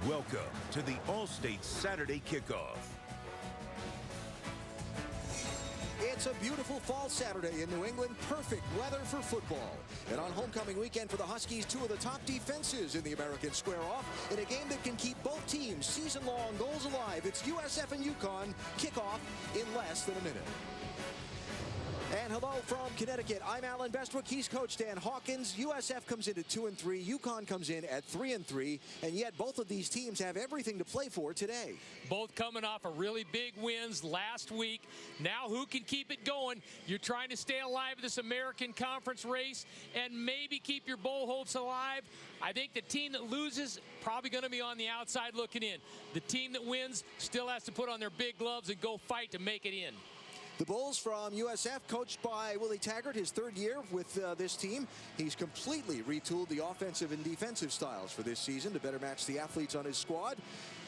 Welcome to the All-State Saturday Kickoff. It's a beautiful fall Saturday in New England. Perfect weather for football. And on homecoming weekend for the Huskies, two of the top defenses in the American square off in a game that can keep both teams' season-long goals alive. It's USF and UConn kickoff in less than a minute. And hello from Connecticut. I'm Alan Bestwick. He's Coach Dan Hawkins. USF comes in at 2-3. UConn comes in at 3-3. And yet both of these teams have everything to play for today. Both coming off of really big wins last week. Now who can keep it going? You're trying to stay alive in this American Conference race and maybe keep your bowl hopes alive. I think the team that loses probably going to be on the outside looking in. The team that wins still has to put on their big gloves and go fight to make it in. The Bulls from USF, coached by Willie Taggart, his third year with this team. He's completely retooled the offensive and defensive styles for this season to better match the athletes on his squad.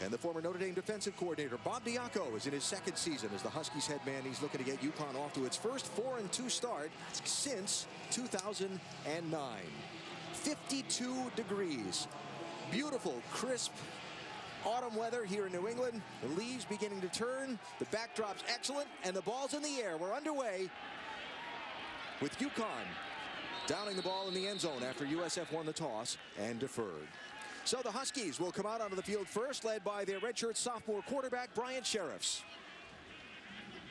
And the former Notre Dame defensive coordinator, Bob Diaco, is in his second season as the Huskies head man. He's looking to get UConn off to its first 4-2 start since 2009. 52 degrees. Beautiful, crisp autumn weather here in New England. The leaves beginning to turn. The backdrop's excellent, and the ball's in the air. We're underway with UConn downing the ball in the end zone after USF won the toss and deferred. So the Huskies will come out onto the field first, led by their redshirt sophomore quarterback, Brian Sheriffs.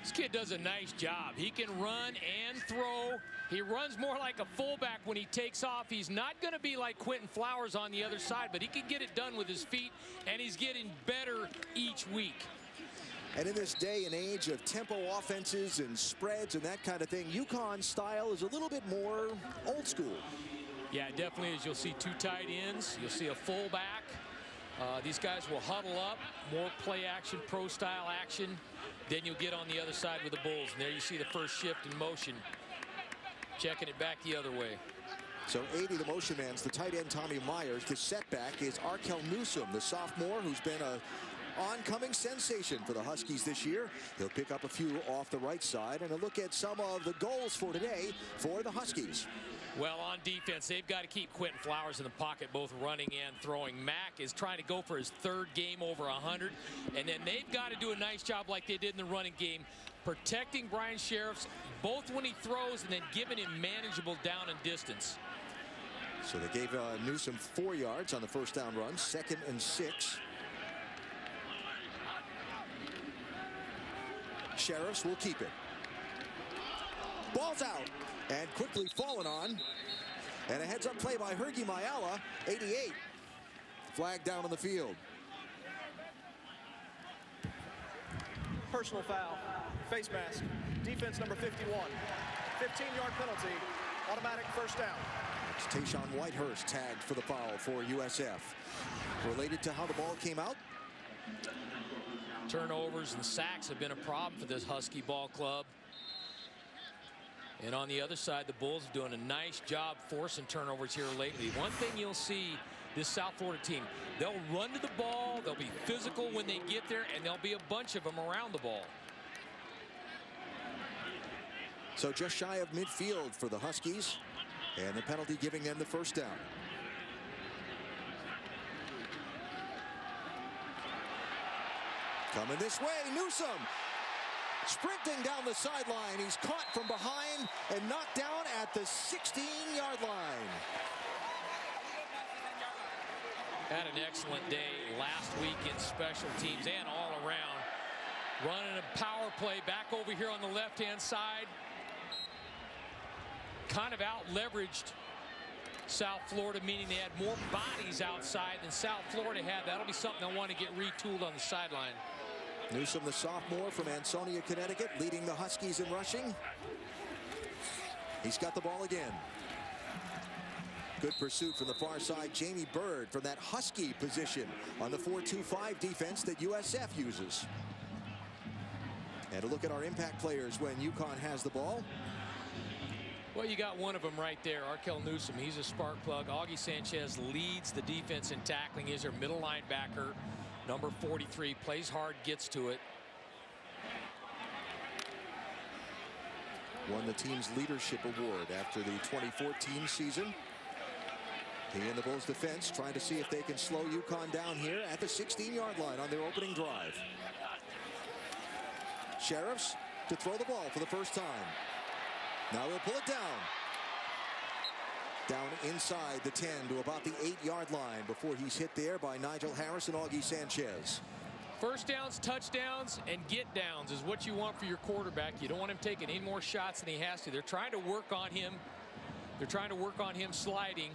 This kid does a nice job. He can run and throw. He runs more like a fullback when he takes off. He's not going to be like Quentin Flowers on the other side, but he can get it done with his feet, and he's getting better each week. And in this day and age of tempo offenses and spreads and that kind of thing, UConn's style is a little bit more old school. Yeah, it definitely is. You'll see two tight ends. You'll see a fullback. These guys will huddle up, more play action, pro style action. Then you'll get on the other side with the Bulls. And there you see the first shift in motion, checking it back the other way. So 80, the motion man's the tight end Tommy Myers. The setback is Arkel Newsome, the sophomore who's been a oncoming sensation for the Huskies this year. He'll pick up a few off the right side, and a look at some of the goals for today for the Huskies. Well, on defense, they've got to keep Quentin Flowers in the pocket, both running and throwing. Mack is trying to go for his third game over 100, and then they've got to do a nice job like they did in the running game, protecting Brian Sheriffs, both when he throws and then giving him manageable down and distance. So they gave Newsome 4 yards on the first down run, 2nd and 6. Sheriffs will keep it. Ball's out and quickly fallen on. And a heads-up play by Hergy Mayala, 88. Flag down on the field. Personal foul, face mask, defense number 51. 15-yard penalty, automatic first down. It's Tayshawn Whitehurst tagged for the foul for USF. Related to how the ball came out, turnovers and sacks have been a problem for this Husky ball club. And on the other side, the Bulls are doing a nice job forcing turnovers here lately. One thing you'll see this South Florida team, they'll run to the ball, they'll be physical when they get there, and there'll be a bunch of them around the ball. So just shy of midfield for the Huskies, and the penalty giving them the first down. Coming this way, Newsome sprinting down the sideline. He's caught from behind and knocked down at the 16-yard line. Had an excellent day last week in special teams and all around. Running a power play back over here on the left-hand side. Kind of out-leveraged South Florida, meaning they had more bodies outside than South Florida had. That'll be something I want to get retooled on the sideline. Newsome, the sophomore from Ansonia, Connecticut, leading the Huskies in rushing. He's got the ball again. Good pursuit from the far side. Jamie Bird from that Husky position on the 4-2-5 defense that USF uses. And a look at our impact players when UConn has the ball. Well, you got one of them right there, Arkel Newsome. He's a spark plug. Augie Sanchez leads the defense in tackling. He's their middle linebacker, number 43. Plays hard, gets to it. Won the team's leadership award after the 2014 season. He and the Bulls defense trying to see if they can slow UConn down here at the 16-yard line on their opening drive. Sheriffs to throw the ball for the first time. Now they'll pull it down. Down inside the 10 to about the 8-yard line before he's hit there by Nigel Harris and Augie Sanchez. First downs, touchdowns, and get downs is what you want for your quarterback. You don't want him taking any more shots than he has to. They're trying to work on him. They're trying to work on him sliding.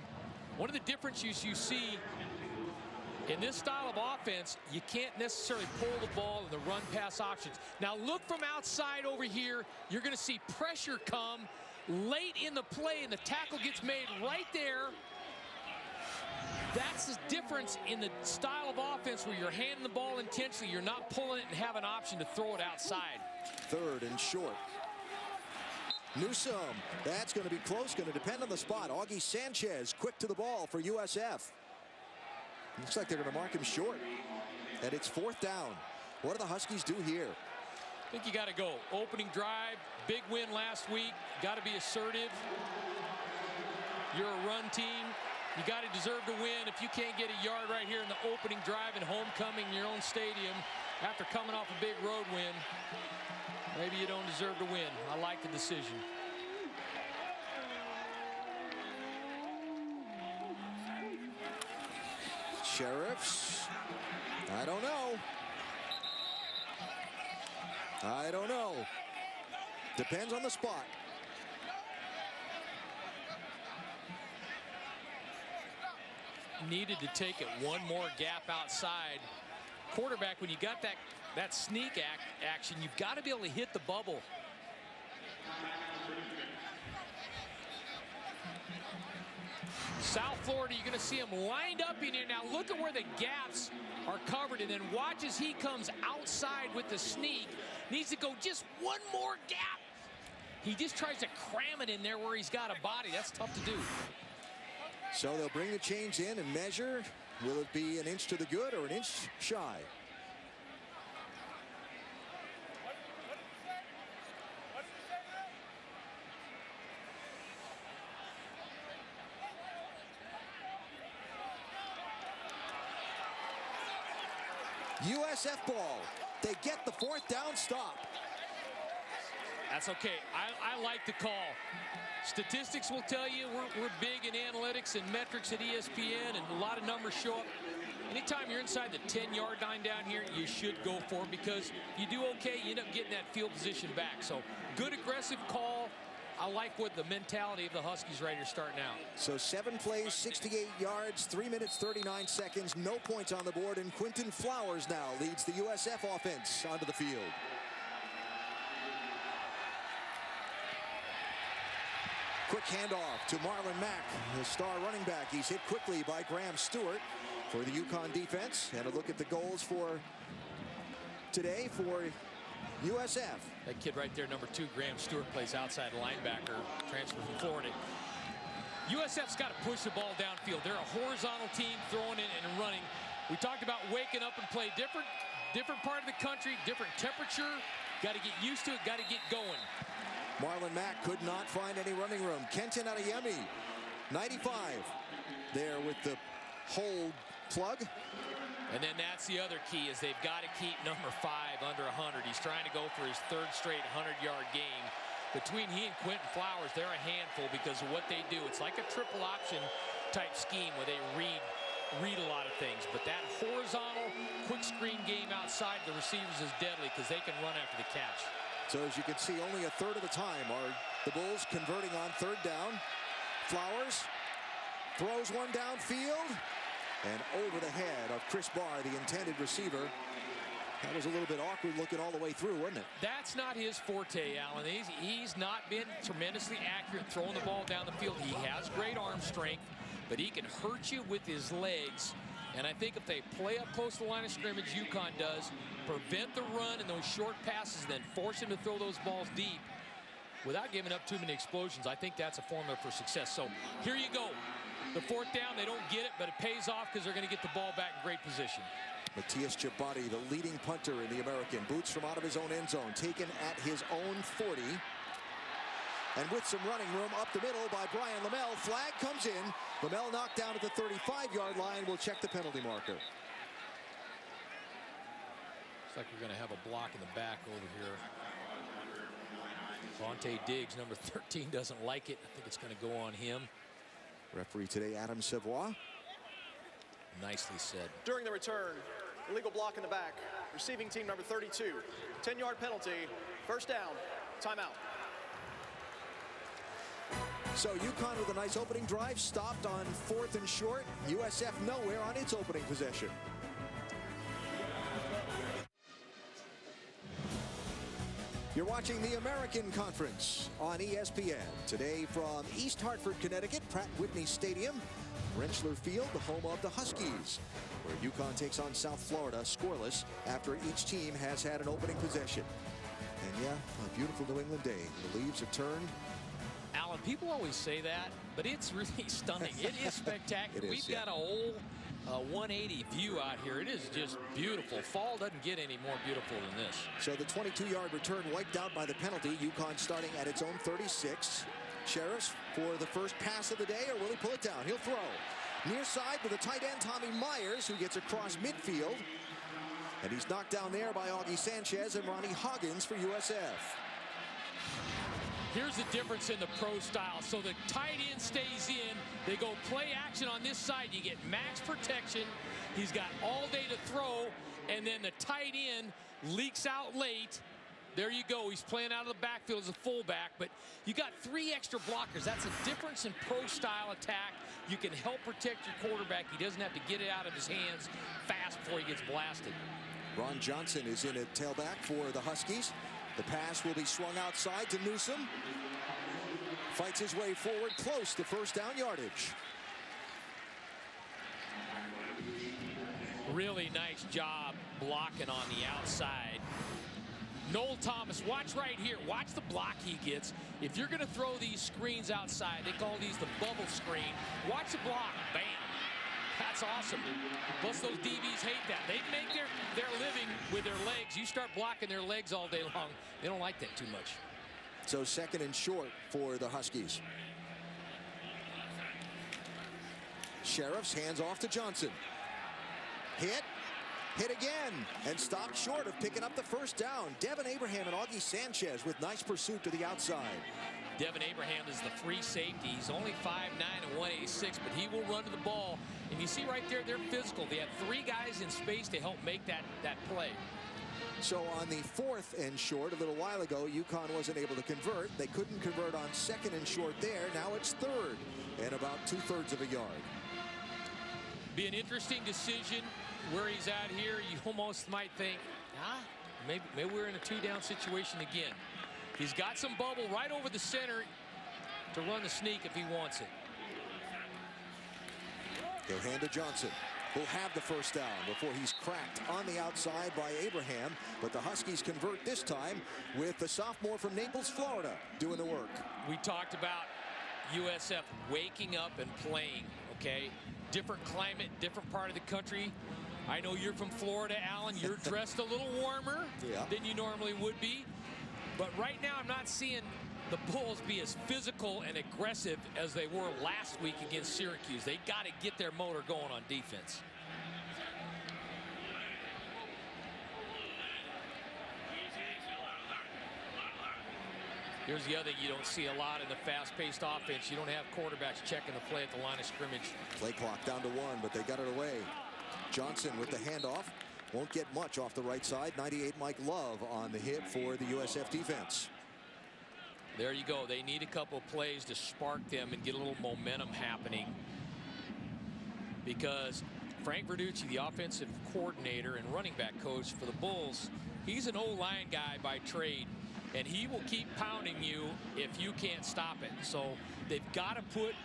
One of the differences you see in this style of offense, you can't necessarily pull the ball in the run-pass options. Now look from outside over here. You're going to see pressure come late in the play, and the tackle gets made right there. That's the difference in the style of offense where you're handing the ball intentionally. You're not pulling it and have an option to throw it outside. 3rd and short. Newsome, that's going to be close, going to depend on the spot. Augie Sanchez quick to the ball for USF. Looks like they're going to mark him short. And it's 4th down. What do the Huskies do here? I think you got to go. Opening drive, big win last week. Got to be assertive. You're a run team. You got to deserve to win. If you can't get a yard right here in the opening drive and homecoming in your own stadium after coming off a big road win, maybe you don't deserve to win. I like the decision. Sheriffs. I don't know. I don't know. Depends on the spot. Needed to take it one more gap outside. Quarterback, when you got that sneak action, you've got to be able to hit the bubble. South Florida, you're going to see them lined up in here. Now look at where the gaps are covered, and then watch as he comes outside with the sneak. Needs to go just one more gap. He just tries to cram it in there where he's got a body. That's tough to do. So they'll bring the chains in and measure. Will it be an inch to the good or an inch shy? USF ball. They get the 4th down stop. That's okay. I like the call. Statistics will tell you we're big in analytics and metrics at ESPN, and a lot of numbers show up. Anytime you're inside the 10-yard line down here, you should go for it, because you do okay, you end up getting that field position back. So good aggressive call. I like what the mentality of the Huskies right here starting out. So 7 plays, 68 yards, 3 minutes, 39 seconds, no points on the board, and Quinton Flowers now leads the USF offense onto the field. Quick handoff to Marlon Mack, the star running back. He's hit quickly by Graham Stewart for the UConn defense. And a look at the goals for today for USF. That kid right there, number 2, Graham Stewart, plays outside linebacker, transfer from Florida. USF's got to push the ball downfield. They're a horizontal team, throwing it and running. We talked about waking up and play different part of the country, different temperature. Got to get used to it, got to get going. Marlon Mack could not find any running room. Kenton Adeyemi, 95, there with the hold plug. And then that's the other key, is they've got to keep number 5 under 100. He's trying to go for his 3rd straight 100-yard game. Between he and Quinton Flowers, they're a handful because of what they do. It's like a triple option type scheme where they read a lot of things. But that horizontal quick screen game outside the receivers is deadly because they can run after the catch. So as you can see, only a third of the time are the Bulls converting on 3rd down. Flowers throws one downfield and over the head of Chris Barr, the intended receiver. That was a little bit awkward looking all the way through, wasn't it? That's not his forte, Alan. He's not been tremendously accurate throwing the ball down the field. He has great arm strength, but he can hurt you with his legs. And I think if they play up close to the line of scrimmage, UConn does, prevent the run and those short passes, and then force him to throw those balls deep without giving up too many explosions, I think that's a formula for success. So here you go. The 4th down, they don't get it, but it pays off because they're going to get the ball back in great position. Matthias Chabati, the leading punter in the American, boots from out of his own end zone, taken at his own 40. And with some running room up the middle by Brian Lamel, flag comes in. Lamel knocked down at the 35-yard line. Will check the penalty marker. Looks like we're going to have a block in the back over here. Vontae Diggs, number 13, doesn't like it. I think it's going to go on him. Referee today, Adam Savoy. Nicely said. During the return, illegal block in the back. Receiving team number 32. 10-yard penalty. First down. Timeout. So UConn with a nice opening drive, stopped on 4th and short. USF nowhere on its opening possession. You're watching the American Conference on ESPN. Today from East Hartford, Connecticut, Pratt Whitney Stadium, Rentschler Field, the home of the Huskies, where UConn takes on South Florida scoreless after each team has had an opening possession. And yeah, a beautiful New England day. The leaves have turned. Alan, people always say that, but it's really stunning. It is spectacular. We've got a whole 180 view out here. It is just beautiful. Fall doesn't get any more beautiful than this. So the 22-yard return wiped out by the penalty. UConn starting at its own 36. Sheriffs for the first pass of the day, or will he pull it down? He'll throw. Near side to the tight end, Tommy Myers, who gets across midfield. And he's knocked down there by Augie Sanchez and Ronnie Hoggins for USF. Here's the difference in the pro style. So the tight end stays in. They go play action on this side. You get max protection. He's got all day to throw. And then the tight end leaks out late. There you go. He's playing out of the backfield as a fullback. But you got 3 extra blockers. That's a difference in pro style attack. You can help protect your quarterback. He doesn't have to get it out of his hands fast before he gets blasted. Ron Johnson is in at tailback for the Huskies. The pass will be swung outside to Newsom. Fights his way forward, close to first down yardage. Really nice job blocking on the outside. Noel Thomas, watch right here. Watch the block he gets. If you're going to throw these screens outside, they call these the bubble screen. Watch the block. Bam. That's awesome. Plus those DBs hate that. They make their living with their legs. You start blocking their legs all day long, they don't like that too much. So 2nd and short for the Huskies. Sheriffs hands off to Johnson. Hit again, and stopped short of picking up the first down. Devin Abraham and Augie Sanchez with nice pursuit to the outside. Devin Abraham is the free safety. He's only 5'9" and 186, but he will run to the ball. And you see right there, they're physical. They have 3 guys in space to help make that play. So on the 4th and short, a little while ago, UConn wasn't able to convert. They couldn't convert on 2nd and short there. Now it's 3rd and about 2/3 of a yard. Be an interesting decision where he's at here. You almost might think, maybe we're in a 2-down situation again. He's got some bubble right over the center to run the sneak if he wants it. He'll hand to Johnson. Will have the first down before he's cracked on the outside by Abraham. But the Huskies convert this time with the sophomore from Naples, Florida, doing the work. We talked about USF waking up and playing, okay? Different climate, different part of the country. I know you're from Florida, Alan. You're dressed a little warmer than you normally would be. But right now, I'm not seeing the Bulls be as physical and aggressive as they were last week against Syracuse. They got to get their motor going on defense. Here's the other thing you don't see a lot in the fast-paced offense. You don't have quarterbacks checking the play at the line of scrimmage. Play clock down to 1, but they got it away. Johnson with the handoff. Won't get much off the right side. 98 Mike Love on the hit for the USF defense. There you go. They need a couple of plays to spark them and get a little momentum happening. Because Frank Verducci, the offensive coordinator and running back coach for the Bulls, he's an O-line guy by trade. And he will keep pounding you if you can't stop it. So they've got to put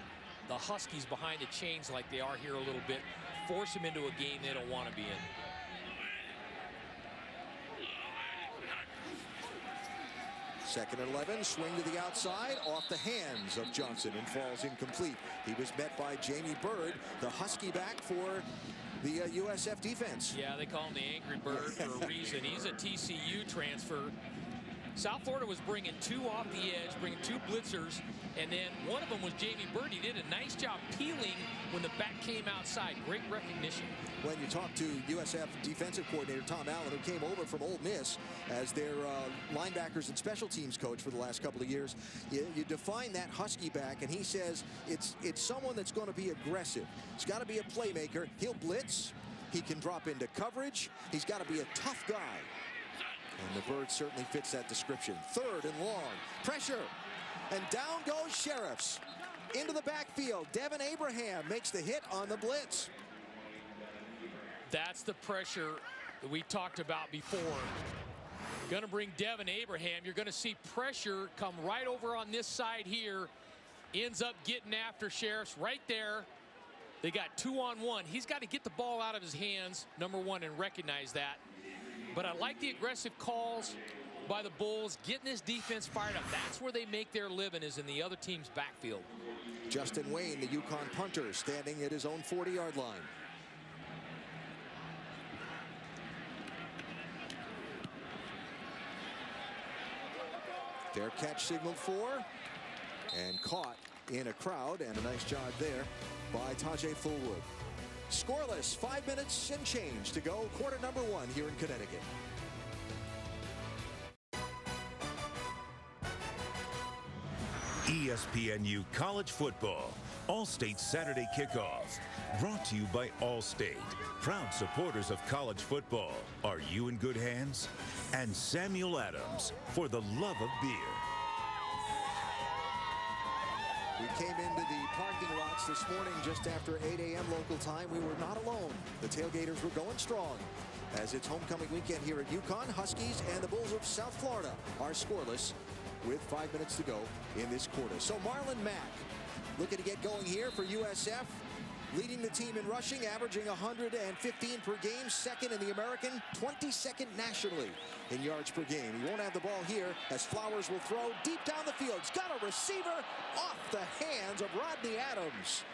the Huskies behind the chains like they are here a little bit. Force them into a game they don't want to be in. Second and 11, swing to the outside, off the hands of Johnson and falls incomplete. He was met by Jamie Bird, the Husky back for the USF defense. Yeah, they call him the Angry Bird for a reason. He's a TCU transfer. South Florida was bringing 2 off the edge, bringing 2 blitzers, and then one of them was Jamie Bird. He did a nice job peeling when the back came outside. Great recognition. When you talk to USF defensive coordinator Tom Allen, who came over from Ole Miss as their linebackers and special teams coach for the last couple of years, you define that Husky back, and he says it's someone that's going to be aggressive. He's got to be a playmaker. He'll blitz. He can drop into coverage. He's got to be a tough guy. And the Bird certainly fits that description. 3rd and long. Pressure. And down goes Sheriffs. Into the backfield. Devin Abraham makes the hit on the blitz. That's the pressure that we talked about before. Going to bring Devin Abraham. You're going to see pressure come right over on this side here. Ends up getting after Sheriffs right there. They got 2-on-1. He's got to get the ball out of his hands, number 1, and recognize that. But I like the aggressive calls by the Bulls, getting this defense fired up. That's where they make their living, is in the other team's backfield. Justin Wayne, the UConn punter, standing at his own 40-yard line. Fair catch signaled for, and caught in a crowd, and a nice job there by Tajay Fullwood. Scoreless, 5 minutes and change to go, quarter number 1 here in Connecticut. ESPNU College Football, All-State Saturday Kickoff. Brought to you by Allstate, proud supporters of college football. Are you in good hands? And Samuel Adams, for the love of beer. We came into the parking lots this morning just after 8 a.m. local time. We were not alone. The tailgaters were going strong as it's homecoming weekend here at UConn. Huskies and the Bulls of South Florida are scoreless with 5 minutes to go in this quarter. So Marlon Mack looking to get going here for USF. Leading the team in rushing, averaging 115 per game, 2nd in the American, 22nd nationally in yards per game. He won't have the ball here as Flowers will throw deep down the field. He's got a receiver off the hands of Rodney Adams.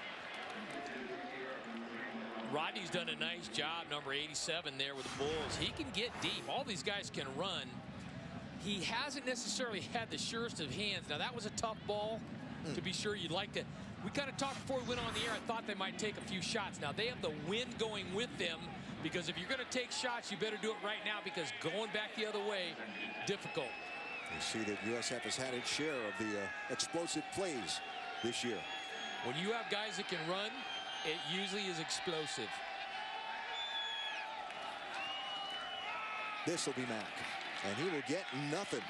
Rodney's done a nice job, number 87 there with the Bulls. He can get deep. All these guys can run. He hasn't necessarily had the surest of hands. Now, that was a tough ball, to be sure. You'd like to. We kind of talked before we went on the air. I thought they might take a few shots. Now, they have the wind going with them, because if you're going to take shots, you better do it right now, because going back the other way, difficult. You see that USF has had its share of the explosive plays this year. When you have guys that can run, it usually is explosive. This will be Mack, and he will get nothing.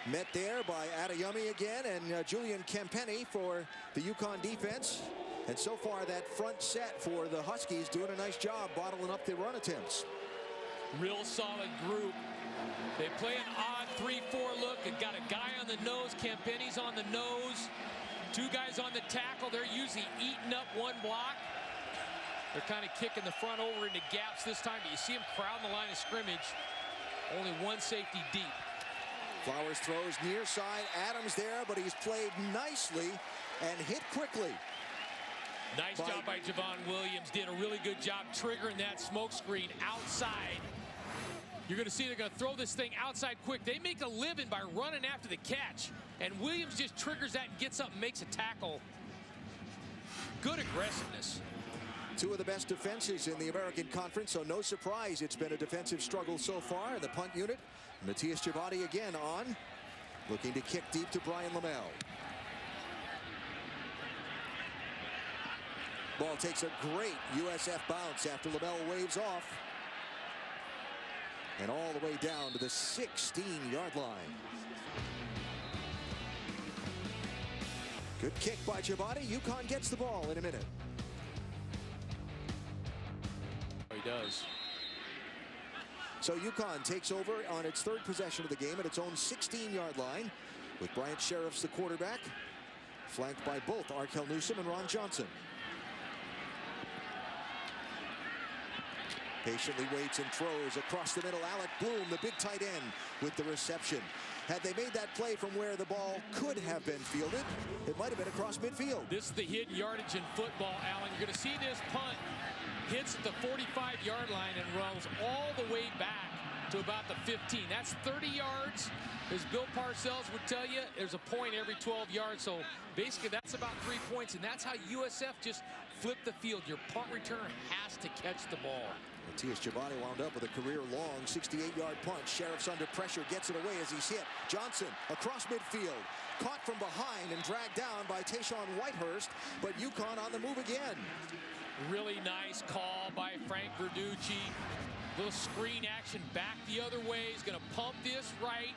Met there by Adeyemi again, and Julian Kempenny for the UConn defense. And so far, that front set for the Huskies doing a nice job bottling up the run attempts. Real solid group. They play an odd 3-4 look and got a guy on the nose. Kempenny's on the nose. 2 guys on the tackle. They're usually eating up one block. They're kind of kicking the front over into gaps this time, but you see them crowding the line of scrimmage. Only 1 safety deep. Flowers throws near side. Adams there, but he's played nicely and hit quickly. Nice job by Javon Williams. Did a really good job triggering that smoke screen outside. You're going to see they're going to throw this thing outside quick. They make a living by running after the catch, and Williams just triggers that and gets up and makes a tackle. Good aggressiveness. 2 of the best defenses in the American Conference, so no surprise it's been a defensive struggle so far. The punt unit, Matthias Javati again on, looking to kick deep to Brian Lamel. Ball takes a great USF bounce after Lamel waves off. And all the way down to the 16-yard line. Good kick by Javati. UConn gets the ball in a minute. He does. So UConn takes over on its 3rd possession of the game at its own 16-yard line, with Bryant Sheriffs the quarterback, flanked by both Arkel Newsom and Ron Johnson. Patiently waits and throws across the middle. Alec Bloom, the big tight end, with the reception. Had they made that play from where the ball could have been fielded, it might have been across midfield. This is the hidden yardage in football, Allen. You're going to see this punt hits at the 45-yard line and rolls all the way back to about the 15. That's 30 yards. As Bill Parcells would tell you, there's a point every 12 yards. So basically that's about 3 points, and that's how USF just flipped the field. Your punt return has to catch the ball. Matias Giovanni wound up with a career-long 68-yard punt. Sheriff's under pressure, gets it away as he's hit. Johnson across midfield, caught from behind and dragged down by Tayshawn Whitehurst, but UConn on the move again. Really nice call by Frank Verducci. Little screen action back the other way. He's going to pump this right,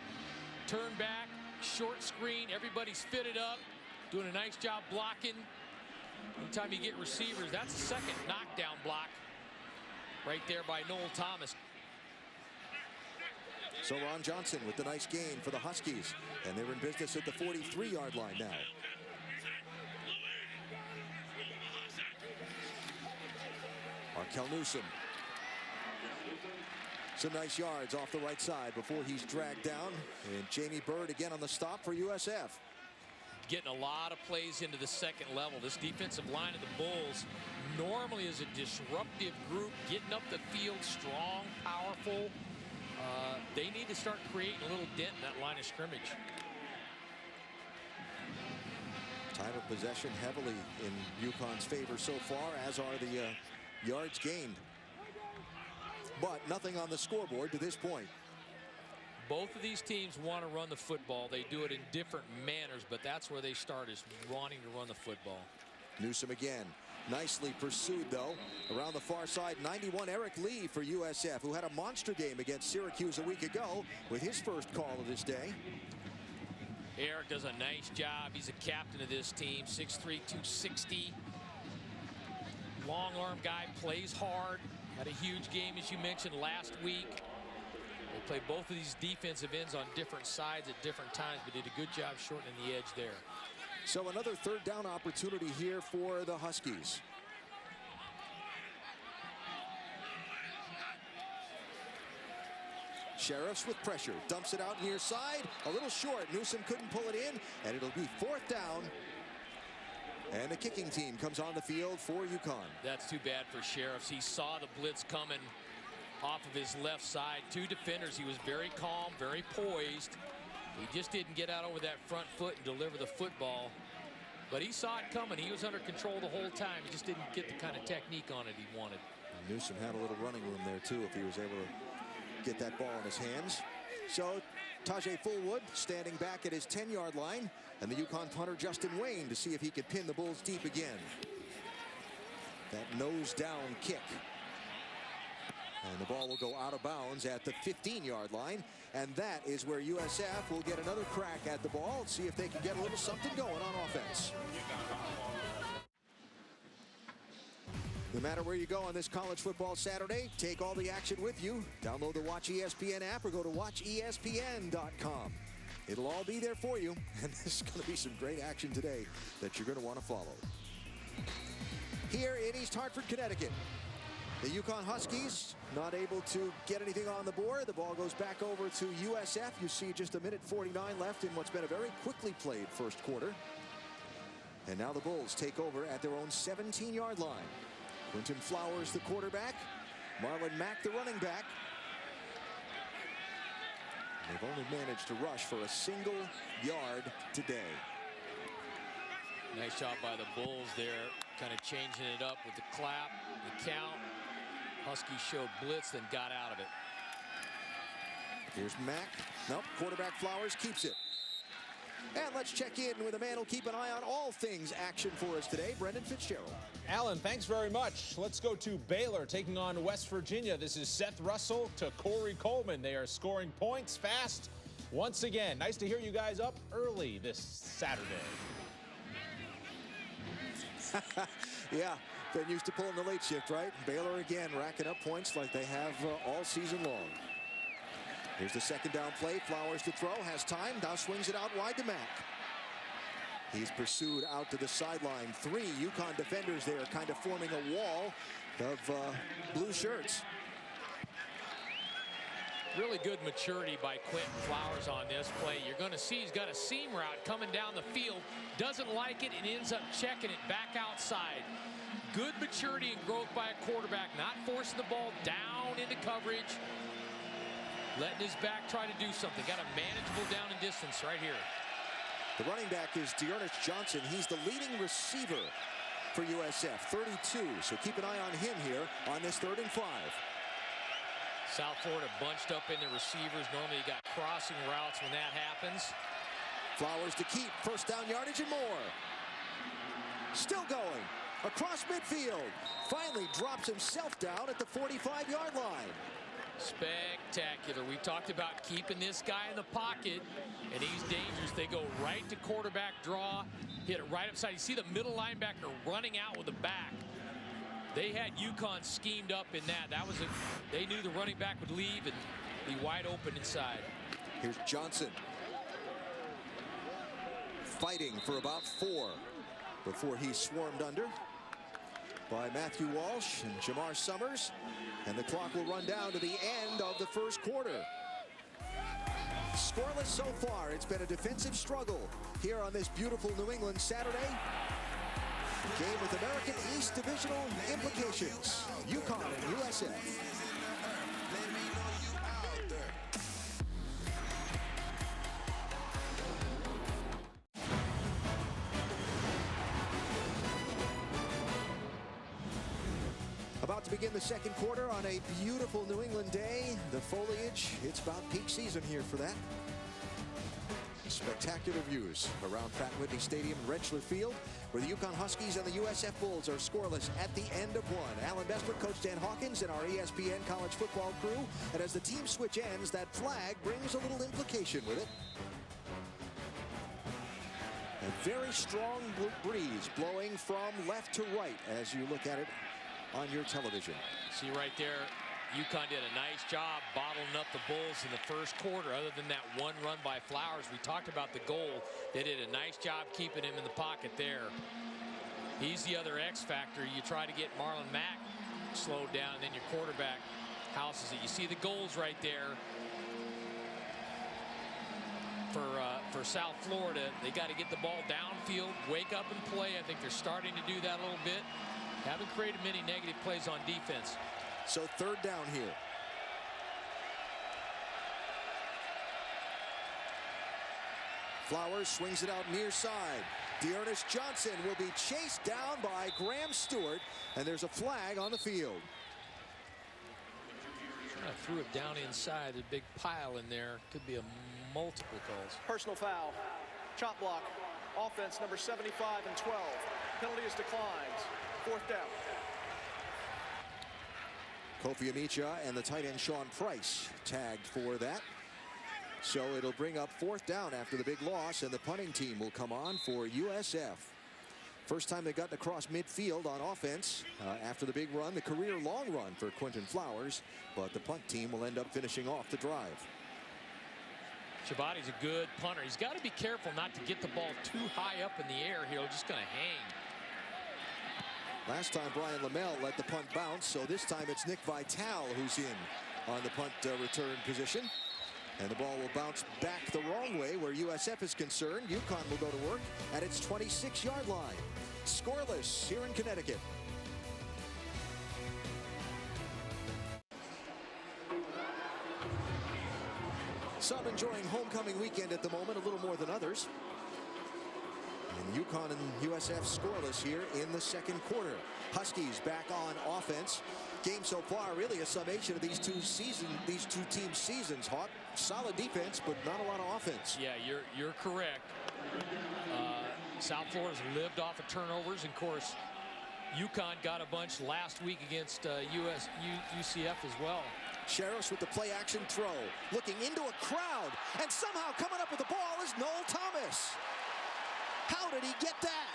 turn back, short screen. Everybody's fitted up, doing a nice job blocking. Anytime you get receivers, that's the second knockdown block right there by Noel Thomas. So Ron Johnson with the nice gain for the Huskies, and they're in business at the 43-yard line now. Markel Newsom. Some nice yards off the right side before he's dragged down. And Jamie Byrd again on the stop for USF. Getting a lot of plays into the second level. This defensive line of the Bulls normally is a disruptive group, getting up the field, strong, powerful. They need to start creating a little dent in that line of scrimmage. Time of possession heavily in UConn's favor so far, as are the yards gained. But nothing on the scoreboard to this point. Both of these teams want to run the football. They do it in different manners, but that's where they start, is wanting to run the football. Newsom again. Nicely pursued, though. Around the far side, 91 Eric Lee for USF, who had a monster game against Syracuse a week ago with his first call of this day. Eric does a nice job. He's a captain of this team, 6'3", 260. Long arm guy, plays hard. Had a huge game, as you mentioned, last week. They play both of these defensive ends on different sides at different times, but did a good job shortening the edge there. So another third down opportunity here for the Huskies. Sheriffs with pressure, dumps it out near side, a little short. Newsom couldn't pull it in, and it'll be fourth down. And the kicking team comes on the field for UConn. That's too bad for Sheriffs. He saw the blitz coming off of his left side. Two defenders. He was very calm, very poised. He just didn't get out over that front foot and deliver the football. But he saw it coming. He was under control the whole time. He just didn't get the kind of technique on it he wanted. And Newsom had a little running room there, too, if he was able to get that ball in his hands. So Tajay Fullwood standing back at his 10-yard line, and the UConn punter Justin Wayne to see if he could pin the Bulls deep again. That nose down kick. And the ball will go out of bounds at the 15-yard line. And that is where USF will get another crack at the ball. See if they can get a little something going on offense. No matter where you go on this college football Saturday, take all the action with you. Download the Watch ESPN app or go to watchespn.com. It'll all be there for you. And there's going to be some great action today that you're going to want to follow. Here in East Hartford, Connecticut, the UConn Huskies not able to get anything on the board. The ball goes back over to USF. You see just 1:49 left in what's been a very quickly played first quarter. And now the Bulls take over at their own 17-yard line. Quentin Flowers, the quarterback. Marlon Mack, the running back. They've only managed to rush for a single yard today. Nice job by the Bulls there, kind of changing it up with the clap, the count. Huskies showed blitz, then got out of it. Here's Mack. Nope, quarterback Flowers keeps it. And let's check in with a man who'll keep an eye on all things action for us today, Brendan Fitzgerald. Alan, thanks very much. Let's go to Baylor taking on West Virginia. This is Seth Russell to Corey Coleman. They are scoring points fast once again. Nice to hear you guys up early this Saturday. Yeah, been used to pulling the late shift, right? Baylor again racking up points like they have all season long. Here's the second down play. Flowers to throw, has time, now swings it out wide to Mack. He's pursued out to the sideline. Three UConn defenders there kind of forming a wall of blue shirts. Really good maturity by Quentin Flowers on this play. You're going to see he's got a seam route coming down the field. Doesn't like it and ends up checking it back outside. Good maturity and growth by a quarterback, not forcing the ball down into coverage. letting his back try to do something. Got a manageable down and distance right here. The running back is Dearness Johnson. He's the leading receiver for USF, 32. So keep an eye on him here on this 3rd and 5. South Florida bunched up in the receivers. Normally you got crossing routes when that happens. Flowers to keep. First down yardage and more. Still going. Across midfield. Finally drops himself down at the 45-yard line. Spectacular. We talked about keeping this guy in the pocket, and he's dangerous. They go right to quarterback draw, hit it right upside. You see the middle linebacker running out with the back. They had UConn schemed up in that. They knew the running back would leave and be wide open inside. Here's Johnson. Fighting for about 4 before he's swarmed under by Matthew Walsh and Jamar Summers. And the clock will run down to the end of the first quarter. Scoreless so far. It's been a defensive struggle here on this beautiful New England Saturday. Game with American East Divisional implications. UConn and USF. About to begin the second quarter on a beautiful New England day. The foliage, it's about peak season here for that. Spectacular views around Pratt Whitney Stadium and Rentschler Field, where the UConn Huskies and the USF Bulls are scoreless at the end of one. Alan Besbrook, Coach Dan Hawkins, and our ESPN college football crew. And as the team switch ends, that flag brings a little implication with it. A very strong breeze blowing from left to right as you look at it on your television. See right there, UConn did a nice job bottling up the Bulls in the first quarter. Other than that one run by Flowers, we talked about the goal. They did a nice job keeping him in the pocket there. He's the other X factor. You try to get Marlon Mack slowed down, and then your quarterback houses it. You see the goals right there for South Florida. They got to get the ball downfield, wake up and play. I think they're starting to do that a little bit. Haven't created many negative plays on defense. So 3rd down here. Flowers swings it out near side. Dearness Johnson will be chased down by Graham Stewart, and there's a flag on the field. I threw it down inside. A big pile in there. Could be a multiple calls. Personal foul. Chop block. Offense number 75 and 12. Penalty is declined. 4th down. Kofi Amicha and the tight end Sean Price tagged for that. So it'll bring up 4th down after the big loss, and the punting team will come on for USF. First time they've gotten across midfield on offense after the big run, the career long run for Quentin Flowers, but the punt team will end up finishing off the drive. Shabati's a good punter. He's got to be careful not to get the ball too high up in the air here. Just going to hang. Last time Brian Lamel let the punt bounce, so this time it's Nick Vitale who's in on the punt return position. And the ball will bounce back the wrong way where USF is concerned. UConn will go to work at its 26-yard line. Scoreless here in Connecticut. Some enjoying homecoming weekend at the moment, a little more than others. And UConn and USF scoreless here in the second quarter. Huskies back on offense. Game so far really a summation of these two teams' seasons. Hawk, solid defense, but not a lot of offense. Yeah, you're correct. South Florida's lived off of turnovers, and of course, UConn got a bunch last week against UCF as well. Sherriffs with the play-action throw, looking into a crowd, and somehow coming up with the ball is Noel Thomas. How did he get that?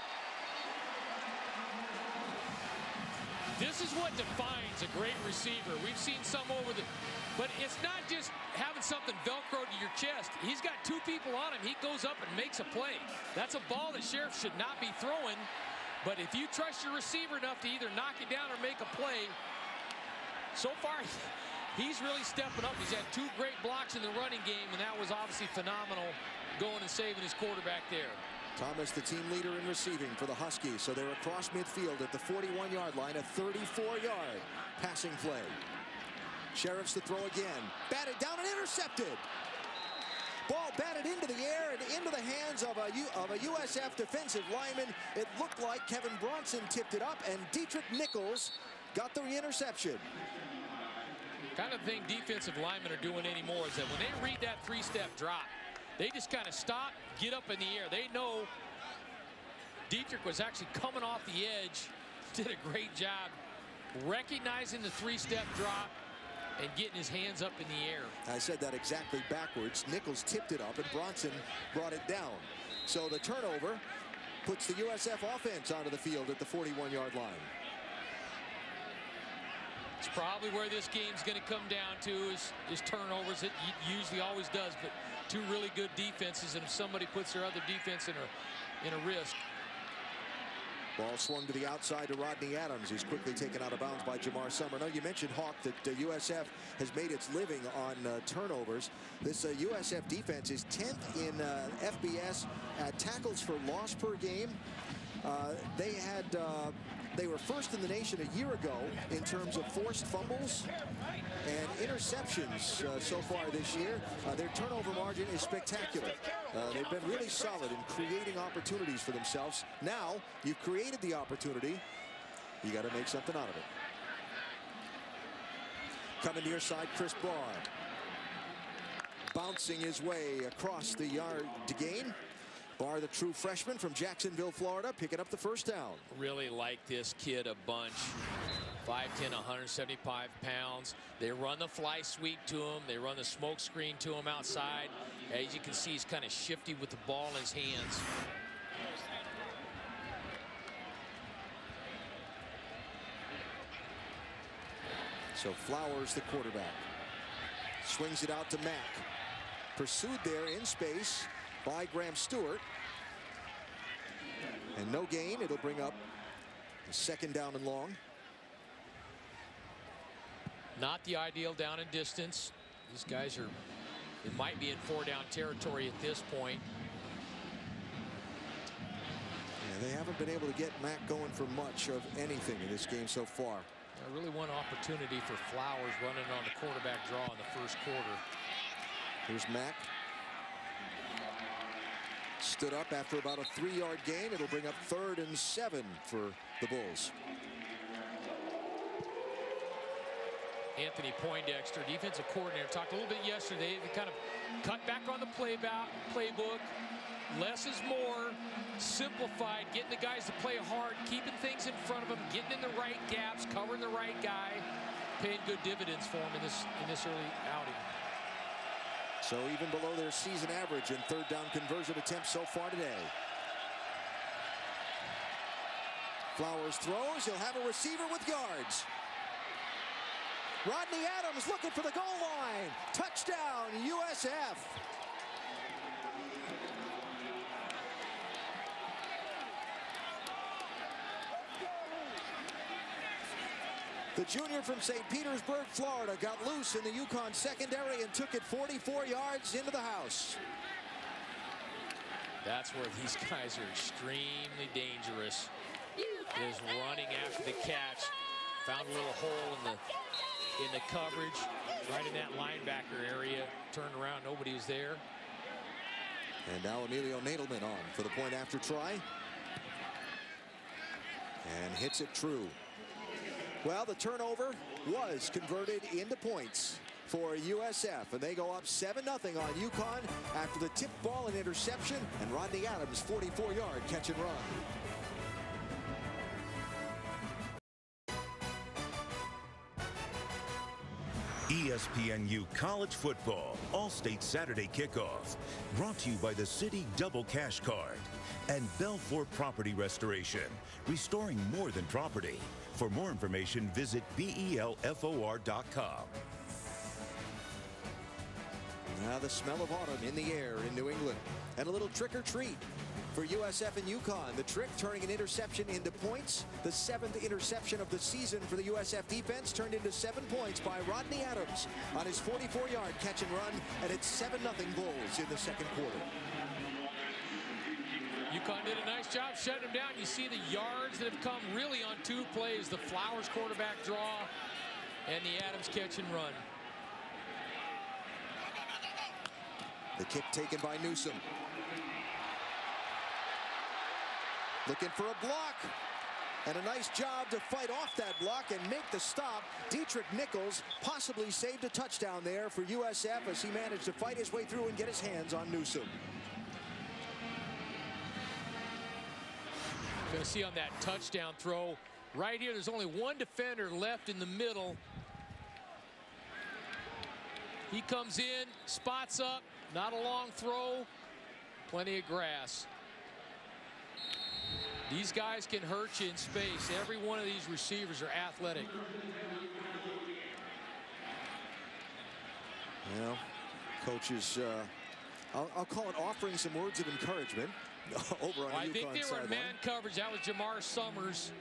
This is what defines a great receiver. We've seen some over the, but it's not just having something Velcro to your chest. He's got two people on him. He goes up and makes a play. That's a ball that Sheriff should not be throwing. But if you trust your receiver enough to either knock it down or make a play, so far he's really stepping up. He's had two great blocks in the running game, and that was obviously phenomenal, going and saving his quarterback there. Thomas, the team leader in receiving for the Huskies. So they're across midfield at the 41-yard line, a 34-yard passing play. Sheriffs to throw again. Batted down and intercepted. Ball batted into the air and into the hands of a USF defensive lineman. It looked like Kevin Bronson tipped it up, and Dietrich Nichols got the interception. Kind of thing defensive linemen are doing anymore is that when they read that three-step drop, they just kind of stop, get up in the air. They know Dietrich was actually coming off the edge, did a great job recognizing the three-step drop and getting his hands up in the air. I said that exactly backwards. Nichols tipped it up and Bronson brought it down. So the turnover puts the USF offense onto the field at the 41-yard line. It's probably where this game's going to come down to is turnovers. It usually always does, but two really good defenses, and if somebody puts their other defense in a risk. Ball swung to the outside to Rodney Adams, who's quickly taken out of bounds by Jamar Summer. Now, you mentioned, Hawk, that USF has made its living on turnovers. This USF defense is 10th in FBS at tackles for loss per game. They were first in the nation a year ago in terms of forced fumbles and interceptions so far this year. Their turnover margin is spectacular. They've been really solid in creating opportunities for themselves. Now, you've created the opportunity. You got to make something out of it. Coming near side, Chris Barr. Bouncing his way across the yard to gain. Barr, the true freshman from Jacksonville, Florida, picking up the first down. Really like this kid a bunch. 5'10", 175 pounds. They run the fly sweep to him. They run the smoke screen to him outside. As you can see, he's kind of shifty with the ball in his hands. So Flowers, the quarterback, swings it out to Mack. Pursued there in space by Graham Stewart. And no gain. It'll bring up a second down and long. Not the ideal down and distance. These guys are, it might be in 4-down territory at this point. Yeah, they haven't been able to get Mack going for much of anything in this game so far. Really one opportunity for Flowers running on the quarterback draw in the first quarter. Here's Mack. Stood up after about a 3-yard gain. It'll bring up 3rd and 7 for the Bulls. Anthony Poindexter, defensive coordinator, talked a little bit yesterday. They kind of cut back on the playbook. Less is more. Simplified, getting the guys to play hard, keeping things in front of them, getting in the right gaps, covering the right guy, paying good dividends for them in this early outing. So even below their season average in 3rd down conversion attempts so far today. Flowers throws. He'll have a receiver with yards. Rodney Adams looking for the goal line. Touchdown, USF. The junior from St. Petersburg, Florida, got loose in the UConn secondary and took it 44 yards into the house. That's where these guys are extremely dangerous. Is running after the catch. Found a little hole in the coverage, right in that linebacker area. Turned around, nobody was there. And now Emilio Nadelman on for the point after try. And hits it true. Well, the turnover was converted into points for USF, and they go up 7-0 on UConn after the tip ball and interception, and Rodney Adams' 44-yard catch and run. ESPNU College Football All-State Saturday Kickoff, brought to you by the Citi Double Cash Card and Belfour Property Restoration, restoring more than property. For more information, visit BELFOR.com. Now the smell of autumn in the air in New England, and a little trick or treat for USF and UConn. The trick turning an interception into points. The 7th interception of the season for the USF defense turned into 7 points by Rodney Adams on his 44-yard catch and run, and it's 7-0 Bulls in the second quarter. UConn did a nice job shutting them down. You see the yards that have come really on 2 plays. The Flowers quarterback draw And the Adams catch and run. The kick taken by Newsom. Looking for a block. And a nice job to fight off that block and make the stop. Dietrich Nichols possibly saved a touchdown there for USF as he managed to fight his way through and get his hands on Newsom. Going to see on that touchdown throw right here, there's only one defender left in the middle. He comes in, spots up, not a long throw, plenty of grass. These guys can hurt you in space. Every one of these receivers are athletic. Well, coaches, I'll call it offering some words of encouragement over on the UConn sideline. I think they were in man coverage. That was Jamar Summers.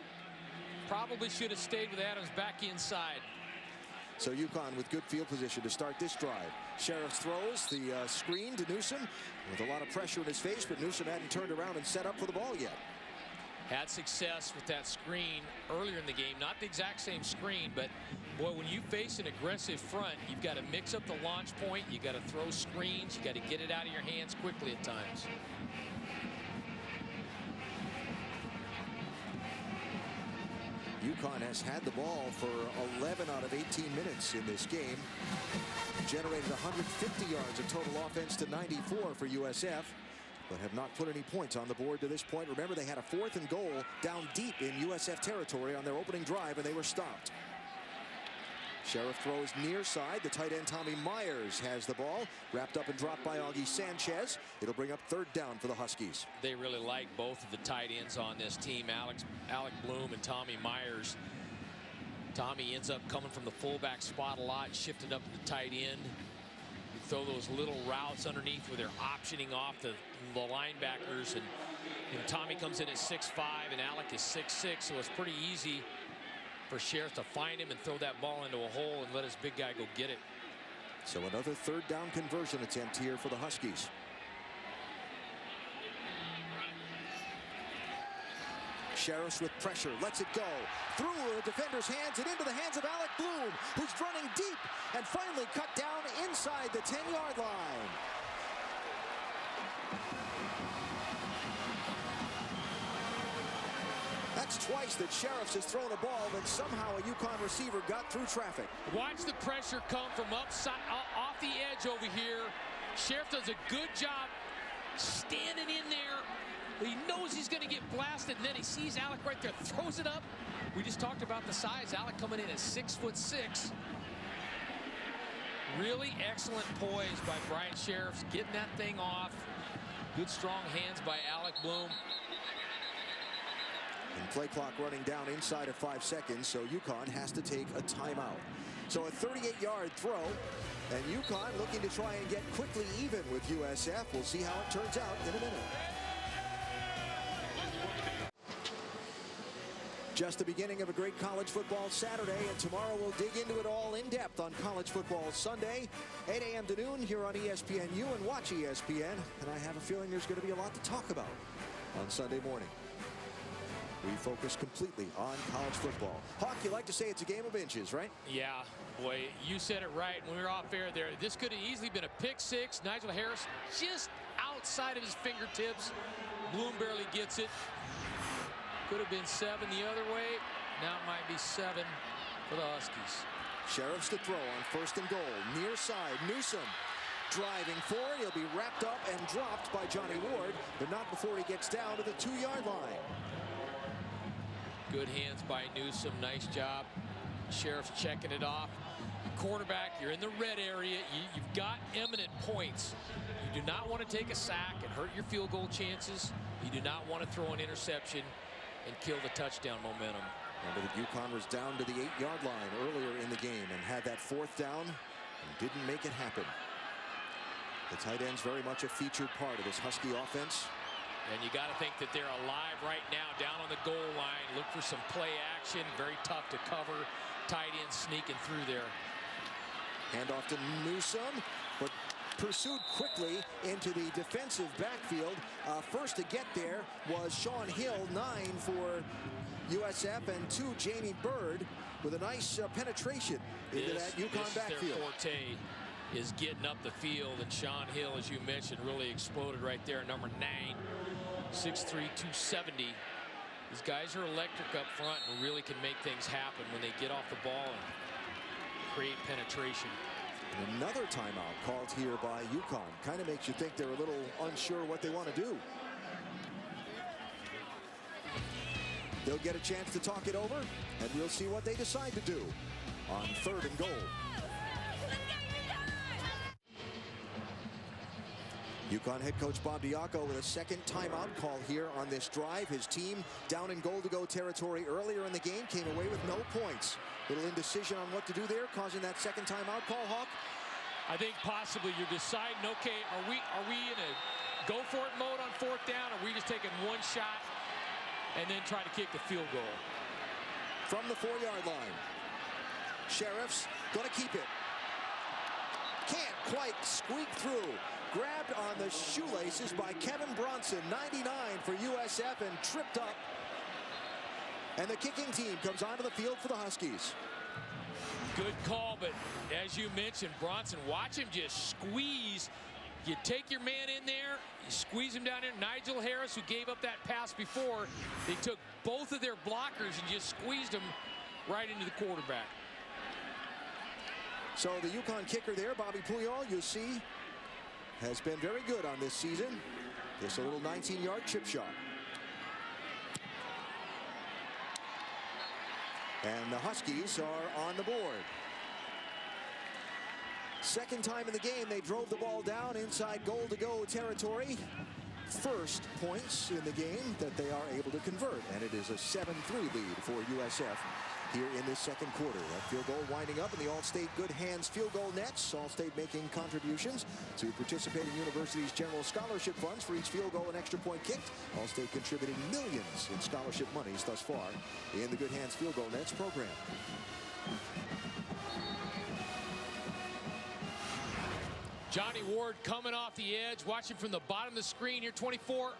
Probably should have stayed with Adams back inside. So UConn with good field position to start this drive. Sheriff throws the screen to Newsom with a lot of pressure in his face, but Newsom hadn't turned around and set up for the ball yet. Had success with that screen earlier in the game. Not the exact same screen, but boy, when you face an aggressive front, you've got to mix up the launch point. You got to throw screens. You got to get it out of your hands quickly at times. UConn has had the ball for 11 out of 18 minutes in this game. Generated 150 yards of total offense to 94 for USF. But have not put any points on the board to this point. Remember, they had a 4th and goal down deep in USF territory on their opening drive, and they were stopped. Sheriff throws near side. The tight end Tommy Myers has the ball. Wrapped up and dropped by Augie Sanchez. It'll bring up 3rd down for the Huskies. They really like both of the tight ends on this team, Alec Bloom and Tommy Myers. Tommy ends up coming from the fullback spot a lot, shifted up to the tight end. You throw those little routes underneath where they're optioning off the linebackers, and Tommy comes in at 6'5", and Alec is 6'6", so it's pretty easy for Sheriff to find him and throw that ball into a hole and let his big guy go get it. So another 3rd down conversion attempt here for the Huskies. Sheriffs with pressure, lets it go through the defender's hands and into the hands of Alec Bloom, who's running deep and finally cut down inside the 10-yard line. That's twice that Sheriffs has thrown a ball, but somehow a UConn receiver got through traffic. Watch the pressure come from off the edge over here. Sheriff does a good job standing in there. He knows he's going to get blasted, and then he sees Alec right there, throws it up. We just talked about the size. Alec coming in at 6'6". Really excellent poise by Brian Sheriffs, getting that thing off. Good strong hands by Alec Bloom. And play clock running down inside of 5 seconds, so UConn has to take a timeout. So a 38-yard throw, and UConn looking to try and get quickly even with USF. We'll see how it turns out in a minute. Just the beginning of a great college football Saturday, and tomorrow we'll dig into it all in depth on College Football Sunday, 8 a.m. to noon here on ESPNU and watch ESPN. And I have a feeling there's going to be a lot to talk about on Sunday morning. We focus completely on college football. Hawk, you like to say it's a game of inches, right? Yeah, boy, you said it right when we were off air there. This could have easily been a pick six. Nigel Harris just outside of his fingertips. Bloom barely gets it. Could have been 7 the other way. Now it might be 7 for the Huskies. Sheriffs to throw on 1st and goal. Near side, Newsom driving forward. He'll be wrapped up and dropped by Johnny Ward, but not before he gets down to the 2-yard line. Good hands by Newsom. Nice job. Sheriff's checking it off. Quarterback, you're in the red area. You've got eminent points. You do not want to take a sack and hurt your field goal chances. You do not want to throw an interception and kill the touchdown momentum. Remember that UConn was down to the 8-yard line earlier in the game and had that 4th down and didn't make it happen. The tight end's very much a featured part of this Husky offense. And you got to think that they're alive right now down on the goal line. Look for some play action. Very tough to cover. Tight end sneaking through there. Handoff to Newsom, but pursued quickly into the defensive backfield. First to get there was Sean Hill, 9 for USF, and 2 Jamie Bird with a nice penetration into that UConn backfield. Their forte is getting up the field, and Sean Hill, as you mentioned, really exploded right there. Number 9, 6'3", 270. These guys are electric up front and really can make things happen when they get off the ball and create penetration. And another timeout called here by UConn. Kind of makes you think they're a little unsure what they want to do. They'll get a chance to talk it over, and we'll see what they decide to do on 3rd and goal. UConn head coach Bob Diaco with a second timeout call here on this drive. His team down in goal-to-go territory earlier in the game, came away with no points. Little indecision on what to do there, causing that second timeout call, Hawk. I think possibly you're deciding, okay, are we in a go-for-it mode on 4th down, or are we just taking one shot and then try to kick the field goal? From the 4-yard line. Sheriffs going to keep it. Can't quite squeak through. Grabbed on the shoelaces by Kevin Bronson, 99 for USF, and tripped up. And the kicking team comes onto the field for the Huskies. Good call, but as you mentioned, Bronson, watch him just squeeze. You take your man in there, you squeeze him down there. Nigel Harris, who gave up that pass before, they took both of their blockers and just squeezed them right into the quarterback. So the UConn kicker there, Bobby Puyol, you see, has been very good on this season. Just a little 19-yard chip shot. And the Huskies are on the board. Second time in the game, they drove the ball down inside goal-to-go territory. First points in the game that they are able to convert, and it is a 7-3 lead for USF here in this second quarter. That field goal winding up in the All-State Good Hands field goal nets. All-State making contributions to participating universities' general scholarship funds for each field goal and extra point kicked. All-State contributing millions in scholarship monies thus far in the Good Hands field goal nets program. Johnny Ward coming off the edge, watching from the bottom of the screen here, 24.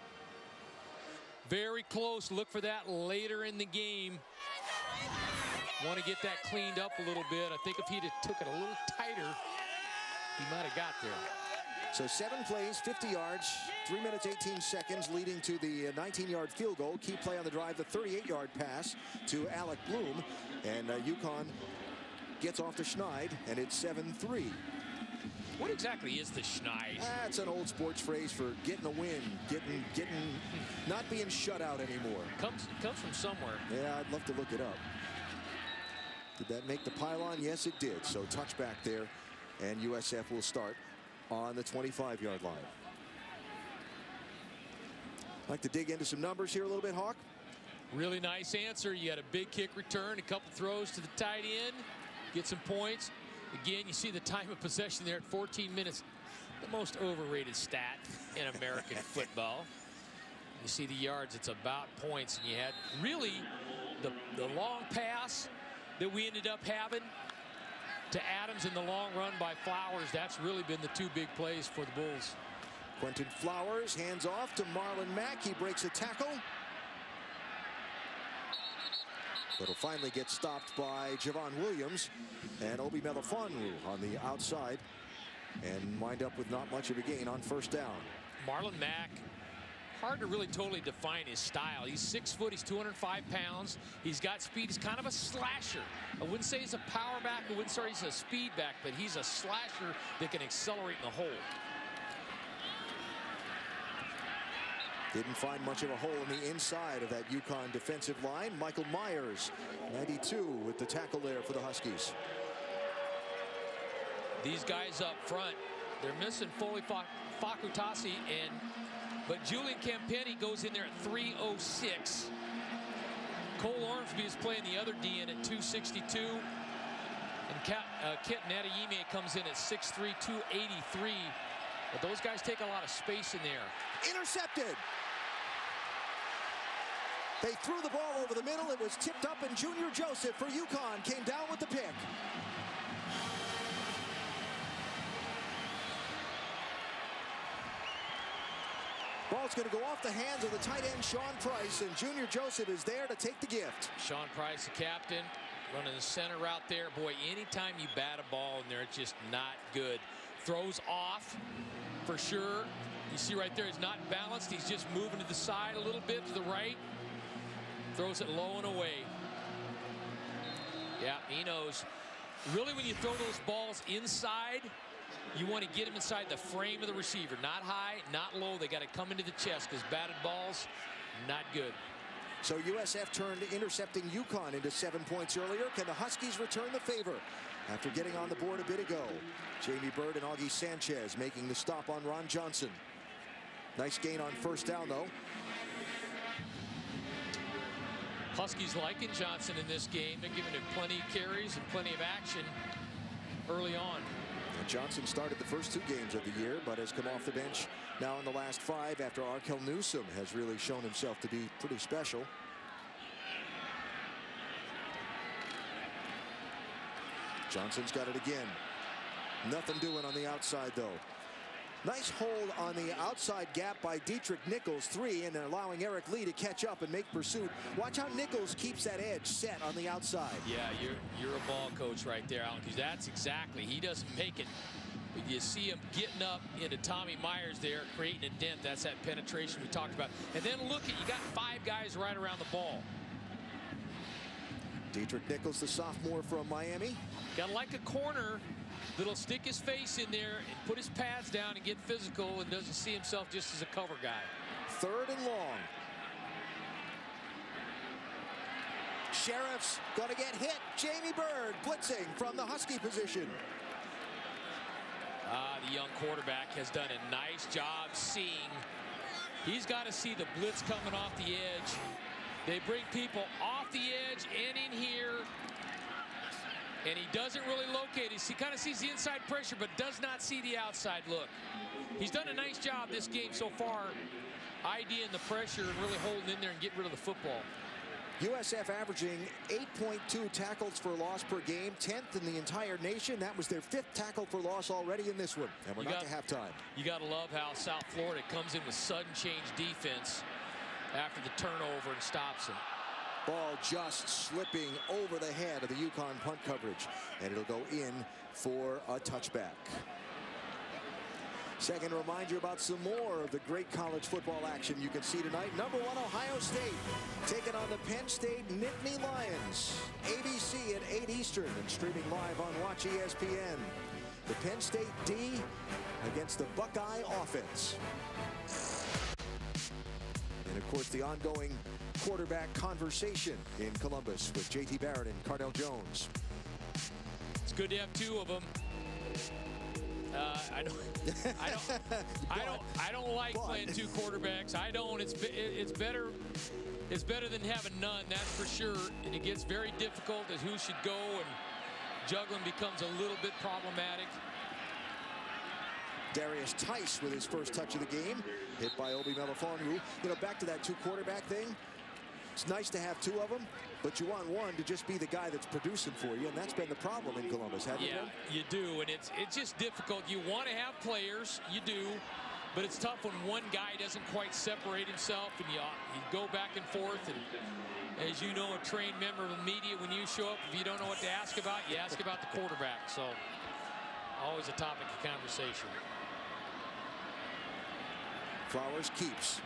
Very close. Look for that later in the game. Want to get that cleaned up a little bit. I think if he'd have took it a little tighter, he might have got there. So 7 plays, 50 yards, 3 minutes, 18 seconds, leading to the 19-yard field goal. Key play on the drive, the 38-yard pass to Alec Bloom. And UConn gets off the schneid, and it's 7-3. What exactly is the schneid? That's an old sports phrase for getting a win, not being shut out anymore. Comes from somewhere. Yeah, I'd love to look it up. Did that make the pylon? Yes, it did. So touchback there, and USF will start on the 25-yard line. Like to dig into some numbers here a little bit, Hawk? Really nice answer. You had a big kick return, a couple throws to the tight end, get some points. Again, you see the time of possession there at 14 minutes. The most overrated stat in American football. You see the yards, it's about points. And you had really the long pass that we ended up having to Adams in the long run by Flowers. That's really been the 2 big plays for the Bulls. Quentin Flowers hands off to Marlon Mack. He breaks a tackle. But will finally get stopped by Javon Williams and Obi Melifonwu on the outside and wind up with not much of a gain on first down. Marlon Mack, hard to really totally define his style. He's 6 foot, he's 205 pounds. He's got speed, he's kind of a slasher. I wouldn't say he's a power back, I wouldn't say he's a speed back, but he's a slasher that can accelerate in the hole. Didn't find much of a hole in the inside of that UConn defensive line. Michael Myers, 92, with the tackle there for the Huskies. These guys up front, they're missing Foley Fakutasi, but Julian Campetti goes in there at 306. Cole Ormsby is playing the other DN at 262. And Kent Nadeyime comes in at 6'3", 283. But those guys take a lot of space in there. Intercepted. They threw the ball over the middle. It was tipped up, and Junior Joseph for UConn came down with the pick. ball is going to go off the hands of the tight end, Sean Price, and Junior Joseph is there to take the gift. Sean Price, the captain, running the center route there. Boy, anytime you bat a ball in there, it's just not good. Throws off for sure. You see right there, he's not balanced. He's just moving to the side a little bit to the right. Throws it low and away. Yeah, he knows. Really, when you throw those balls inside, you want to get them inside the frame of the receiver. Not high, not low. They got to come into the chest because batted balls, not good. So USF turned intercepting UConn into 7 points earlier. Can the Huskies return the favor after getting on the board a bit ago? Jamie Bird and Augie Sanchez making the stop on Ron Johnson. Nice gain on first down, though. Huskies liking Johnson in this game. They're giving him plenty of carries and plenty of action early on. And Johnson started the first 2 games of the year, but has come off the bench now in the last 5 after Arkel Newsome has really shown himself to be pretty special. Johnson's got it again. Nothing doing on the outside, though. Nice hold on the outside gap by Dietrich Nichols, 3, and allowing Eric Lee to catch up and make pursuit. Watch how Nichols keeps that edge set on the outside. Yeah, you're a ball coach right there, Alan, because that's exactly. He doesn't make it. But you see him getting up into Tommy Myers there, creating a dent. That's that penetration we talked about. And then look at, you got 5 guys right around the ball. Dietrich Nichols, the sophomore from Miami. Got like a corner that'll stick his face in there and put his pads down and get physical and doesn't see himself just as a cover guy. 3rd and long. Sheriff's going to get hit. Jamie Bird blitzing from the Husky position. The young quarterback has done a nice job seeing. He's got to see the blitz coming off the edge. They bring people off the edge and in here. And he doesn't really locate it. He kind of sees the inside pressure, but does not see the outside look. He's done a nice job this game so far, IDing the pressure and really holding in there and getting rid of the football. USF averaging 8.2 tackles for loss per game, 10th in the entire nation. That was their 5th tackle for loss already in this one. And we're not to halftime. You got to love how South Florida comes in with sudden change defense after the turnover and stops him. Ball just slipping over the head of the UConn punt coverage, and it'll go in for a touchback. Second, to remind you about some more of the great college football action you can see tonight. Number 1, Ohio State taking on the Penn State Nittany Lions. ABC at 8 Eastern and streaming live on Watch ESPN. The Penn State D against the Buckeye offense. And of course, the ongoing quarterback conversation in Columbus with J.T. Barrett and Cardell Jones. It's good to have 2 of them. I don't like playing 2 quarterbacks. I don't. It's better than having none. That's for sure. And it gets very difficult as who should go, and juggling becomes a little bit problematic. Darius Tice with his first touch of the game, hit by Obi Melifonwu. You know, back to that 2 quarterback thing. It's nice to have 2 of them, but you want one to just be the guy that's producing for you, and that's been the problem in Columbus, hasn't it? Yeah, you do, and it's just difficult. You want to have players, you do, but it's tough when one guy doesn't quite separate himself, and you go back and forth. And as you know, a trained member of the media, when you show up, if you don't know what to ask about, you ask about the quarterback. So always a topic of conversation. Flowers keeps.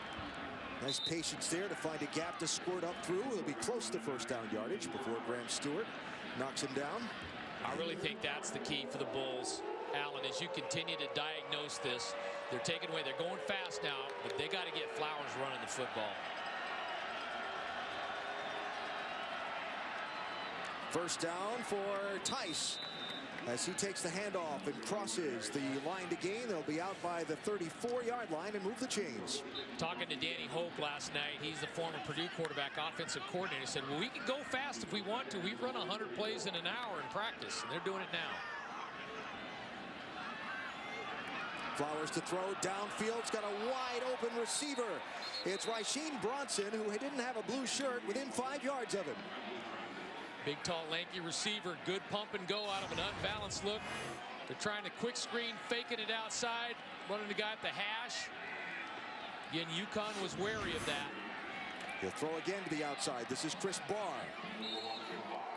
Nice patience there to find a gap to squirt up through. He'll be close to first down yardage before Graham Stewart knocks him down. I really think that's the key for the Bulls, Alan, as you continue to diagnose this. They're taking away. They're going fast now, but they got to get Flowers running the football. First down for Tice. As he takes the handoff and crosses the line to gain, they'll be out by the 34-yard line and move the chains. Talking to Danny Hope last night, he's the former Purdue quarterback offensive coordinator, said, well, we can go fast if we want to. We run 100 plays in an hour in practice, and they're doing it now. Flowers to throw downfield's got a wide open receiver. It's Rasheen Bronson, who didn't have a blue shirt, within 5 yards of him. Big, tall, lanky receiver. Good pump and go out of an unbalanced look. They're trying to quick screen, faking it outside, running the guy at the hash. Again, UConn was wary of that. He'll throw again to the outside. This is Chris Barr.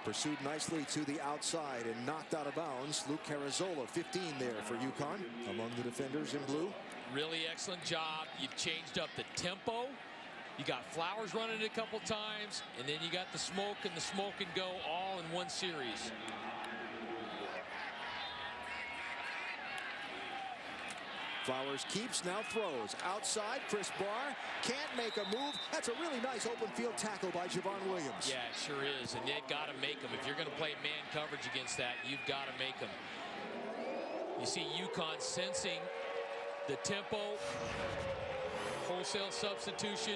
Pursued nicely to the outside and knocked out of bounds. Luke Carrizzola, 15 there for UConn among the defenders in blue. Really excellent job. You've changed up the tempo. You got Flowers running it a couple times, and then you got the smoke and go all in one series. Flowers keeps, now throws. Outside, Chris Barr can't make a move. That's a really nice open field tackle by Javon Williams. Yeah, it sure is, and they've got to make them. If you're going to play man coverage against that, you've got to make them. You see UConn sensing the tempo, wholesale substitution.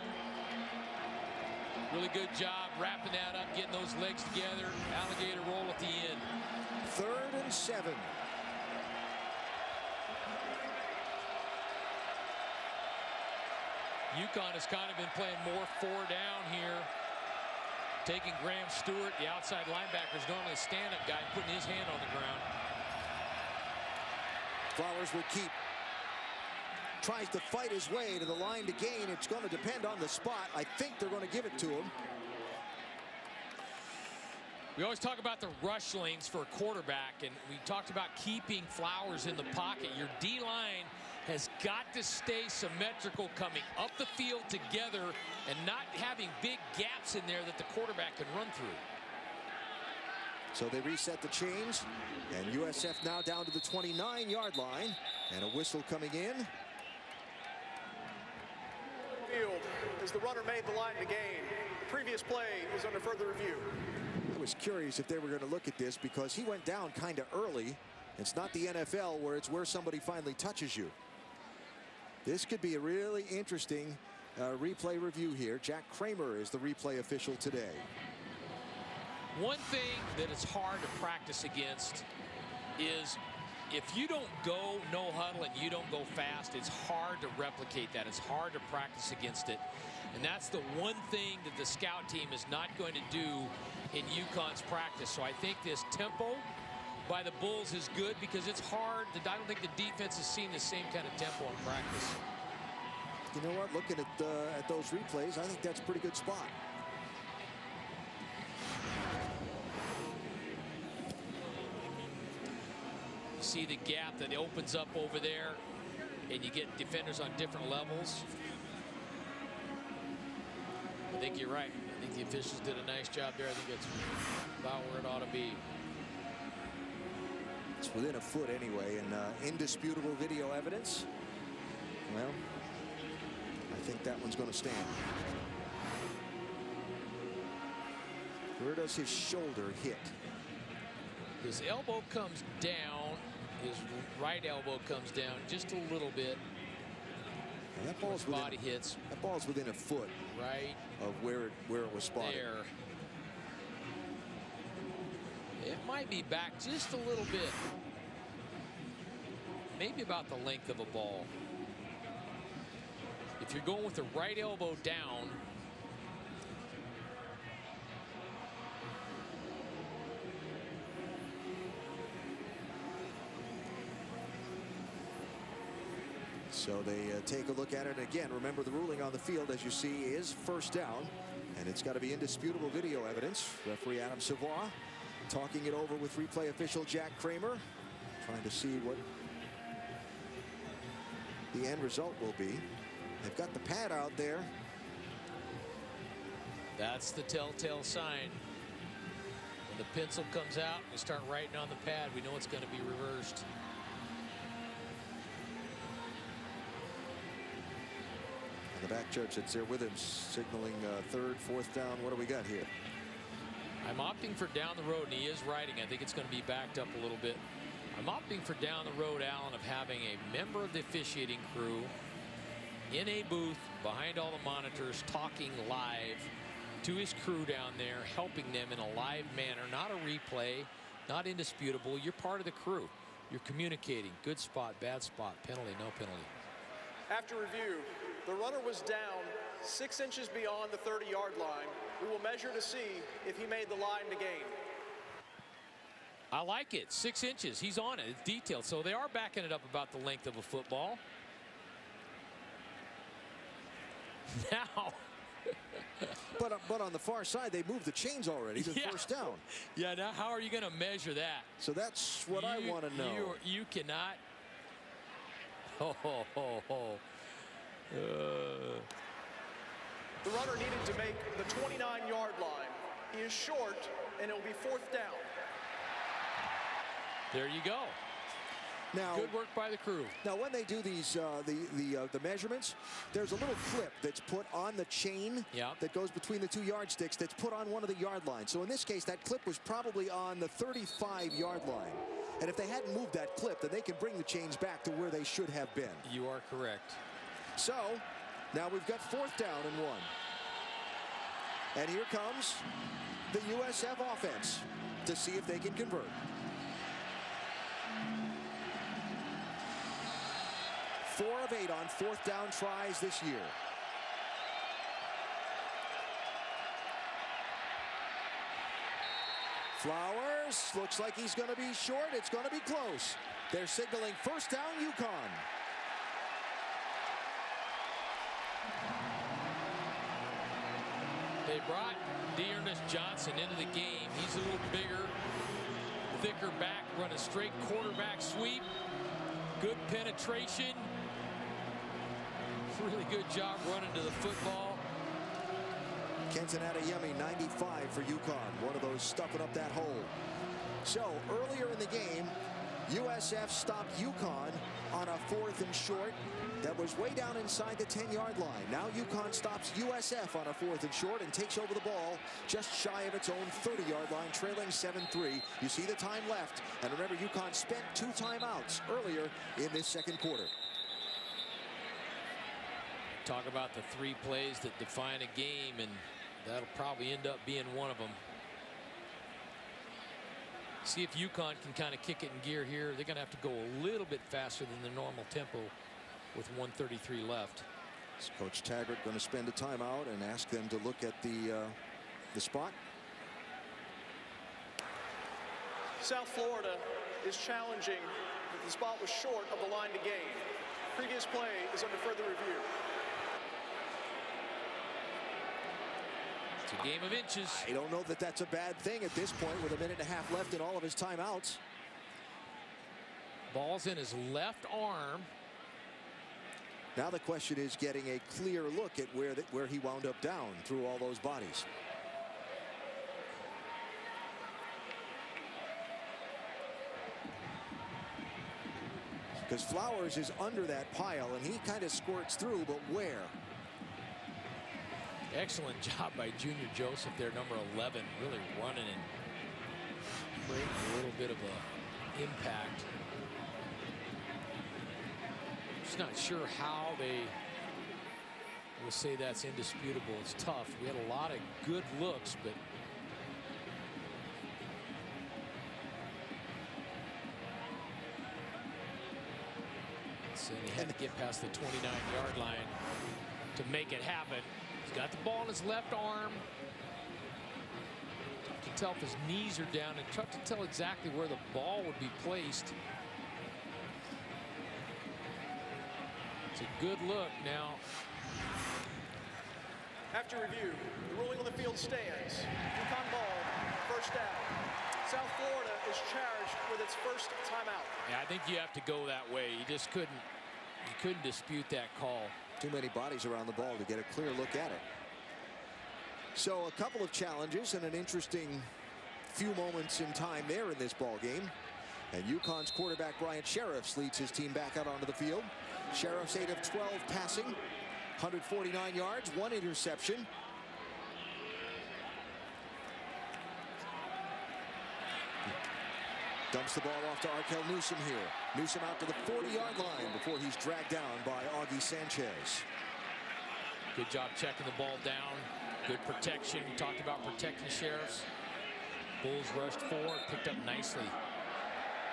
Really good job wrapping that up, getting those legs together. Alligator roll at the end. 3rd and 7. UConn has kind of been playing more 4 down here. Taking Graham Stewart, the outside linebacker, is normally a stand-up guy, putting his hand on the ground. Flowers will keep. Tries to fight his way to the line to gain. It's going to depend on the spot. I think they're going to give it to him. We always talk about the rush lanes for a quarterback, and we talked about keeping Flowers in the pocket. Your D-line has got to stay symmetrical, coming up the field together and not having big gaps in there that the quarterback can run through. So they reset the chains, and USF now down to the 29-yard line, and a whistle coming in. Field as the runner made the line to gain. The previous play is under further review. I was curious if they were going to look at this because he went down kind of early. It's not the NFL where it's where somebody finally touches you. This could be a really interesting replay review here. Jack Kramer is the replay official today. One thing that it's hard to practice against is if you don't go no huddle and you don't go fast, it's hard to replicate that. It's hard to practice against it. And that's the one thing that the scout team is not going to do in UConn's practice. So I think this tempo by the Bulls is good because it's hard. I don't think the defense has seen the same kind of tempo in practice. You know what? Looking at those replays, I think that's a pretty good spot. You see the gap that opens up over there, and you get defenders on different levels. I think you're right. I think the officials did a nice job there. I think it's about where it ought to be. It's within a foot anyway, and indisputable video evidence. Well, I think that one's going to stand. Where does his shoulder hit? His elbow comes down. His right elbow comes down just a little bit. And that ball's within, body hits. That ball's within a foot. Right. Of where it was spotted. There. It might be back just a little bit. Maybe about the length of a ball. If you're going with the right elbow down, so they take a look at it again. Remember, the ruling on the field, as you see, is first down, and it's got to be indisputable video evidence. Referee Adam Savoy talking it over with replay official Jack Kramer, trying to see what the end result will be. They've got the pad out there. That's the telltale sign. When the pencil comes out, we start writing on the pad, we know it's going to be reversed. And the back church that's there with him, signaling 3rd, 4th down. What do we got here? I'm opting for down the road, and he is riding. I think it's going to be backed up a little bit. I'm opting for down the road, Alan, of having a member of the officiating crew in a booth behind all the monitors talking live to his crew down there, helping them in a live manner, not a replay, not indisputable. You're part of the crew. You're communicating. Good spot, bad spot, penalty, no penalty. After review, the runner was down 6 inches beyond the 30-yard line. We will measure to see if he made the line to gain. I like it. 6 inches. He's on it. It's detailed. So they are backing it up about the length of a football. Now. But on the far side, they moved the chains already to first down. Yeah, now how are you going to measure that? So that's what I want to know. You cannot. The runner needed to make the 29-yard line. He is short, and it will be fourth down. There you go. Now, good work by the crew. Now, when they do these the measurements, there's a little clip that's put on the chain that goes between the two yardsticks that's put on one of the yard lines. So in this case, that clip was probably on the 35-yard line. And if they hadn't moved that clip, then they can bring the chains back to where they should have been. You are correct. So now we've got fourth down and 1. And here comes the USF offense to see if they can convert. 4 of 8 on fourth down tries this year. Flowers looks like he's going to be short. It's going to be close. They're signaling first down, UConn. They brought Dearness Johnson into the game. He's a little bigger, thicker back, run a straight quarterback sweep. Good penetration. Really good job running to the football. Kenton Adeyemi, 95 for UConn. One of those stuffing up that hole. So earlier in the game, USF stopped UConn on a 4th and short that was way down inside the 10-yard line. Now UConn stops USF on a 4th and short and takes over the ball just shy of its own 30-yard line, trailing 7-3. You see the time left. And remember, UConn spent 2 timeouts earlier in this second quarter. Talk about the 3 plays that define a game, and that'll probably end up being one of them. See if UConn can kind of kick it in gear here. They're going to have to go a little bit faster than the normal tempo with 1:33 left. Is Coach Taggart going to spend a timeout and ask them to look at the spot? South Florida is challenging that the spot was short of the line to gain. Previous play is under further review. It's a game of inches. I don't know that that's a bad thing at this point with a minute and a half left in all of his timeouts. Ball's in his left arm. Now the question is getting a clear look at where he wound up down through all those bodies. Because Flowers is under that pile and he kind of squirts through, but where? Excellent job by Junior Joseph there, number 11, really running and creating a little bit of a impact. Just not sure how they will say that's indisputable. It's tough. We had a lot of good looks, but so he had to get past the 29-yard line to make it happen. He's got the ball in his left arm. Tough to tell if his knees are down, and tough to tell exactly where the ball would be placed. It's a good look now. After review, the ruling on the field stands. UConn ball, first down. South Florida is charged with its first timeout. Yeah, I think you have to go that way. You just couldn't dispute that call. Too many bodies around the ball to get a clear look at it. So a couple of challenges and an interesting few moments in time there in this ball game. And UConn's quarterback Bryant Sheriffs leads his team back out onto the field. Sheriffs 8 of 12 passing, 149 yards, 1 interception. Dumps the ball off to Arkell Newsom here. Newsom out to the 40-yard line before he's dragged down by Augie Sanchez. Good job checking the ball down. Good protection. We talked about protecting Sheriffs. Bulls rushed forward, picked up nicely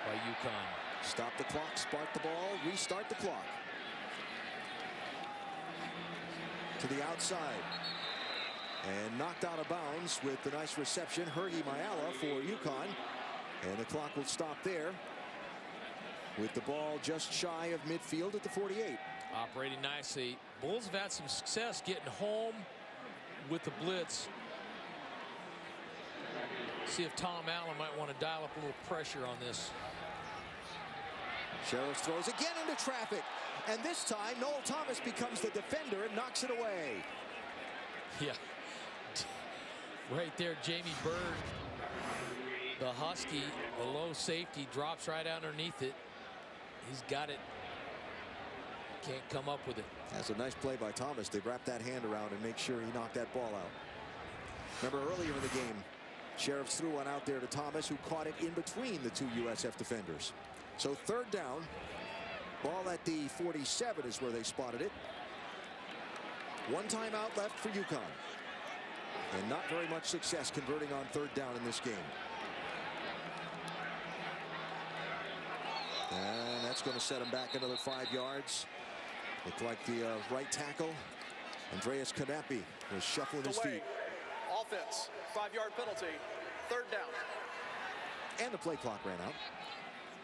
by UConn. Stop the clock, spark the ball, restart the clock. To the outside. And knocked out of bounds with the nice reception. Hergy Mayala for UConn. And the clock will stop there with the ball just shy of midfield at the 48. Operating nicely. Bulls have had some success getting home with the blitz. See if Tom Allen might want to dial up a little pressure on this. Sheriff throws again into traffic. And this time, Noel Thomas becomes the defender and knocks it away. Yeah. Right there, Jamie Bird, the Husky, the low safety, drops right underneath it. He's got it. Can't come up with it. That's a nice play by Thomas. They wrap that hand around and make sure he knocked that ball out. Remember earlier in the game, Sheriffs threw one out there to Thomas, who caught it in between the two USF defenders. So third down. Ball at the 47 is where they spotted it. One timeout left for UConn. And not very much success converting on third down in this game. And that's going to set him back another 5 yards. Looked like the right tackle, Andreas Kanapi, was shuffling his feet. Offense, 5-yard penalty, third down. And the play clock ran out.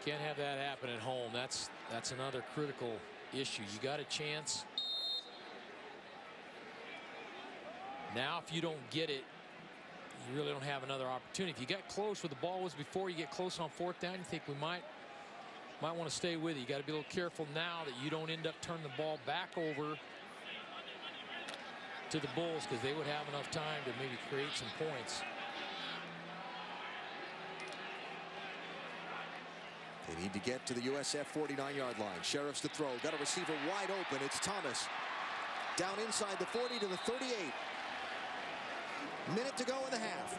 Can't have that happen at home. That's another critical issue. You got a chance. Now, if you don't get it, you really don't have another opportunity. If you got close where the ball was before, you get close on fourth down, you think we might want to stay with it. You got to be a little careful now that you don't end up turning the ball back over to the Bulls, because they would have enough time to maybe create some points. They need to get to the USF 49-yard line. Sheriffs to throw. Got a receiver wide open. It's Thomas. Down inside the 40 to the 38. Minute to go in the half.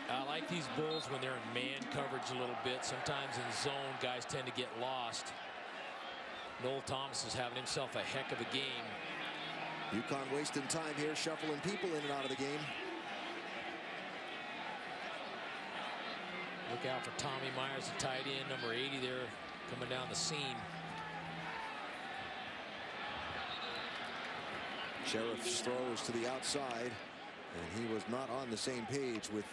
I like these Bulls when they're in man coverage a little bit. Sometimes in zone, guys tend to get lost. Noel Thomas is having himself a heck of a game. UConn wasting time here, shuffling people in and out of the game. Look out for Tommy Myers, the tight end, number 80 there, coming down the seam. Sheriff's throws to the outside, and he was not on the same page with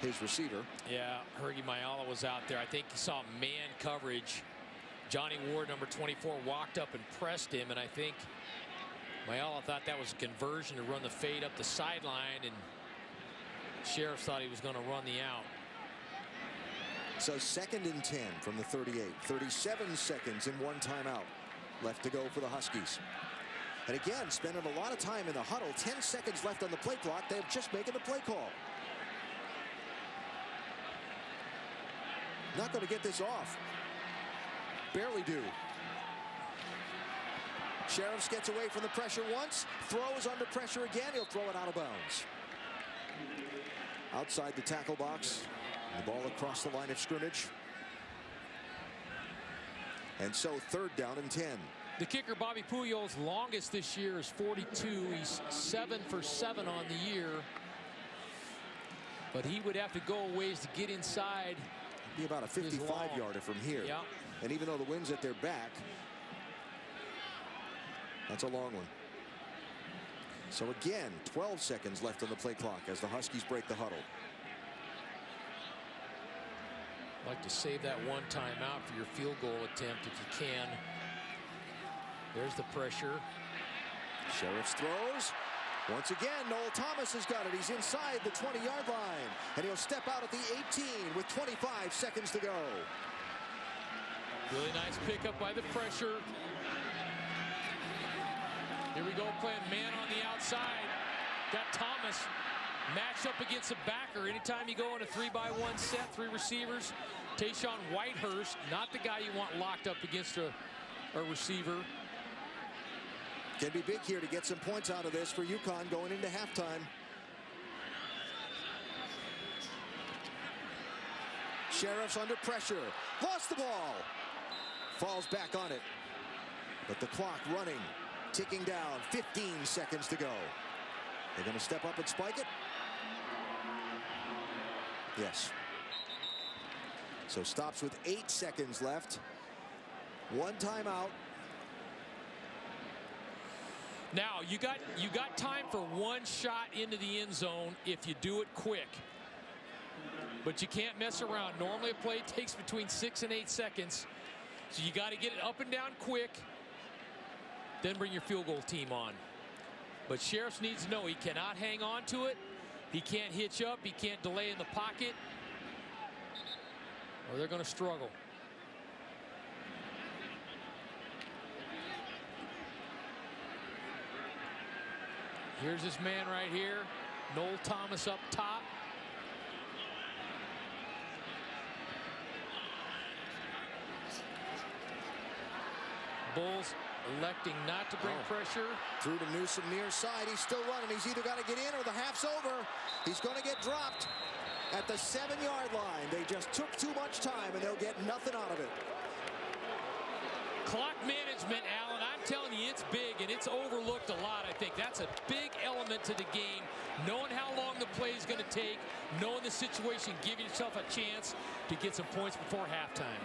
his receiver. Yeah, Hergy Mayala was out there. I think he saw man coverage. Johnny Ward, number 24, walked up and pressed him, and I think Mayala thought that was a conversion to run the fade up the sideline, and Sheriff thought he was going to run the out. So 2nd and 10 from the 38. 37 seconds and one timeout left to go for the Huskies. And again, spending a lot of time in the huddle. 10 seconds left on the play clock. They're just making the play call. Not going to get this off. Barely do. Sheriffs gets away from the pressure once. Throws under pressure again. He'll throw it out of bounds. Outside the tackle box. The ball across the line of scrimmage. And so third down and 10. The kicker, Bobby Puyol's longest this year is 42. He's 7 for 7 on the year. But he would have to go a ways to get inside. Be about a 55-yarder from here. Yeah. And even though the wind's at their back, that's a long one. So again, 12 seconds left on the play clock as the Huskies break the huddle. Like to save that one timeout for your field goal attempt if you can. There's the pressure. Sheriffs throws. Once again, Noel Thomas has got it. He's inside the 20-yard line. And he'll step out at the 18 with 25 seconds to go. Really nice pickup by the pressure. Here we go, playing man on the outside. Got Thomas matched up against a backer. Anytime you go in a 3-by-1 set, 3 receivers, Tayshawn Whitehurst, not the guy you want locked up against a receiver. Can be big here to get some points out of this for UConn going into halftime. Sheriffs under pressure. Lost the ball. Falls back on it. But the clock running. Ticking down. 15 seconds to go. They're going to step up and spike it. Yes. So stops with 8 seconds left. One timeout. Now you got time for one shot into the end zone if you do it quick. But you can't mess around. Normally a play takes between 6 and 8 seconds. So you got to get it up and down quick. then bring your field goal team on. But Sheriffs needs to know he cannot hang on to it. He can't hitch up. He can't delay in the pocket, or they're going to struggle. Here's this man right here, Noel Thomas up top. Bulls electing not to bring pressure. Through to Newsom near side. He's still running. He's either got to get in or the half's over. He's going to get dropped at the 7-yard line. They just took too much time, and they'll get nothing out of it. Clock management, Alan, I'm telling you, it's big, and it's overlooked a lot, I think. That's a big element to the game. Knowing how long the play is going to take, knowing the situation, giving yourself a chance to get some points before halftime.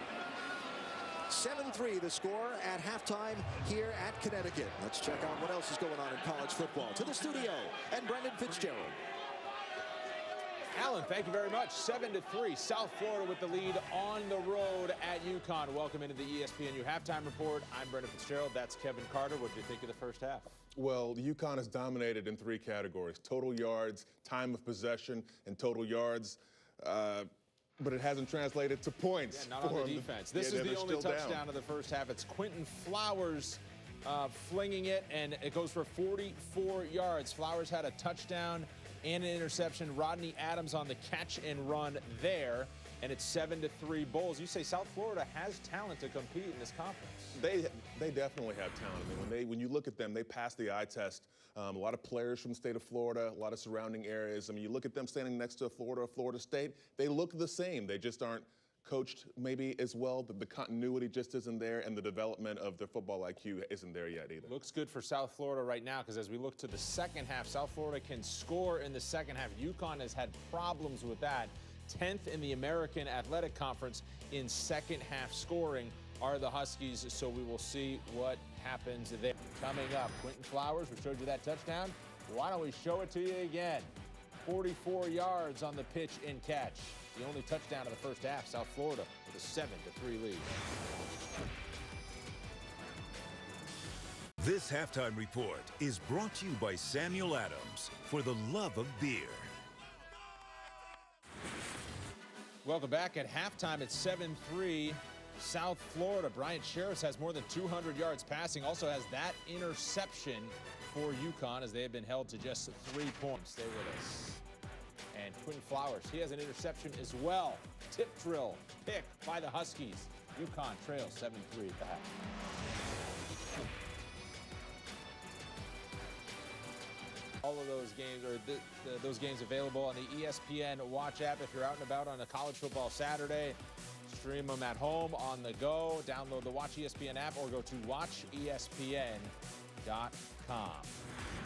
7-3 the score at halftime here at Connecticut. Let's check out what else is going on in college football. To the studio, and Brendan Fitzgerald. Alan, thank you very much. 7-3, South Florida with the lead on the road at UConn. Welcome into the ESPNU Halftime Report. I'm Brendan Fitzgerald. That's Kevin Carter. What did you think of the first half? Well, UConn is dominated in 3 categories: total yards, time of possession, and total yards. But it hasn't translated to points. Yeah, not on the defense. This is the only touchdown of the first half. It's Quentin Flowers flinging it, and it goes for 44 yards. Flowers had a touchdown and an interception. Rodney Adams on the catch and run there, and it's 7-3 Bulls. You say South Florida has talent to compete in this conference. They definitely have talent. I mean, when you look at them, they pass the eye test. A lot of players from the state of Florida, a lot of surrounding areas. I mean, you look at them standing next to Florida State, they look the same. They just aren't coached maybe as well. The continuity just isn't there, and the development of their football IQ isn't there yet either. Looks good for South Florida right now, because as we look to the second half, South Florida can score in the second half. UConn has had problems with that. 10th in the American Athletic Conference in second half scoring are the Huskies, so we will see what happens there. Coming up, Quentin Flowers, we showed you that touchdown. Why don't we show it to you again? 44 yards on the pitch and catch. The only touchdown of the first half, South Florida with a 7-3 lead. This halftime report is brought to you by Samuel Adams, for the love of beer. Welcome back. At halftime, it's 7-3 South Florida. Bryant Sheriffs has more than 200 yards passing, also has that interception for UConn, as they have been held to just 3 points. Stay with us. And Quentin Flowers, he has an interception as well. Tip drill pick by the Huskies. UConn trails 7-3 at the half. All of those games, or those games available on the ESPN Watch app. If you're out and about on a college football Saturday, stream them at home, on the go. Download the Watch ESPN app or go to watchespn.com.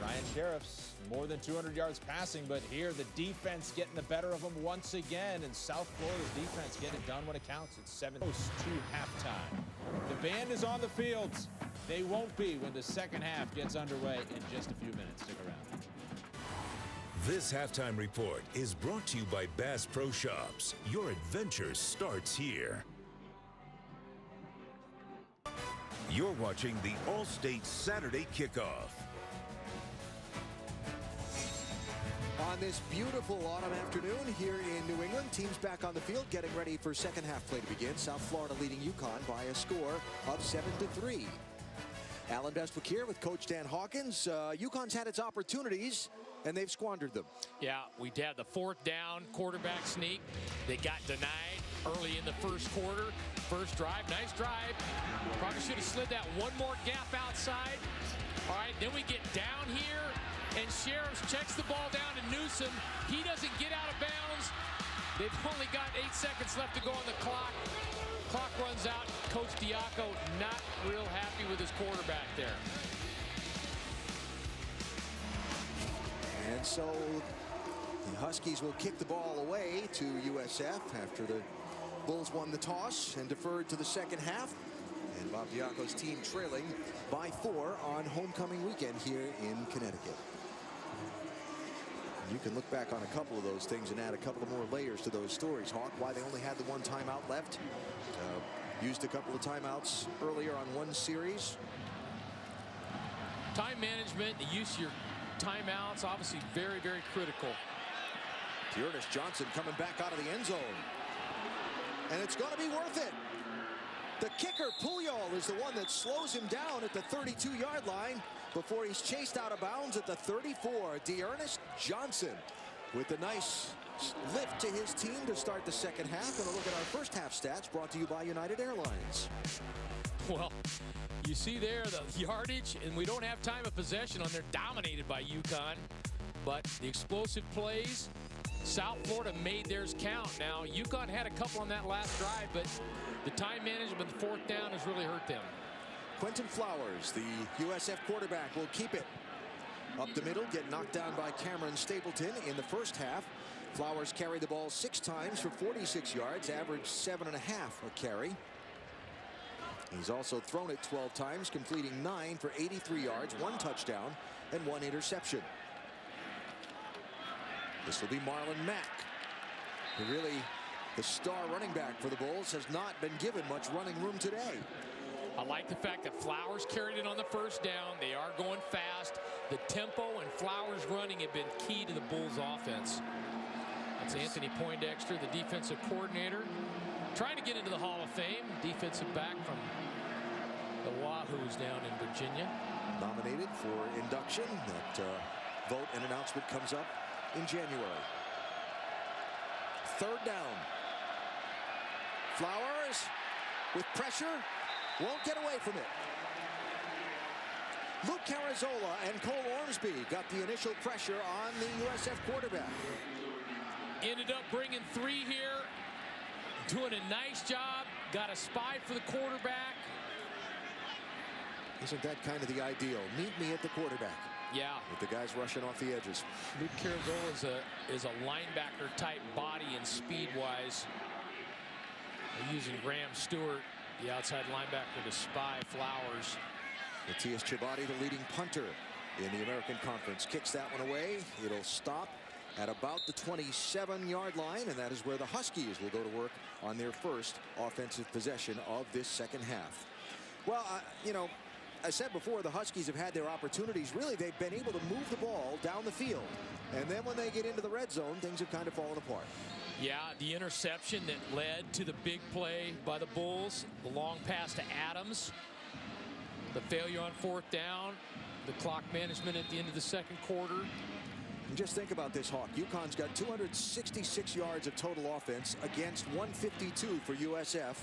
Ryan Sheriffs, more than 200 yards passing, but here the defense getting the better of them once again, and South Florida's defense getting it done when it counts. It's 7-2 halftime. The band is on the field. They won't be when the second half gets underway in just a few minutes. Stick around. This halftime report is brought to you by Bass Pro Shops. Your adventure starts here. You're watching the All-State Saturday Kickoff. On this beautiful autumn afternoon here in New England, teams back on the field getting ready for second half play to begin. South Florida leading UConn by a score of 7-3. Alan Bestwick here with Coach Dan Hawkins. UConn's had its opportunities, and they've squandered them. Yeah, we had the 4th down quarterback sneak. They got denied early in the first quarter. First drive, nice drive. Probably should have slid that one more gap outside. All right, then we get down here, and Sheriffs checks the ball down to Newsom. He doesn't get out of bounds. They've only got 8 seconds left to go on the clock. Clock runs out. Coach Diaco not real happy with his quarterback there. And so the Huskies will kick the ball away to USF after the Bulls won the toss and deferred to the second half. And Bob Diaco's team trailing by 4 on homecoming weekend here in Connecticut. You can look back on a couple of those things and add a couple of more layers to those stories, Hawk. Why they only had the 1 timeout left. Used a couple of timeouts earlier on one series. Time management, the use of your timeouts, obviously very, very critical. Ernest Johnson coming back out of the end zone. And it's going to be worth it. The kicker, Puyol, is the one that slows him down at the 32-yard line before he's chased out of bounds at the 34. Ernest Johnson with a nice lift to his team to start the second half. And a look at our first half stats brought to you by United Airlines. Well, you see there the yardage, and we don't have time of possession on there, dominated by UConn. But the explosive plays, South Florida made theirs count. Now, UConn had a couple on that last drive, but the time management, the fourth down, has really hurt them. Quentin Flowers, the USF quarterback, will keep it up the middle, get knocked down by Cameron Stapleton in the first half. Flowers carried the ball 6 times for 46 yards, averaged 7.5 a carry. He's also thrown it 12 times, completing 9 for 83 yards, 1 touchdown, and 1 interception. This will be Marlon Mack, who really, the star running back for the Bulls, has not been given much running room today. I like the fact that Flowers carried it on the first down. They are going fast. The tempo and Flowers running have been key to the Bulls' offense. That's Anthony Poindexter, the defensive coordinator, trying to get into the Hall of Fame. Defensive back from the Wahoos down in Virginia. Nominated for induction. That vote and announcement comes up in January. Third down. Flowers with pressure. Won't get away from it. Luke Carazola and Cole Ormsby got the initial pressure on the USF quarterback. Ended up bringing 3 here. Doing a nice job. Got a spy for the quarterback. Isn't that kind of the ideal? Meet me at the quarterback. Yeah. With the guys rushing off the edges. Luke Carazola is a linebacker type body and speed wise. They're using Graham Stewart, the outside linebacker, to spy Flowers. Matthias Chibati, the leading punter in the American Conference, kicks that one away. It'll stop at about the 27-yard line, and that is where the Huskies will go to work on their first offensive possession of this second half. Well, you know, I said before, the Huskies have had their opportunities. Really, they've been able to move the ball down the field. And then when they get into the red zone, things have kind of fallen apart. Yeah, the interception that led to the big play by the Bulls, the long pass to Adams, the failure on fourth down, the clock management at the end of the second quarter. And just think about this, Hawk. UConn's got 266 yards of total offense against 152 for USF.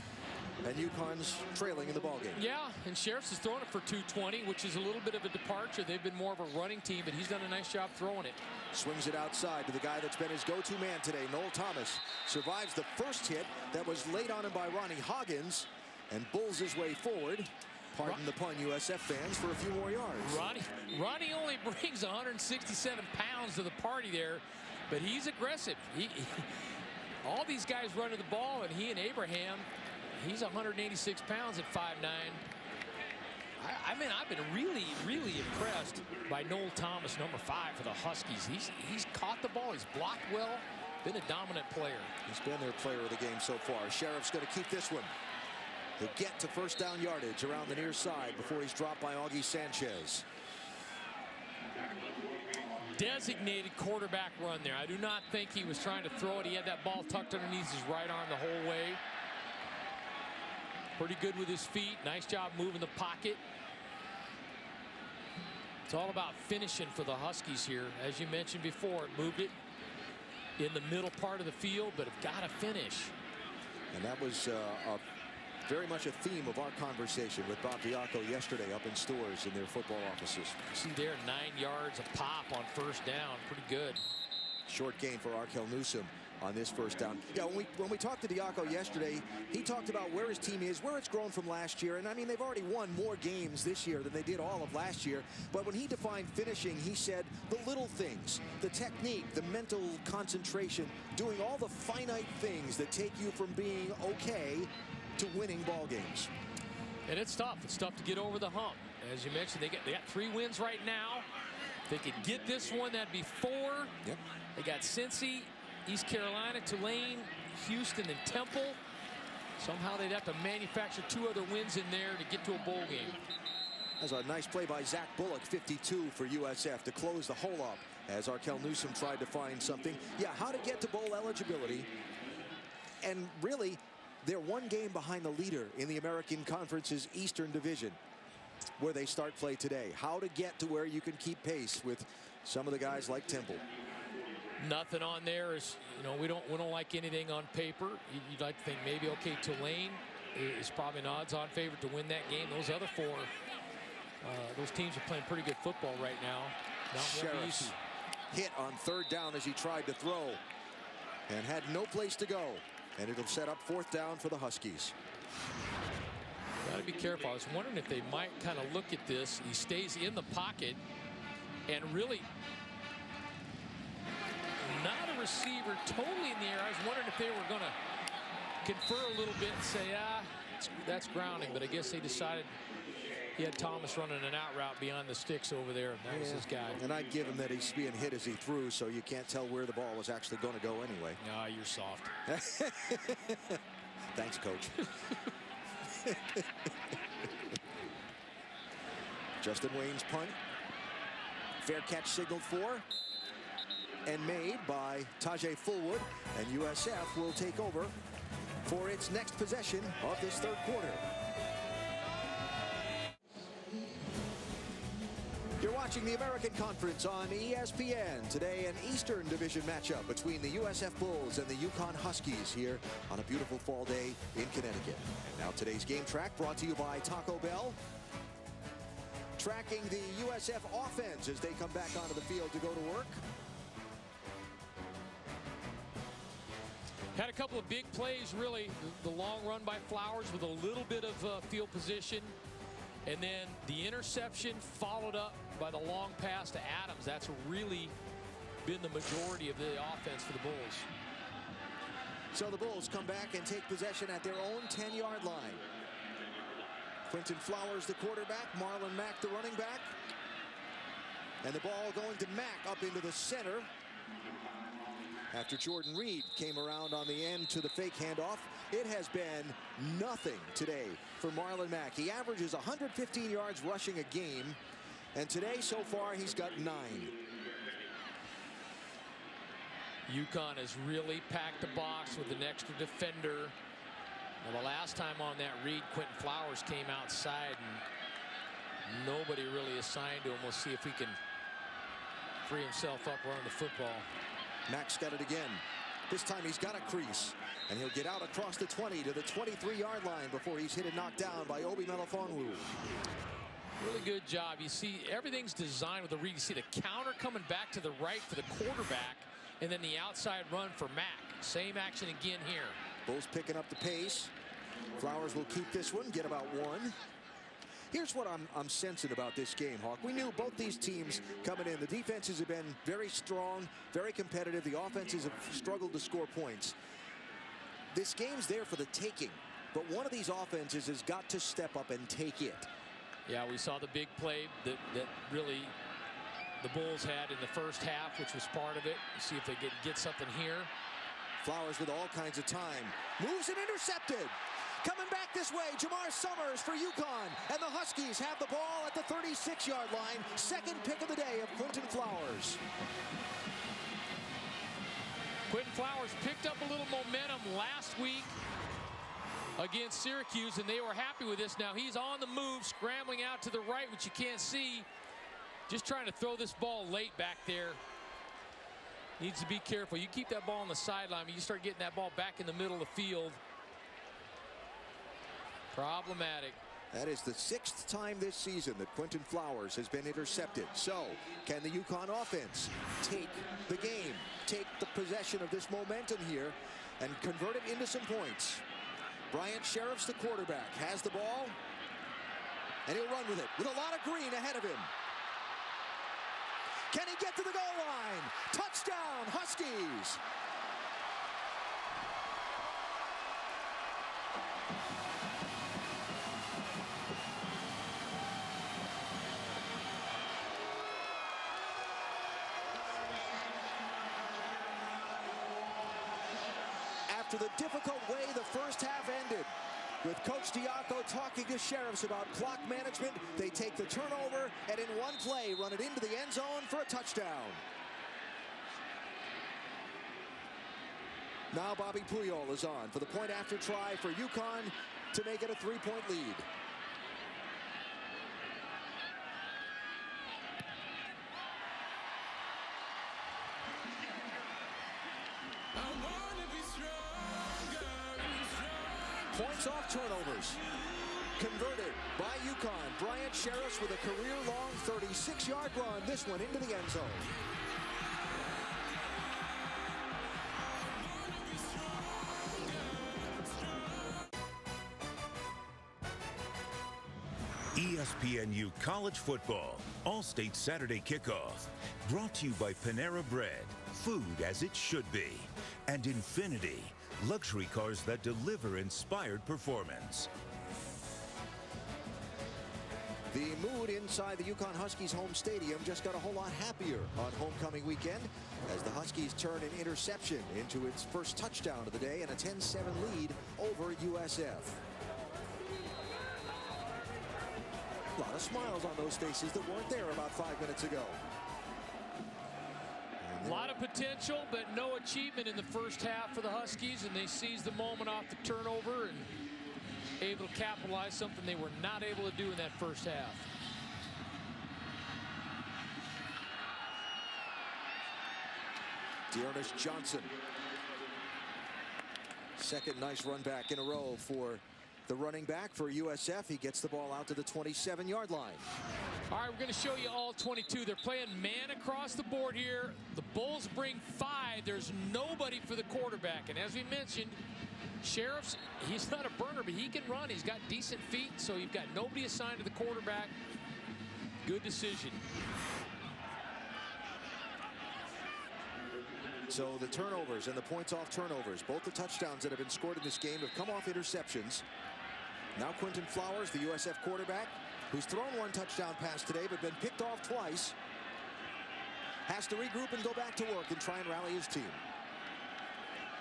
And UConn's trailing in the ballgame. Yeah, and Sheriffs has thrown it for 220, which is a little bit of a departure. They've been more of a running team, but he's done a nice job throwing it. Swings it outside to the guy that's been his go-to man today, Noel Thomas. Survives the first hit that was laid on him by Ronnie Hoggins and bulls his way forward. Pardon the pun, USF fans, for a few more yards. Ronnie only brings 167 pounds to the party there, but he's aggressive. All these guys running the ball, and he and Abraham, he's 186 pounds at 5'9". I mean, I've been really, really impressed by Noel Thomas, number 5 for the Huskies. He's caught the ball. He's blocked well. Been a dominant player. He's been their player of the game so far. Sheriff's going to keep this one. He'll get to first down yardage around the near side before he's dropped by Augie Sanchez. Designated quarterback run there. I do not think he was trying to throw it. He had that ball tucked underneath his right arm the whole way. Pretty good with his feet. Nice job moving the pocket. It's all about finishing for the Huskies here. As you mentioned before, moved it in the middle part of the field, but have got to finish. And that was very much a theme of our conversation with Bob Diaco yesterday up in stores in their football offices. You see there, 9 yards a pop on first down. Pretty good. Short gain for Arkel Newsome on this first down. Yeah, when we talked to Diaco yesterday, he talked about where his team is, where it's grown from last year. And I mean, they've already won more games this year than they did all of last year. But when he defined finishing, he said the little things, the technique, the mental concentration, doing all the finite things that take you from being okay to winning ball games. And it's tough. It's tough to get over the hump. As you mentioned, they got 3 wins right now. If they could get this one, that'd be 4. Yep. They got Cincy, East Carolina, Tulane, Houston, and Temple. Somehow they'd have to manufacture 2 other wins in there to get to a bowl game. That's a nice play by Zach Bullock, 52 for USF, to close the hole up as Arkell Newsome tried to find something. Yeah, how to get to bowl eligibility. And really, they're one game behind the leader in the American Conference's Eastern Division, where they start play today. How to get to where you can keep pace with some of the guys like Temple. Nothing on there is, you know, we don't like anything on paper. You'd like to think maybe, okay, Tulane is probably an odds-on favorite to win that game. Those other four, those teams are playing pretty good football right now. Sheriff's hit on third down as he tried to throw and had no place to go. And it'll set up fourth down for the Huskies. Got to be careful. I was wondering if they might kind of look at this. He stays in the pocket and really not a receiver totally in the air. I was wondering if they were going to confer a little bit and say, that's grounding. But I guess they decided he had Thomas running an out route beyond the sticks over there. That was his guy. And I'd give him that he's being hit as he threw, so you can't tell where the ball was actually going to go anyway. No, you're soft. Thanks, Coach. Justin Wayne's punt. Fair catch signaled for and made by Tajay Fullwood, and USF will take over for its next possession of this third quarter. You're watching the American Conference on ESPN. Today, an Eastern Division matchup between the USF Bulls and the Yukon Huskies here on a beautiful fall day in Connecticut. And now today's game track brought to you by Taco Bell. Tracking the USF offense as they come back onto the field to go to work. Had a couple of big plays, really. The long run by Flowers with a little bit of field position. And then the interception followed up by the long pass to Adams. That's really been the majority of the offense for the Bulls. So the Bulls come back and take possession at their own 10-yard line. Quentin Flowers, the quarterback. Marlon Mack, the running back. And the ball going to Mack up into the center. After Jordan Reed came around on the end to the fake handoff. It has been nothing today for Marlon Mack. He averages 115 yards rushing a game, and today so far he's got 9. UConn has really packed the box with an extra defender. Now, the last time on that read, Quentin Flowers came outside and nobody really assigned to him. We'll see if he can free himself up running the football. Mack's got it again. This time he's got a crease, and he'll get out across the 20 to the 23-yard line before he's hit and knocked down by Obi Melifonwu. Really good job. You see everything's designed with the read. You see the counter coming back to the right for the quarterback, and then the outside run for Mack. Same action again here. Bulls picking up the pace. Flowers will keep this one, get about 1. Here's what I'm sensing about this game, Hawk. We knew both these teams coming in. The defenses have been very strong, very competitive. The offenses have struggled to score points. This game's there for the taking, but one of these offenses has got to step up and take it. Yeah, we saw the big play that really the Bulls had in the first half, which was part of it. See if they get something here. Flowers with all kinds of time. Moves and intercepted. Coming back this way, Jamar Summers for UConn. And the Huskies have the ball at the 36-yard line. Second pick of the day of Quentin Flowers. Quentin Flowers picked up a little momentum last week against Syracuse, and they were happy with this. Now he's on the move, scrambling out to the right, which you can't see. Just trying to throw this ball late back there. Needs to be careful. You keep that ball on the sideline, but you start getting that ball back in the middle of the field. Problematic. That is the 6th time this season that Quentin Flowers has been intercepted. So, can the UConn offense take the game, take the possession of this momentum here, and convert it into some points? Bryant Sheriff's the quarterback, has the ball, and he'll run with it with a lot of green ahead of him. Can he get to the goal line? Touchdown, Huskies! After the difficult way the first half ended, with Coach Diaco talking to Sheriffs about clock management. They take the turnover and in one play run it into the end zone for a touchdown. Now Bobby Puyol is on for the point after try for UConn to make it a 3-point lead. Points off turnovers. Converted by UConn. Bryant Sheriffs with a career-long 36-yard run. This one into the end zone. ESPNU College Football All-State Saturday Kickoff. Brought to you by Panera Bread. Food as it should be. And Infinity. Luxury cars that deliver inspired performance. The mood inside the UConn Huskies home stadium just got a whole lot happier on homecoming weekend as the Huskies turn an interception into its first touchdown of the day and a 10-7 lead over USF. A lot of smiles on those faces that weren't there about 5 minutes ago. A lot of potential, but no achievement in the first half for the Huskies, and they seized the moment off the turnover and able to capitalize something they were not able to do in that first half. Dearness Johnson. Second nice run back in a row for the running back for USF. He gets the ball out to the 27-yard line. All right, we're going to show you all 22. They're playing man across the board here. The Bulls bring 5. There's nobody for the quarterback. And as we mentioned, Sheriffs, he's not a burner, but he can run. He's got decent feet, so you've got nobody assigned to the quarterback. Good decision. So the turnovers and the points off turnovers, both the touchdowns that have been scored in this game have come off interceptions. Now Quinton Flowers, the USF quarterback, who's thrown one touchdown pass today but been picked off twice, has to regroup and go back to work and try and rally his team.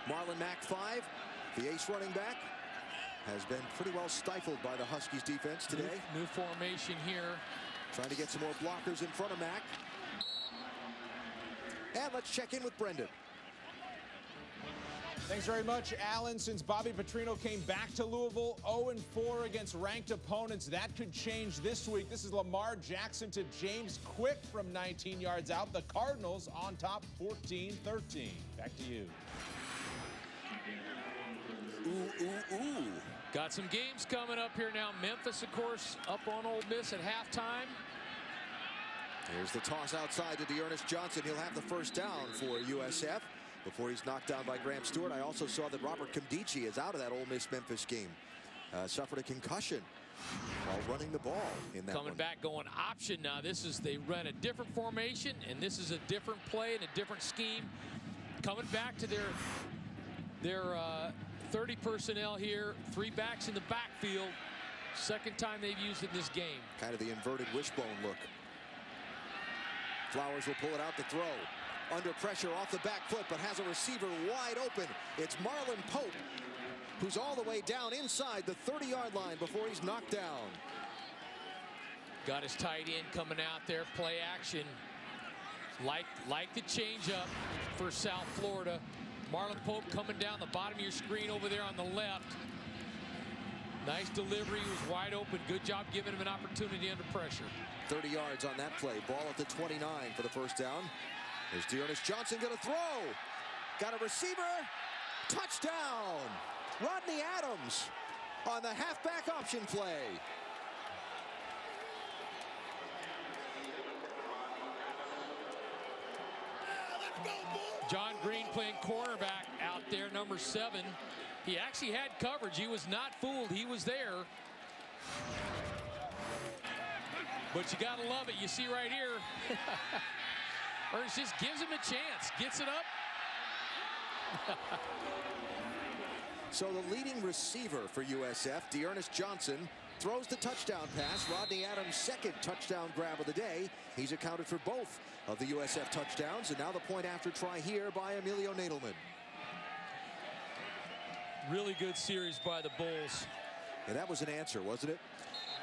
Marlon Mack, 5, the ace running back, has been pretty well stifled by the Huskies defense today. New formation here. Trying to get some more blockers in front of Mack. And let's check in with Brendan. Thanks very much, Alan. Since Bobby Petrino came back to Louisville, 0-4 against ranked opponents. That could change this week. This is Lamar Jackson to James Quick from 19 yards out. The Cardinals on top 14-13. Back to you. Ooh. Got some games coming up here now. Memphis, of course, up on Ole Miss at halftime. Here's the toss outside to Dearness Johnson. He'll have the first down for USF before he's knocked down by Graham Stewart. I also saw that Robert Kimdichie is out of that Ole Miss-Memphis game. Suffered a concussion while running the ball in that Coming one. back, going option now. They ran a different formation, and this is a different play and a different scheme. Coming back to their 30 personnel here. 3 backs in the backfield. Second time they've used it in this game. Kind of the inverted wishbone look. Flowers will pull it out to throw. Under pressure off the back foot, but has a receiver wide open. It's Marlon Pope, who's all the way down inside the 30-yard line before he's knocked down. Got his tight end coming out there. Play action. Like the changeup for South Florida. Marlon Pope coming down the bottom of your screen over there on the left. Nice delivery. He was wide open. Good job giving him an opportunity under pressure. 30 yards on that play. Ball at the 29 for the first down. There's Dearness Johnson going to throw. Got a receiver. Touchdown. Rodney Adams on the halfback option play. John Green playing cornerback out there, number 7. He actually had coverage. He was not fooled. He was there. But you got to love it. You see right here. Ernst just gives him a chance. Gets it up. So the leading receiver for USF, Dearness Johnson, throws the touchdown pass. Rodney Adams' second touchdown grab of the day. He's accounted for both of the USF touchdowns. And now the point after try here by Emilio Nadelman. Really good series by the Bulls. And that was an answer, wasn't it?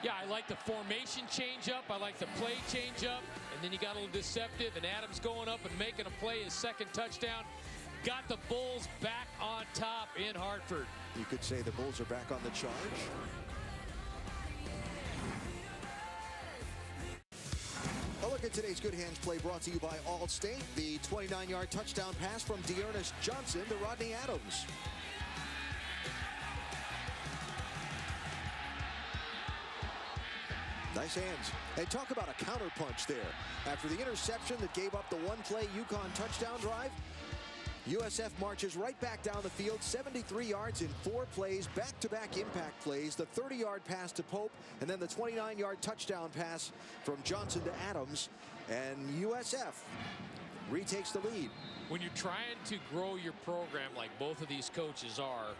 Yeah, I like the formation change up. I like the play change up. And then you got a little deceptive, and Adams going up and making a play, his second touchdown. Got the Bulls back on top in Hartford. You could say the Bulls are back on the charge. A look at today's Good Hands play brought to you by Allstate. The 29-yard touchdown pass from Dearness Johnson to Rodney Adams. Nice hands. And talk about a counterpunch there. After the interception that gave up the one-play UConn touchdown drive, USF marches right back down the field, 73 yards in 4 plays, back-to-back impact plays, the 30-yard pass to Pope, and then the 29-yard touchdown pass from Johnson to Adams, and USF retakes the lead. When you're trying to grow your program like both of these coaches are,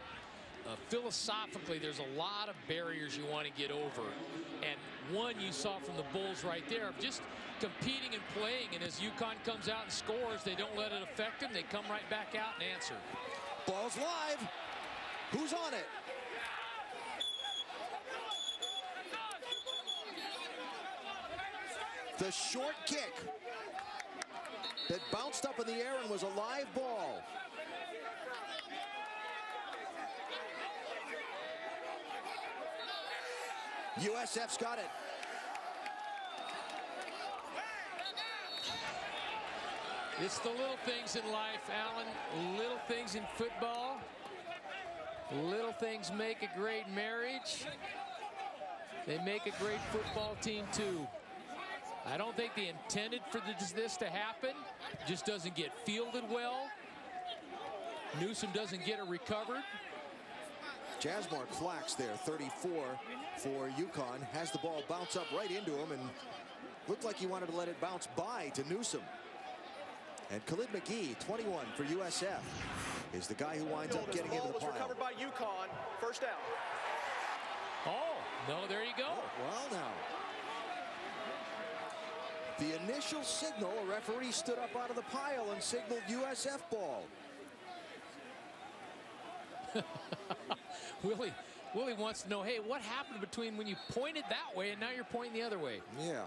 philosophically, there's a lot of barriers you want to get over. And one you saw from the Bulls right there, just competing and playing. And as UConn comes out and scores, they don't let it affect them. They come right back out and answer. Ball's live. Who's on it? The short kick that bounced up in the air and was a live ball. USF's got it. It's the little things in life, Alan. Little things in football. Little things make a great marriage. They make a great football team, too. I don't think they intended for this to happen. Just doesn't get fielded well. Newsom doesn't get it recovered. Jasmark Flax there, 34 for UConn. Has the ball bounce up right into him and looked like he wanted to let it bounce by to Newsom. And Khalid McGee, 21 for USF, is the guy who winds up getting into the pile. The ball was recovered by UConn. First down. Oh, no, there you go. Oh, well, now. The initial signal, a referee stood up out of the pile and signaled USF ball. Willie wants to know, hey, what happened between when you pointed that way and now you're pointing the other way? Yeah.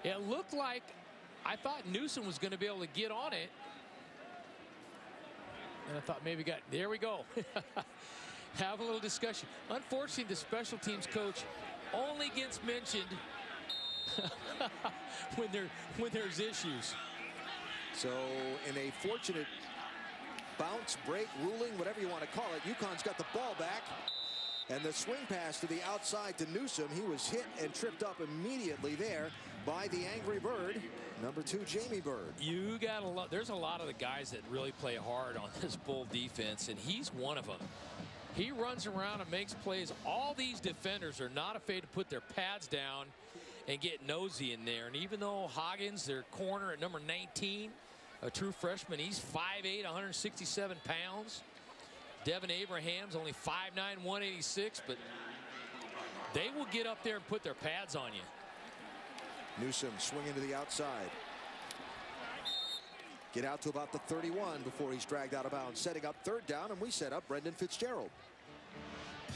It looked like, I thought Newsom was going to be able to get on it. And I thought maybe there we go. Have a little discussion. Unfortunately, the special teams coach only gets mentioned when there's issues. So in a fortunate bounce, break, ruling, whatever you want to call it, UConn's got the ball back. And the swing pass to the outside to Newsom. He was hit and tripped up immediately there by the Angry Bird, number 2, Jamie Bird. You got a lot. There's a lot of the guys that really play hard on this Bull defense, and he's one of them. He runs around and makes plays. All these defenders are not afraid to put their pads down and get nosy in there. And even though Hoggins, their corner at number 19, a true freshman, he's 5'8", 167 pounds. Devin Abraham's only 5'9", 186, but they will get up there and put their pads on you. Newsom swinging to the outside. Get out to about the 31 before he's dragged out of bounds, setting up third down, and we set up Brendan Fitzgerald.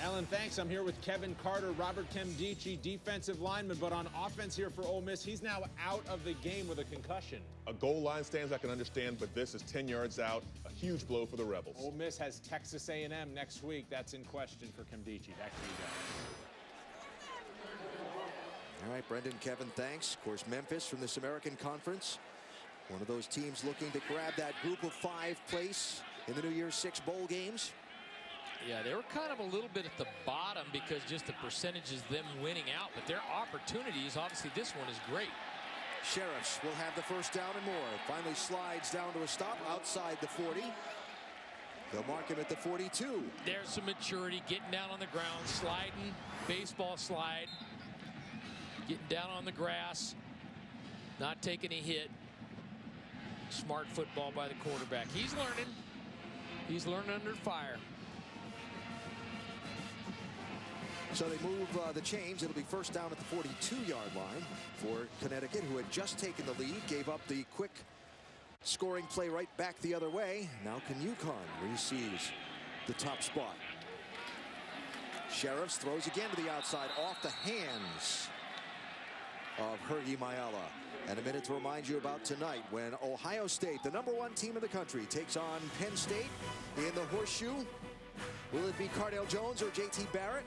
Alan, thanks. I'm here with Kevin Carter, Robert Kemdici, defensive lineman, but on offense here for Ole Miss, he's now out of the game with a concussion. A goal line stands I can understand, but this is 10 yards out. A huge blow for the Rebels. Ole Miss has Texas A&M next week. That's in question for Kemdici. Back to you guys. All right, Brendan, Kevin, thanks. Of course, Memphis from this American Conference. One of those teams looking to grab that group of 5 place in the New Year's 6 bowl games. Yeah, they were kind of a little bit at the bottom because just the percentages them winning out, but their opportunities, obviously this one is great. Sheriffs will have the first down and more. Finally slides down to a stop outside the 40. They'll mark him at the 42. There's some maturity, getting down on the ground, sliding, baseball slide, getting down on the grass, not taking a hit. Smart football by the quarterback. He's learning. He's learning under fire. So they move the chains. It'll be first down at the 42-yard line for Connecticut, who had just taken the lead, gave up the quick scoring play right back the other way. Now can UConn re-seize the top spot? Sheriffs throws again to the outside, off the hands of Hergy Mayala. And a minute to remind you about tonight when Ohio State, the #1 team in the country, takes on Penn State in the Horseshoe. Will it be Cardale Jones or JT Barrett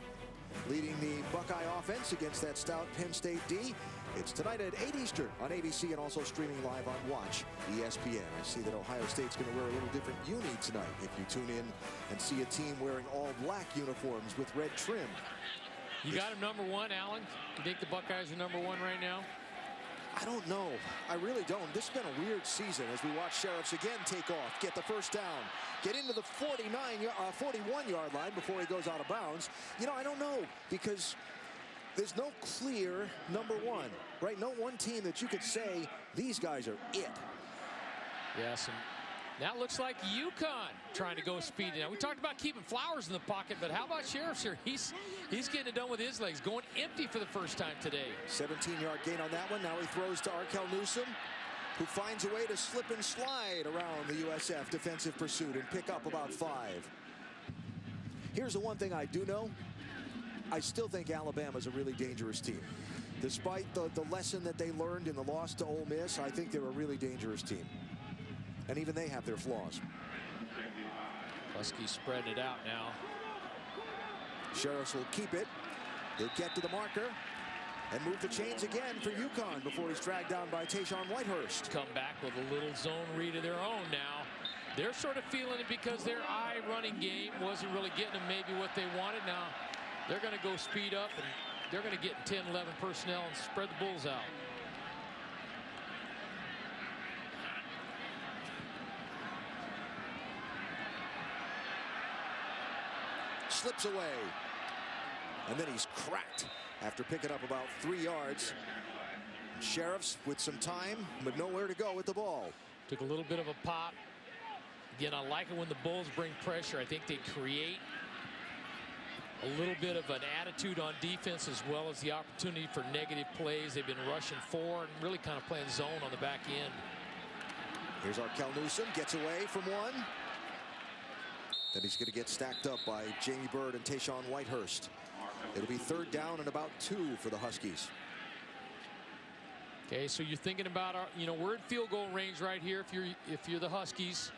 leading the Buckeye offense against that stout Penn State D? It's tonight at 8 Eastern on ABC and also streaming live on Watch ESPN. I see that Ohio State's going to wear a little different uni tonight if you tune in and see a team wearing all black uniforms with red trim. You got him #1, Allen. You think the Buckeyes are #1 right now? I don't know. I really don't. This has been a weird season as we watch Sheriffs again take off, get the first down, get into the 41-yard line before he goes out of bounds. You know, I don't know, because there's no clear #1, right? No one team that you could say these guys are it. Yes, and that looks like UConn trying to go speed. Now, we talked about keeping Flowers in the pocket, but how about Sheriffs here? He's getting it done with his legs, going empty for the first time today. 17-yard gain on that one. Now he throws to Arkel Newsome, who finds a way to slip and slide around the USF defensive pursuit and pick up about 5. Here's the one thing I do know. I still think Alabama's a really dangerous team. Despite the lesson that they learned in the loss to Ole Miss, I think they're a really dangerous team. And even they have their flaws. Huskies spreading it out now. Sheriffs will keep it. They'll get to the marker and move the chains again for UConn before he's dragged down by Tayshaun Whitehurst. Come back with a little zone read of their own now. They're sort of feeling it because their eye running game wasn't really getting them maybe what they wanted. Now they're going to go speed up, and they're going to get 10, 11 personnel and spread the Bulls out. Slips away, and then he's cracked after picking up about 3 yards. Sheriffs with some time, but nowhere to go with the ball. Took a little bit of a pop. Again, I like it when the Bulls bring pressure. I think they create a little bit of an attitude on defense as well as the opportunity for negative plays. They've been rushing 4 and really kind of playing zone on the back end. Here's Arkel Newsome, gets away from one. Then he's going to get stacked up by Jamie Bird and Tayshaun Whitehurst. It'll be 3rd down and about 2 for the Huskies. Okay, so you're thinking about we're in field goal range right here if you're the Huskies.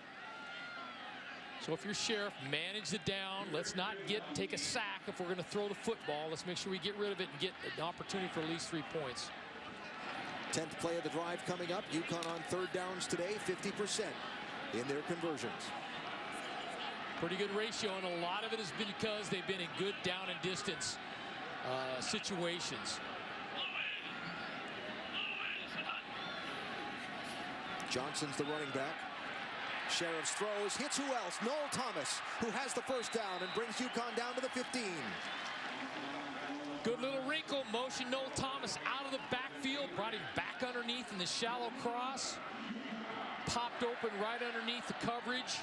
So if you're Sheriff, manage it down. Let's not take a sack if we're going to throw the football. Let's make sure we get rid of it and get an opportunity for at least 3 points. 10th play of the drive coming up. UConn on 3rd downs today, 50% in their conversions. Pretty good ratio, and a lot of it has been because they've been in good down and distance situations. Johnson's the running back. Sheriffs throws, hits who else? Noel Thomas, who has the first down and brings UConn down to the 15. Good little wrinkle, motion Noel Thomas out of the backfield, brought him back underneath in the shallow cross. Popped open right underneath the coverage.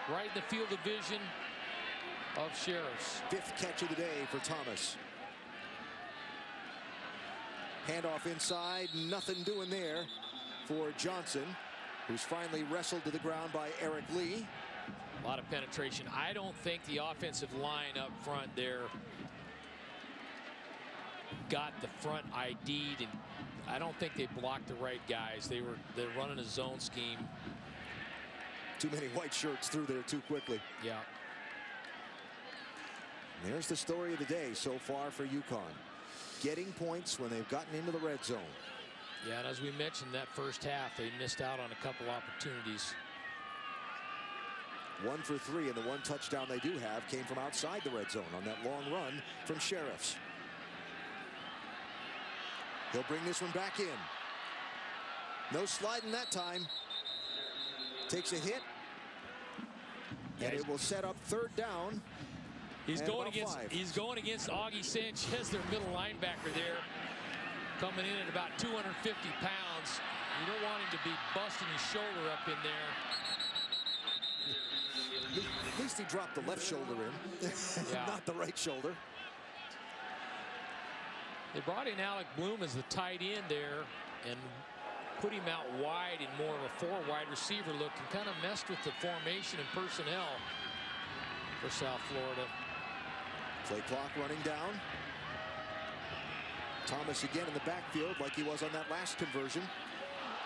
Right in the field of vision of Sheriffs. 5th catch of the day for Thomas. Handoff inside, nothing doing there for Johnson, who's finally wrestled to the ground by Eric Lee. A lot of penetration. I don't think the offensive line up front there got the front ID'd, and I don't think they blocked the right guys. They're running a zone scheme. Too many white shirts through there too quickly. Yeah. And there's the story of the day so far for UConn. Getting points when they've gotten into the red zone. Yeah, and as we mentioned, that first half, they missed out on a couple opportunities. 1 for 3, and the 1 touchdown they do have came from outside the red zone on that long run from Sheriffs. He'll bring this one back in. No sliding that time. Takes a hit, and it will set up 3rd down. He's going against Augie Sanchez, their middle linebacker there, coming in at about 250 pounds. You don't want him to be busting his shoulder up in there. At least he dropped the left shoulder in, yeah. Not the right shoulder. They brought in Alec Bloom as the tight end there and put him out wide in more of a 4 wide receiver look, and kind of messed with the formation and personnel for South Florida. Play clock running down. Thomas again in the backfield like he was on that last conversion.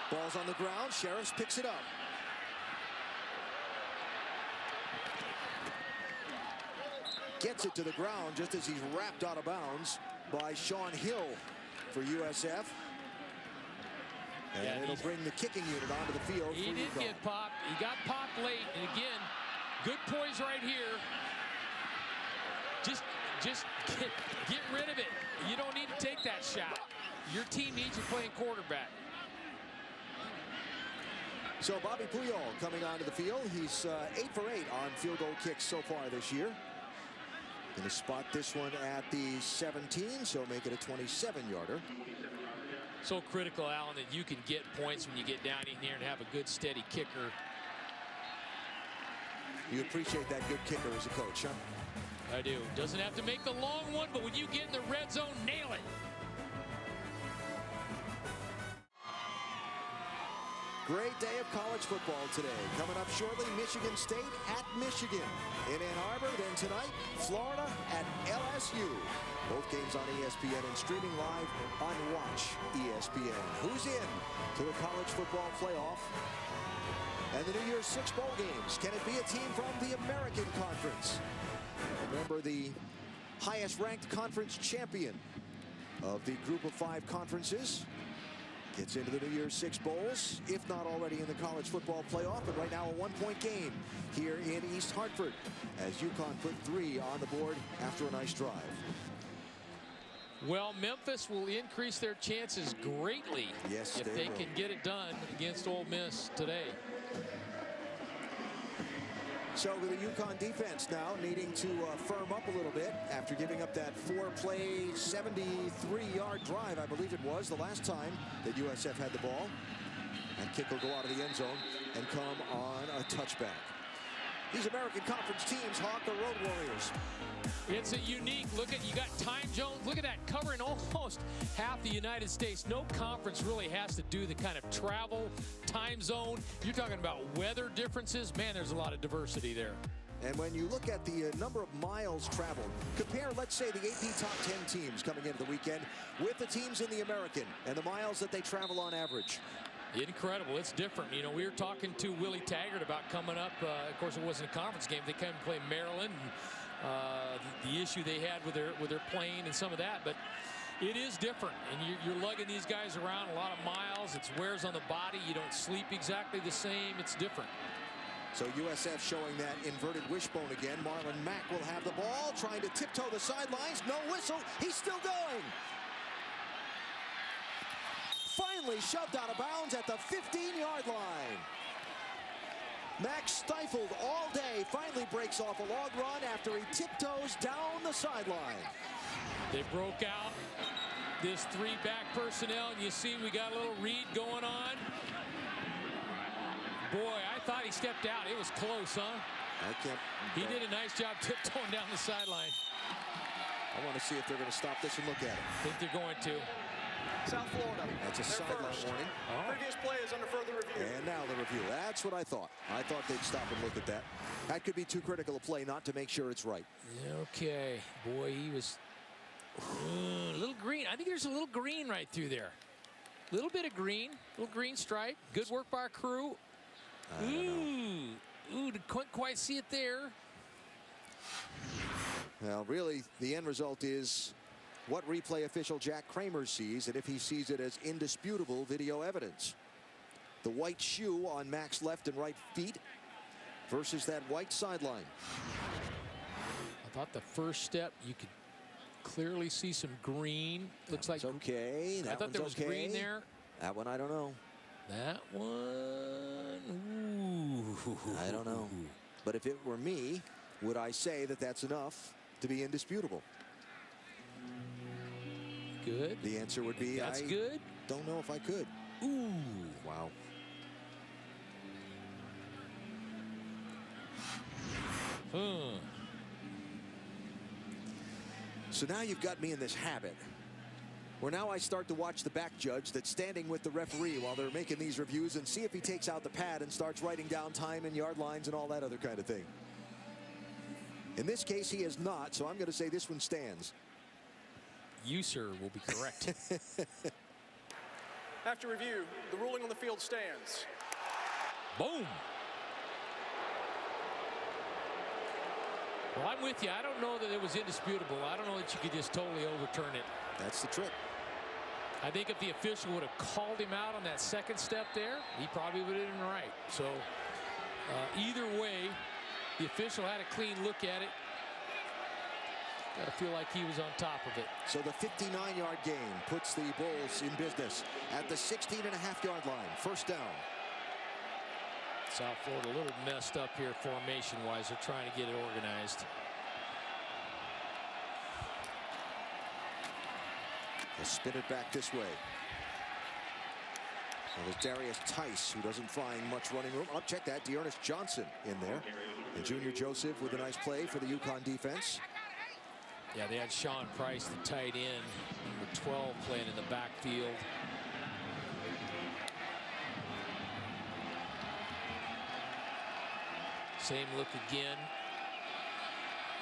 Ball's on the ground. Sheriffs picks it up. Gets it to the ground just as he's wrapped out of bounds by Sean Hill for USF. And it'll bring the kicking unit onto the field. He did get popped. He got popped late. And again, good poise right here. Just get rid of it. You don't need to take that shot. Your team needs you playing quarterback. So Bobby Puyol coming onto the field. He's 8 for 8 on field goal kicks so far this year. Going to spot this one at the 17, so make it a 27-yarder. So critical, Alan, that you can get points when you get down in here and have a good, steady kicker. You appreciate that good kicker as a coach, huh? I do. Doesn't have to make the long one, but when you get in the red zone, nail it. Great day of college football today. Coming up shortly, Michigan State at Michigan in Ann Arbor. Then tonight, Florida at LSU. Both games on ESPN and streaming live on Watch ESPN. Who's in to the college football playoff and the New Year's 6 bowl games? Can it be a team from the American Conference? Remember, the highest ranked conference champion of the group of 5 conferences gets into the New Year's 6 bowls, if not already in the college football playoff. But right now, a 1-point game here in East Hartford as UConn put 3 on the board after a nice drive. Well, Memphis will increase their chances greatly if they can get it done against Ole Miss today. So with the UConn defense now needing to firm up a little bit after giving up that 4-play, 73-yard drive, I believe it was, the last time that USF had the ball. And kick will go out of the end zone and come on a touchback. These American Conference teams hawk the Road Warriors. It's a unique look at, you got time zones. Look at that, covering almost half the United States. No conference really has to do the kind of travel, time zone. You're talking about weather differences. Man, there's a lot of diversity there. And when you look at the number of miles traveled, compare, let's say, the AP top 10 teams coming into the weekend with the teams in the American and the miles that they travel on average. Incredible. It's different. You know, we were talking to Willie Taggart about coming up. Of course, it wasn't a conference game. They came and played Maryland. The issue they had with their plane and some of that, but it is different, and you're lugging these guys around a lot of miles. It wears on the body. You don't sleep exactly the same. It's different. So USF showing that inverted wishbone again. Marlon Mack will have the ball, trying to tiptoe the sidelines. No whistle. He's still going. Finally shoved out of bounds at the 15-yard line. Mack stifled all day, finally breaks off a long run after he tiptoes down the sideline. They broke out this 3-back personnel, and you see we got a little read going on. Boy, I thought he stepped out. It was close, huh? He did a nice job tiptoeing down the sideline. I want to see if they're going to stop this and look at it. I think they're going to. South Florida. That's a sideline warning. Previous play is under further review. And now the review. That's what I thought. I thought they'd stop and look at that. That could be too critical a play not to make sure it's right. Okay. Boy, he was a little green. I think there's a little green right through there. A little bit of green. Little green stripe. Good work by our crew. Ooh, couldn't quite see it there. Well, really, the end result is what replay official Jack Kramer sees, and if he sees it as indisputable video evidence. The white shoe on Mack's left and right feet versus that white sideline. I thought the first step, you could clearly see some green. Looks like okay. I thought there was green there. That one, I don't know. That one, ooh. I don't know. But if it were me, would I say that that's enough to be indisputable? Good. The answer would be that's good. Don't know if I could. Ooh. Wow. So now you've got me in this habit where now I start to watch the back judge that's standing with the referee while they're making these reviews and see if he takes out the pad and starts writing down time and yard lines and all that other kind of thing. In this case, he is not, so I'm going to say this one stands. You, sir, will be correct. After review, the ruling on the field stands. Boom. Well, I'm with you. I don't know that it was indisputable. I don't know that you could just totally overturn it. That's the trick. I think if the official would have called him out on that second step there, he probably would have been right. So either way, the official had a clean look at it. Got to feel like he was on top of it. So the 59-yard gain puts the Bulls in business at the 16.5-yard line. First down. South Florida a little messed up here formation-wise. They're trying to get it organized. They'll spin it back this way. Well, there's Darius Tice, who doesn't find much running room. Oh, check that. Dearness Johnson in there. And Junior Joseph with a nice play for the UConn defense. Yeah, they had Sean Price, the tight end, number 12, playing in the backfield. Same look again.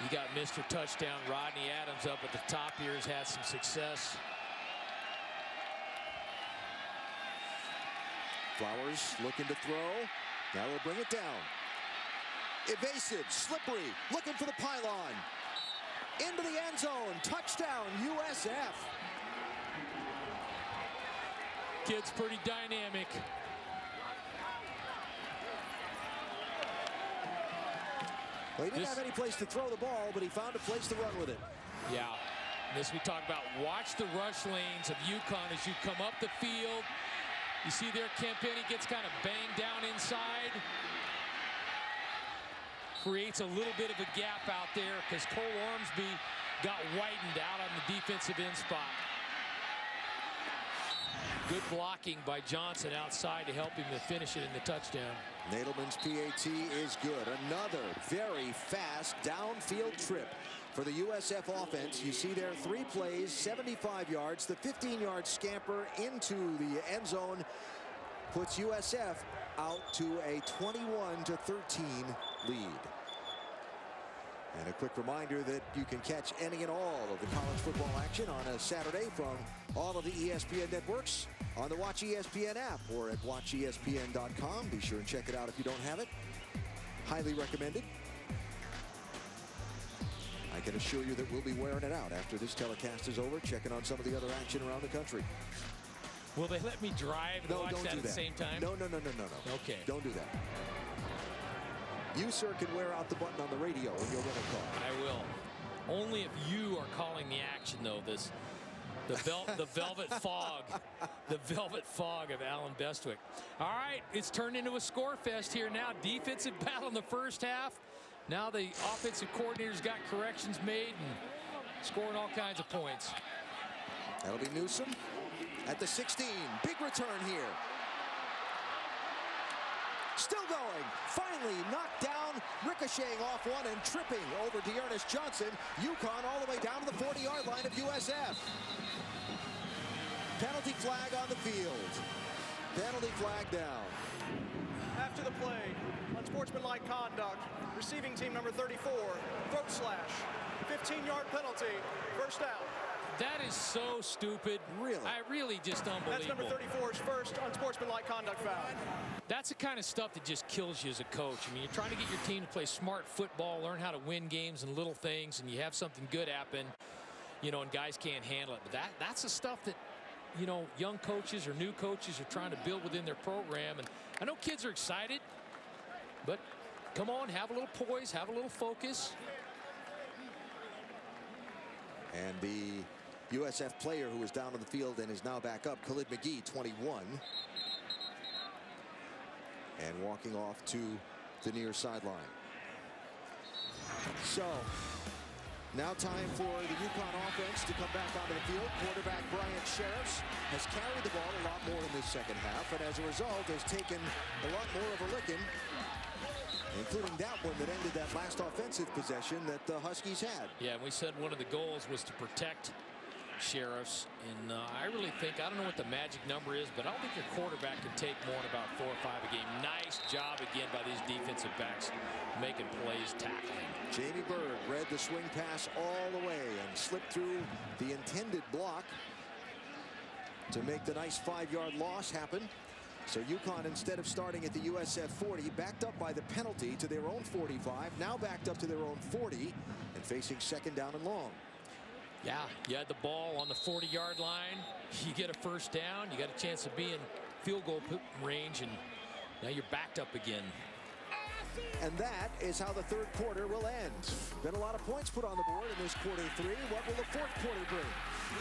You got Mr. Touchdown Rodney Adams up at the top here, has had some success. Flowers looking to throw. Now we'll bring it down. Evasive, slippery, looking for the pylon. Into the end zone. Touchdown, USF. Kid's pretty dynamic. Well, he didn't have any place to throw the ball, but he found a place to run with it. Yeah. This we talk about. Watch the rush lanes of UConn as you come up the field. You see there, Kempenny gets kind of banged down inside. Creates a little bit of a gap out there because Cole Ormsby got widened out on the defensive end spot. Good blocking by Johnson outside to help him to finish it in the touchdown. Nadelman's PAT is good. Another very fast downfield trip for the USF offense. You see there 3 plays, 75 yards. The 15-yard scamper into the end zone puts USF out to a 21-13 lead. And a quick reminder that you can catch any and all of the college football action on a Saturday from all of the ESPN networks on the Watch ESPN app or at watchespn.com. Be sure and check it out if you don't have it. Highly recommended. I can assure you that we'll be wearing it out after this telecast is over, checking on some of the other action around the country. Will they let me drive and watch that at the same time? No. Okay. Don't do that. You, sir, can wear out the button on the radio and you'll win a call. I will. Only if you are calling the action, though. The velvet fog. The velvet fog of Alan Bestwick. All right, it's turned into a score fest here now. Defensive battle in the first half. Now the offensive coordinator's got corrections made and scoring all kinds of points. That'll be Newsom at the 16. Big return here. Still going. Finally knocked down, ricocheting off one and tripping over Dearness Johnson. UConn all the way down to the 40-yard line of USF. Penalty flag on the field. Penalty flag down. After the play, unsportsmanlike conduct, receiving team number 34, throat slash, 15-yard penalty, first down. That is so stupid. Really? Really just unbelievable. That's number 34's first unsportsmanlike conduct foul. That's the kind of stuff that just kills you as a coach. I mean, you're trying to get your team to play smart football, learn how to win games and little things, and you have something good happen, you know, and guys can't handle it. But that's the stuff that, you know, young coaches or new coaches are trying to build within their program. And I know kids are excited, but come on, have a little poise, have a little focus. And the USF player who was down on the field and is now back up, Khalid McGee, 21. And walking off to the near sideline. So now time for the UConn offense to come back onto the field. Quarterback Bryant Sheriffs has carried the ball a lot more in this second half, and as a result has taken a lot more of a licking, including that one that ended that last offensive possession that the Huskies had. Yeah, we said one of the goals was to protect Sheriffs, and I really think, I don't know what the magic number is, but I don't think your quarterback can take more than about 4 or 5 a game. Nice job again by these defensive backs making plays, tackling. Jamie Byrd read the swing pass all the way and slipped through the intended block to make the nice 5-yard loss happen. So UConn, instead of starting at the USF 40, backed up by the penalty to their own 45, now backed up to their own 40 and facing 2nd down and long. Yeah, you had the ball on the 40-yard line. You get a first down. You got a chance of being field goal range, and now you're backed up again. And that is how the 3rd quarter will end. Been a lot of points put on the board in this quarter 3. What will the 4th quarter bring?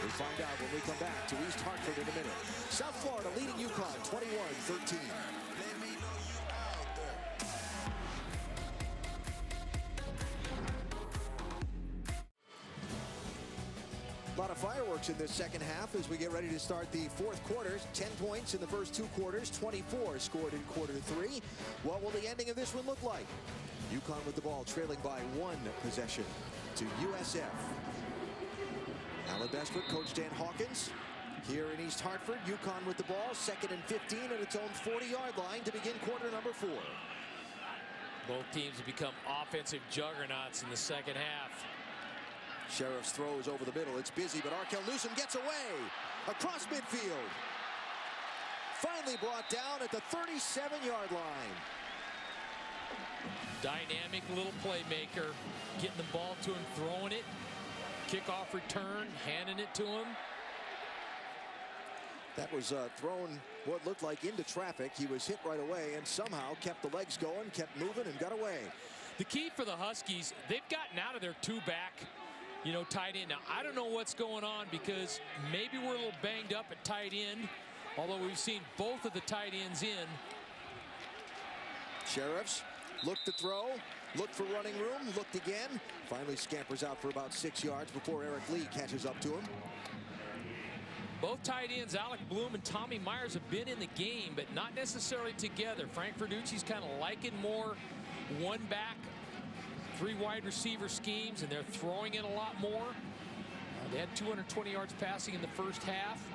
We'll find out when we come back to East Hartford in a minute. South Florida leading UConn 21-13. A lot of fireworks in this second half as we get ready to start the 4th quarter. 10 points in the first 2 quarters, 24 scored in quarter 3. What will the ending of this one look like? UConn with the ball, trailing by 1 possession to USF. Alan Bestwick, Coach Dan Hawkins here in East Hartford. UConn with the ball, 2nd and 15 at its own 40-yard line to begin quarter number 4. Both teams have become offensive juggernauts in the second half. Sheriff's throws over the middle. It's busy, but Arkell Newsom gets away across midfield. Finally brought down at the 37-yard line. Dynamic little playmaker, getting the ball to him, throwing it. Kickoff return, handing it to him. That was thrown what looked like into traffic. He was hit right away and somehow kept the legs going, kept moving, and got away. The key for the Huskies, they've gotten out of their 2-back, tight end. Now, I don't know what's going on because maybe we're a little banged up at tight end, although we've seen both of the tight ends in. Sheriffs looked to throw, looked for running room, looked again. Finally scampers out for about 6 yards before Eric Lee catches up to him. Both tight ends, Alec Bloom and Tommy Myers, have been in the game, but not necessarily together. Frank Verducci's kind of liking more 1-back, 3 wide receiver schemes, and they're throwing it a lot more. They had 220 yards passing in the first half.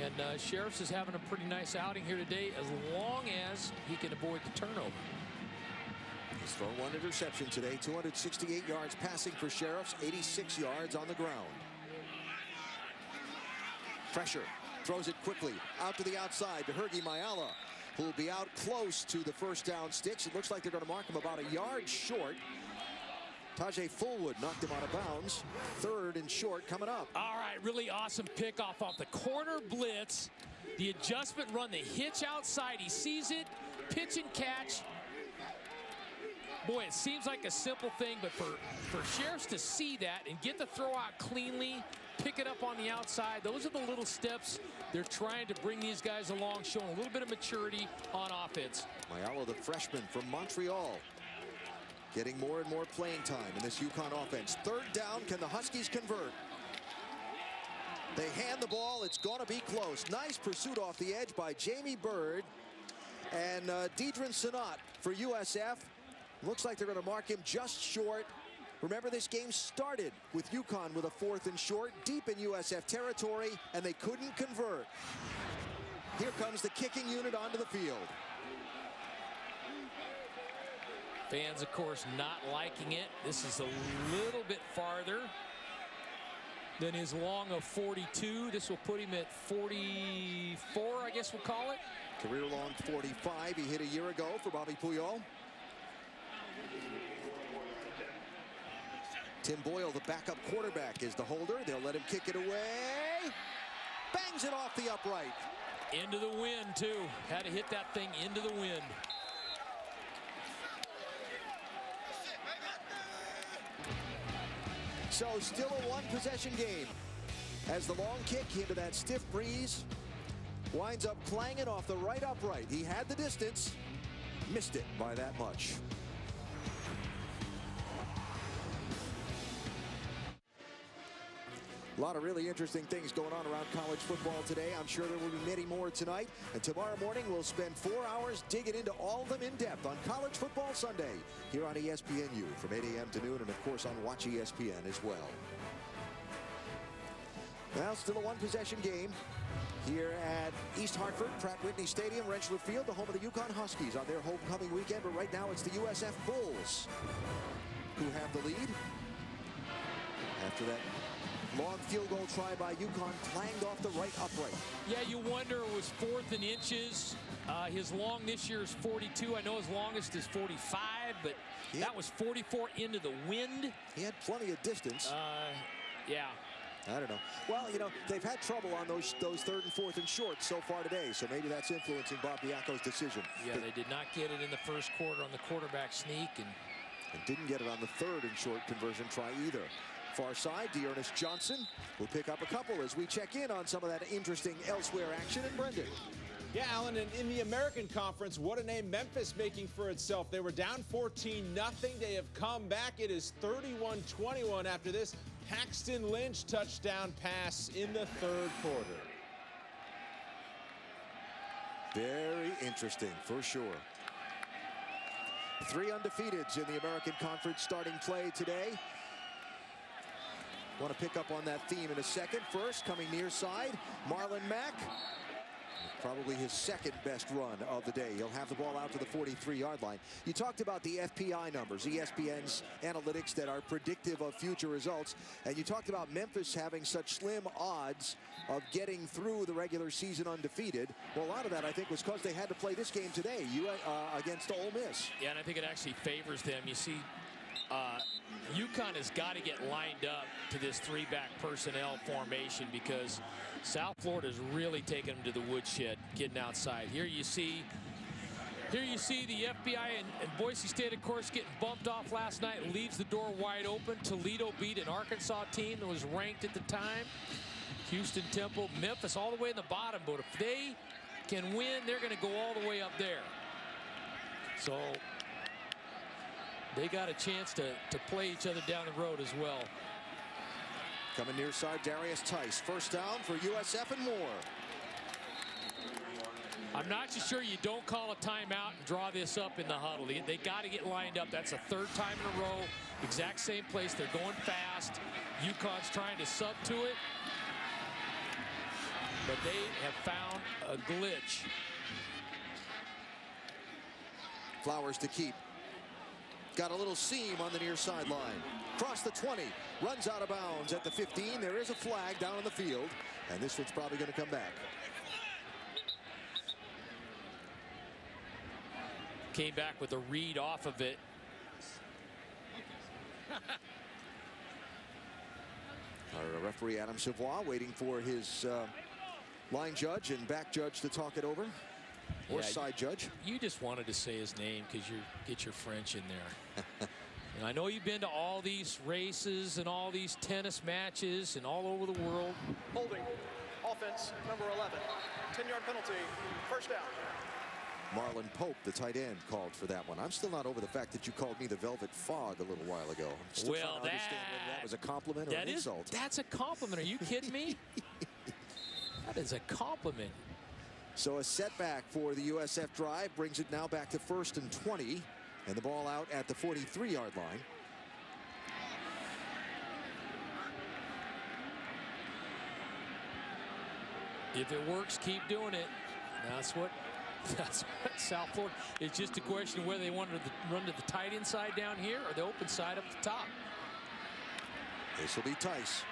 And Sheriffs is having a pretty nice outing here today as long as he can avoid the turnover. He's thrown 1 interception today, 268 yards passing for Sheriffs, 86 yards on the ground. Pressure, throws it quickly out to the outside to Hergy Mayala, who will be out close to the first down sticks. It looks like they're going to mark him about a yard short. Tajay Fullwood knocked him out of bounds. 3rd and short coming up. All right, really awesome pickoff off the corner blitz. The adjustment run, the hitch outside. He sees it, pitch and catch. Boy, it seems like a simple thing, but for Sheriffs to see that and get the throw out cleanly, pick it up on the outside, those are the little steps they're trying to bring these guys along, showing a little bit of maturity on offense. Mayala, the freshman from Montreal, getting more and more playing time in this UConn offense. 3rd down, can the Huskies convert? They hand the ball, it's going to be close. Nice pursuit off the edge by Jamie Byrd and Deidrin Sanat for USF. Looks like they're going to mark him just short. Remember, this game started with UConn with a 4th and short deep in USF territory, and they couldn't convert. Here comes the kicking unit onto the field. Fans, of course, not liking it. This is a little bit farther than his long of 42. This will put him at 44, I guess we'll call it. Career long 45 he hit a year ago for Bobby Puyol. Tim Boyle, the backup quarterback, is the holder. They'll let him kick it away. Bangs it off the upright. Into the wind, too. Had to hit that thing into the wind. So still a 1-possession game as the long kick into that stiff breeze winds up clanging off the right upright. He had the distance, missed it by that much. A lot of really interesting things going on around college football today. I'm sure there will be many more tonight. And tomorrow morning, we'll spend 4 hours digging into all of them in depth on College Football Sunday here on ESPNU from 8 a.m. to noon, and of course on Watch ESPN as well. Well, still a one-possession game here at East Hartford, Pratt Whitney Stadium, Rentschler Field, the home of the Yukon Huskies on their homecoming weekend. But right now it's the USF Bulls who have the lead. After that long field goal try by Yukon, clanged off the right upright. Yeah, you wonder, it was 4th in inches. His long this year is 42. I know his longest is 45, but that was 44 into the wind. He had plenty of distance. Yeah. I don't know. Well, you know, they've had trouble on those 3rd and 4th and short so far today, so maybe that's influencing Bob Diaco's decision. Yeah, they did not get it in the first quarter on the quarterback sneak. And didn't get it on the 3rd and short conversion try either. Far side, Dearness Johnson will pick up a couple as we check in on some of that interesting elsewhere action. And Brendan. Yeah, Alan, and in the American Conference, what a name Memphis making for itself. They were down 14-0. They have come back. It is 31-21 after this Paxton Lynch touchdown pass in the 3rd quarter. Very interesting, for sure. 3 undefeateds in the American Conference starting play today. Want to pick up on that theme in a second. First, coming near side, Marlon Mack. Probably his 2nd best run of the day. He'll have the ball out to the 43-yard line. You talked about the FPI numbers, ESPN's analytics that are predictive of future results. And you talked about Memphis having such slim odds of getting through the regular season undefeated. Well, a lot of that, I think, was because they had to play this game today against Ole Miss. Yeah, and I think it actually favors them. You see, UConn has got to get lined up to this 3-back personnel formation because South Florida's really taking them to the woodshed, getting outside. Here you see the FBI and Boise State, of course, getting bumped off last night. Leaves the door wide open. Toledo beat an Arkansas team that was ranked at the time. Houston, Temple, Memphis all the way in the bottom. But if they can win, they're going to go all the way up there. So they got a chance to play each other down the road as well. Coming near side, Darius Tice. First down for USF and more. I'm not so sure you don't call a timeout and draw this up in the huddle. They got to get lined up. That's the 3rd time in a row. Exact same place. They're going fast. UConn's trying to sub to it. But they have found a glitch. Flowers to keep. Got a little seam on the near sideline. Cross the 20. Runs out of bounds at the 15. There is a flag down on the field. And this one's probably going to come back. Came back with a read off of it. Our referee Adam Savoy waiting for his line judge and back judge to talk it over. Or side judge. You just wanted to say his name because you get your French in there. And I know you've been to all these races and all these tennis matches and all over the world. Holding. Offense, number 11. 10-yard penalty. First down. Marlon Pope, the tight end, called for that one. I'm still not over the fact that you called me the Velvet Fog a little while ago. I'm still trying to understand whether that was a compliment or an insult. That's a compliment. Are you kidding me? That is a compliment. So a setback for the USF drive brings it now back to 1st and 20. And the ball out at the 43-yard line. If it works, keep doing it. That's what South Florida. It's just a question of whether they wanted to run to the tight end side down here or the open side up at the top. This will be Tice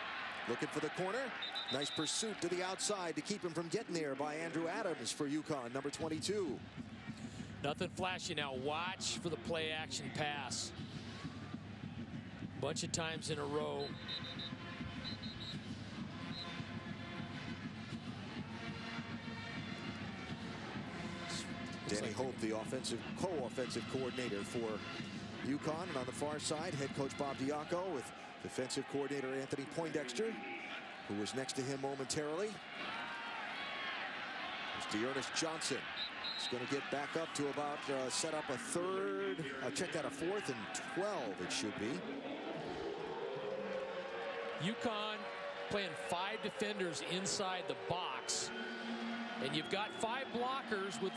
looking for the corner. Nice pursuit to the outside to keep him from getting there by Andrew Adams for UConn, number 22. Nothing flashy now. Watch for the play action pass. Bunch of times in a row. Danny Hope, the co-offensive coordinator for UConn. And on the far side, head coach Bob Diaco with defensive coordinator Anthony Poindexter, who was next to him momentarily. There's Dearness Johnson. He's going to get back up to about set up a 3rd. Check that, a 4th and 12 it should be. UConn playing 5 defenders inside the box. And you've got 5 blockers with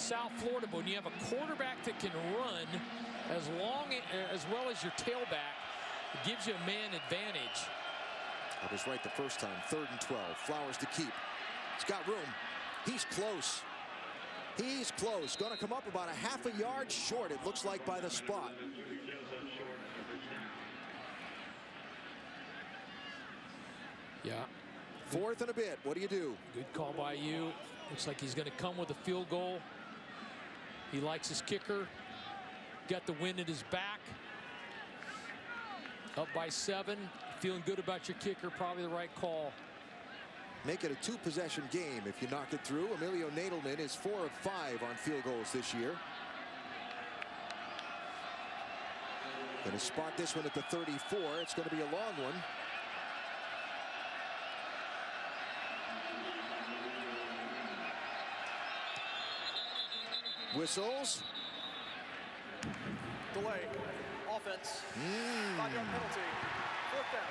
South Florida. But when you have a quarterback that can run as well as your tailback, it gives you a man advantage. I was right the first time. 3rd and 12. Flowers to keep. He's got room. He's close. He's close. Going to come up about a half a yard short, it looks like, by the spot. Yeah. 4th and a bit. What do you do? Good call by you. Looks like he's going to come with a field goal. He likes his kicker. Got the wind at his back. Up by 7. Feeling good about your kicker. Probably the right call. Make it a 2-possession game if you knock it through. Emilio Nadelman is 4 of 5 on field goals this year. Going to spot this one at the 34. It's going to be a long one. Whistles. Delay. Offense. 5-yard penalty. 4th down.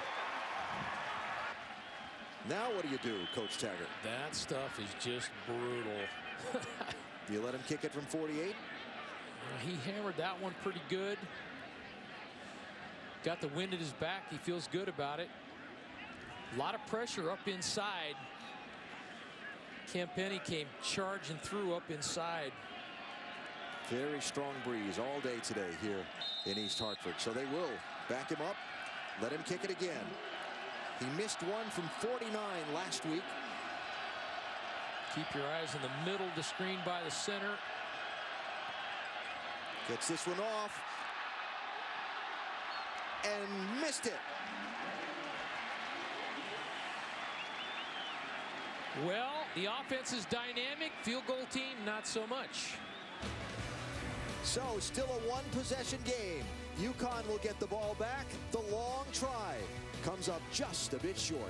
Now what do you do, Coach Taggart? That stuff is just brutal. Do you let him kick it from 48? He hammered that one pretty good. Got the wind at his back. He feels good about it. A lot of pressure up inside. Penny came charging through up inside. Very strong breeze all day today here in East Hartford. So they will back him up, let him kick it again. He missed one from 49 last week. Keep your eyes in the middle of the screen by the center. Gets this one off. And missed it. Well, the offense is dynamic. Field goal team, not so much. So still a 1-possession game. UConn will get the ball back. The long try comes up just a bit short.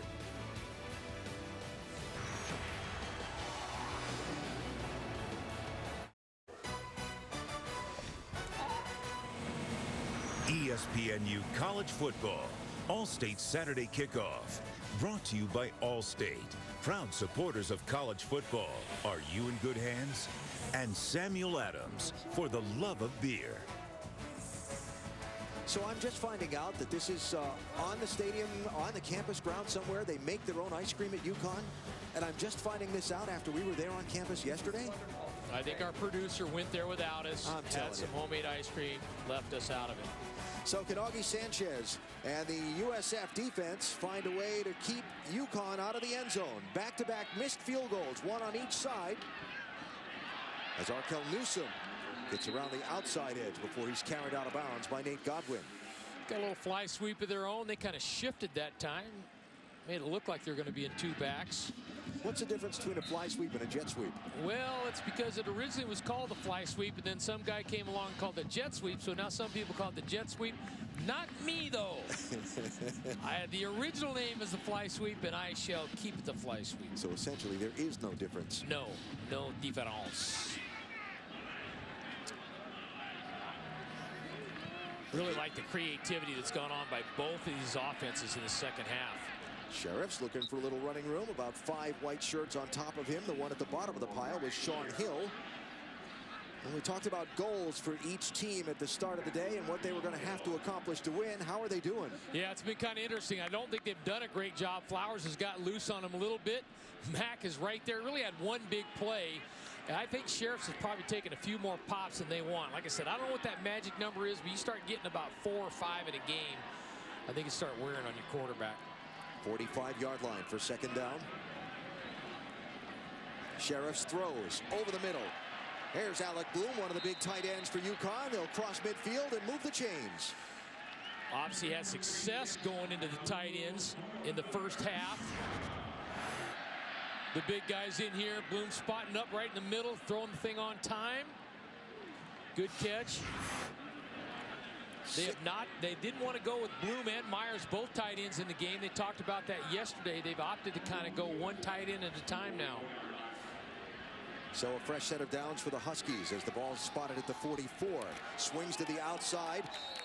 ESPNU College Football, All-State Saturday Kickoff. Brought to you by Allstate, proud supporters of college football. Are you in good hands? And Samuel Adams, for the love of beer. So I'm just finding out that this is on the stadium, on the campus ground somewhere. They make their own ice cream at UConn. And I'm just finding this out after we were there on campus yesterday. I think our producer went there without us, had some homemade ice cream, left us out of it. So can Augie Sanchez and the USF defense find a way to keep UConn out of the end zone. Back-to-back missed field goals, one on each side. As Arkel Newsome gets around the outside edge before he's carried out of bounds by Nate Godwin. Got a little fly sweep of their own. They kind of shifted that time. Made it look like they're going to be in 2 backs. What's the difference between a fly sweep and a jet sweep? Well, it's because it originally was called a fly sweep, and then some guy came along and called it a jet sweep, so now some people call it the jet sweep. Not me, though. The original name is the fly sweep, and I shall keep it the fly sweep. So essentially, there is no difference. No difference. Really like the creativity that's gone on by both of these offenses in the second half. Sheriff's looking for a little running room. About 5 white shirts on top of him. The one at the bottom of the pile was Sean Hill. And we talked about goals for each team at the start of the day and what they were going to have to accomplish to win. How are they doing? Yeah, it's been kind of interesting. I don't think they've done a great job. Flowers has got loose on him a little bit. Mack is right there. Really had one big play. And I think Sheriff's has probably taken a few more pops than they want. Like I said, I don't know what that magic number is, but you start getting about 4 or 5 in a game, I think you start wearing on your quarterback. 45-yard line for second down. Sheriff's throws over the middle. Here's Alec Bloom, one of the big tight ends for UConn. They'll cross midfield and move the chains. Obviously had success going into the tight ends in the first half. The big guys in here. Bloom spotting up right in the middle, throwing the thing on time. Good catch. They didn't want to go with Bloom and Myers, both tight ends in the game. They talked about that yesterday. They've opted to kind of go one tight end at a time now. So a fresh set of downs for the Huskies as the ball is spotted at the 44. Swings to the outside.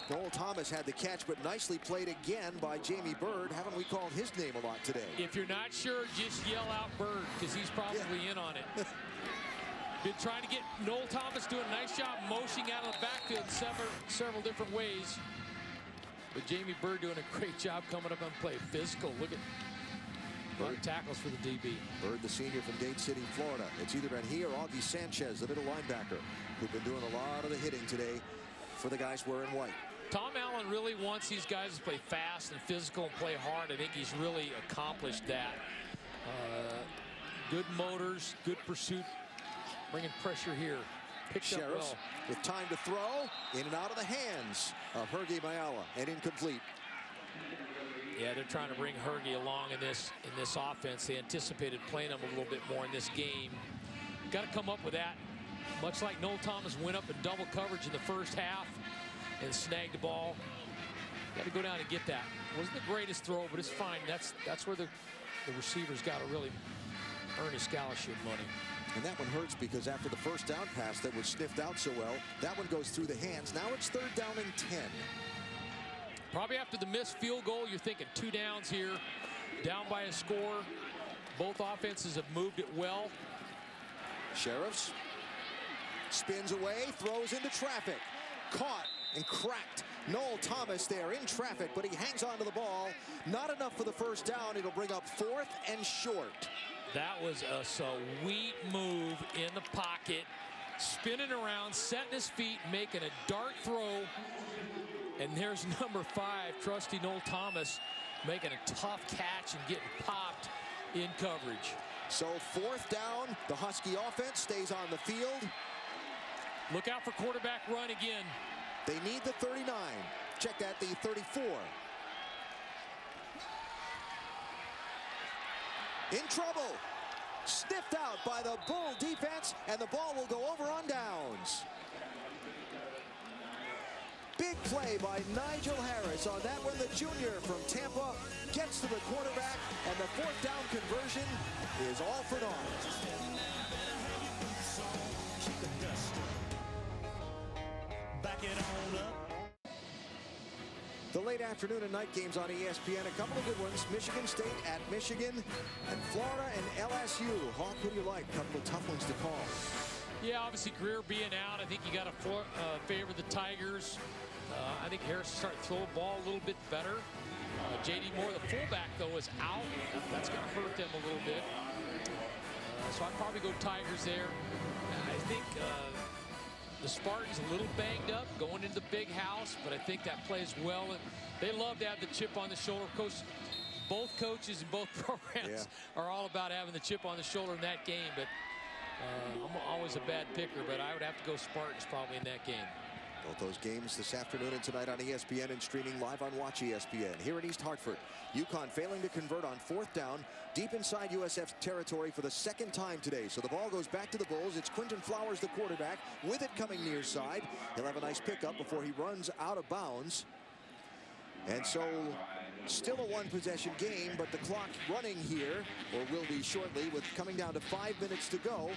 Noel Thomas had the catch, but nicely played again by Jamie Bird. Haven't we called his name a lot today? If you're not sure, just yell out Bird, because he's probably in on it. Been trying to get Noel Thomas doing a nice job motioning out of the backfield in several different ways. But Jamie Bird doing a great job coming up and play physical. Look at Bird tackles for the DB. Bird, the senior from Dade City, Florida. It's either been he or Augie Sanchez, the middle linebacker, who've been doing a lot of the hitting today for the guys wearing white. Tom Allen really wants these guys to play fast and physical and play hard. I think he's really accomplished that. Good motors, good pursuit, bringing pressure here. Picked up well. With time to throw, in and out of the hands of Hergy Mayala, and incomplete. Yeah, they're trying to bring Hergy along in this offense. They anticipated playing him a little bit more in this game. Got to come up with that. Much like Noel Thomas went up in double coverage in the first half and snagged the ball. Got to go down and get that. Wasn't the greatest throw, but it's fine. That's where the receivers got to really earn his scholarship money. And that one hurts because after the first down pass that was sniffed out so well, that one goes through the hands. Now it's 3rd down and 10. Probably after the missed field goal, you're thinking 2 downs here, down by a score. Both offenses have moved it well. Sheriffs spins away, throws into traffic. Caught and cracked. Noel Thomas there in traffic, but he hangs on to the ball. Not enough for the first down. It'll bring up 4th and short. That was a sweet move in the pocket. Spinning around, setting his feet, making a dart throw. And there's number 5, trusty Noel Thomas, making a tough catch and getting popped in coverage. So 4th down, the Husky offense stays on the field. Look out for quarterback run again. They need the 39. Check that, the 34. In trouble. Sniffed out by the Bull defense, and the ball will go over on downs. Big play by Nigel Harris on that one. The junior from Tampa gets to the quarterback, and the 4th down conversion is all for naught. The late afternoon and night games on ESPN, a couple of good ones. Michigan State at Michigan, and Florida and LSU. Hawk, who do you like? A couple of tough ones to call. Yeah, obviously Greer being out, I think you got to favor the Tigers. I think Harris is starting to throw the ball a little bit better. J.D. Moore, the fullback, though, is out. That's going to hurt them a little bit. So I'd probably go Tigers there. I think the Spartans a little banged up going into the big house, but I think that plays well. They love to have the chip on the shoulder. Coach, both coaches and both programs are all about having the chip on the shoulder in that game. But I'm always a bad picker, but I would have to go Spartans probably in that game. Both those games this afternoon and tonight on ESPN and streaming live on Watch ESPN. Here in East Hartford, UConn failing to convert on 4th down, deep inside USF's territory for the 2nd time today. So the ball goes back to the Bulls. It's Quinton Flowers, the quarterback, with it coming near side. He'll have a nice pickup before he runs out of bounds. And so still a 1-possession game, but the clock running here, or will be shortly, with coming down to 5 minutes to go.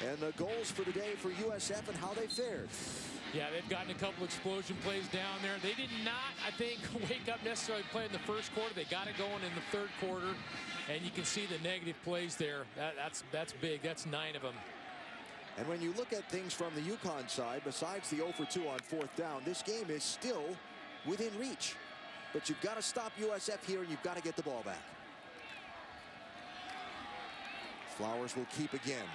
And the goals for the day for USF and how they fared. Yeah, they've gotten a couple explosion plays down there. They did not, I think, wake up necessarily playing the first quarter. They got it going in the 3rd quarter, and you can see the negative plays there. That's big. That's 9 of them. And when you look at things from the UConn side, besides the 0 for 2 on 4th down, this game is still within reach. But you've got to stop USF here, and you've got to get the ball back. Flowers will keep again.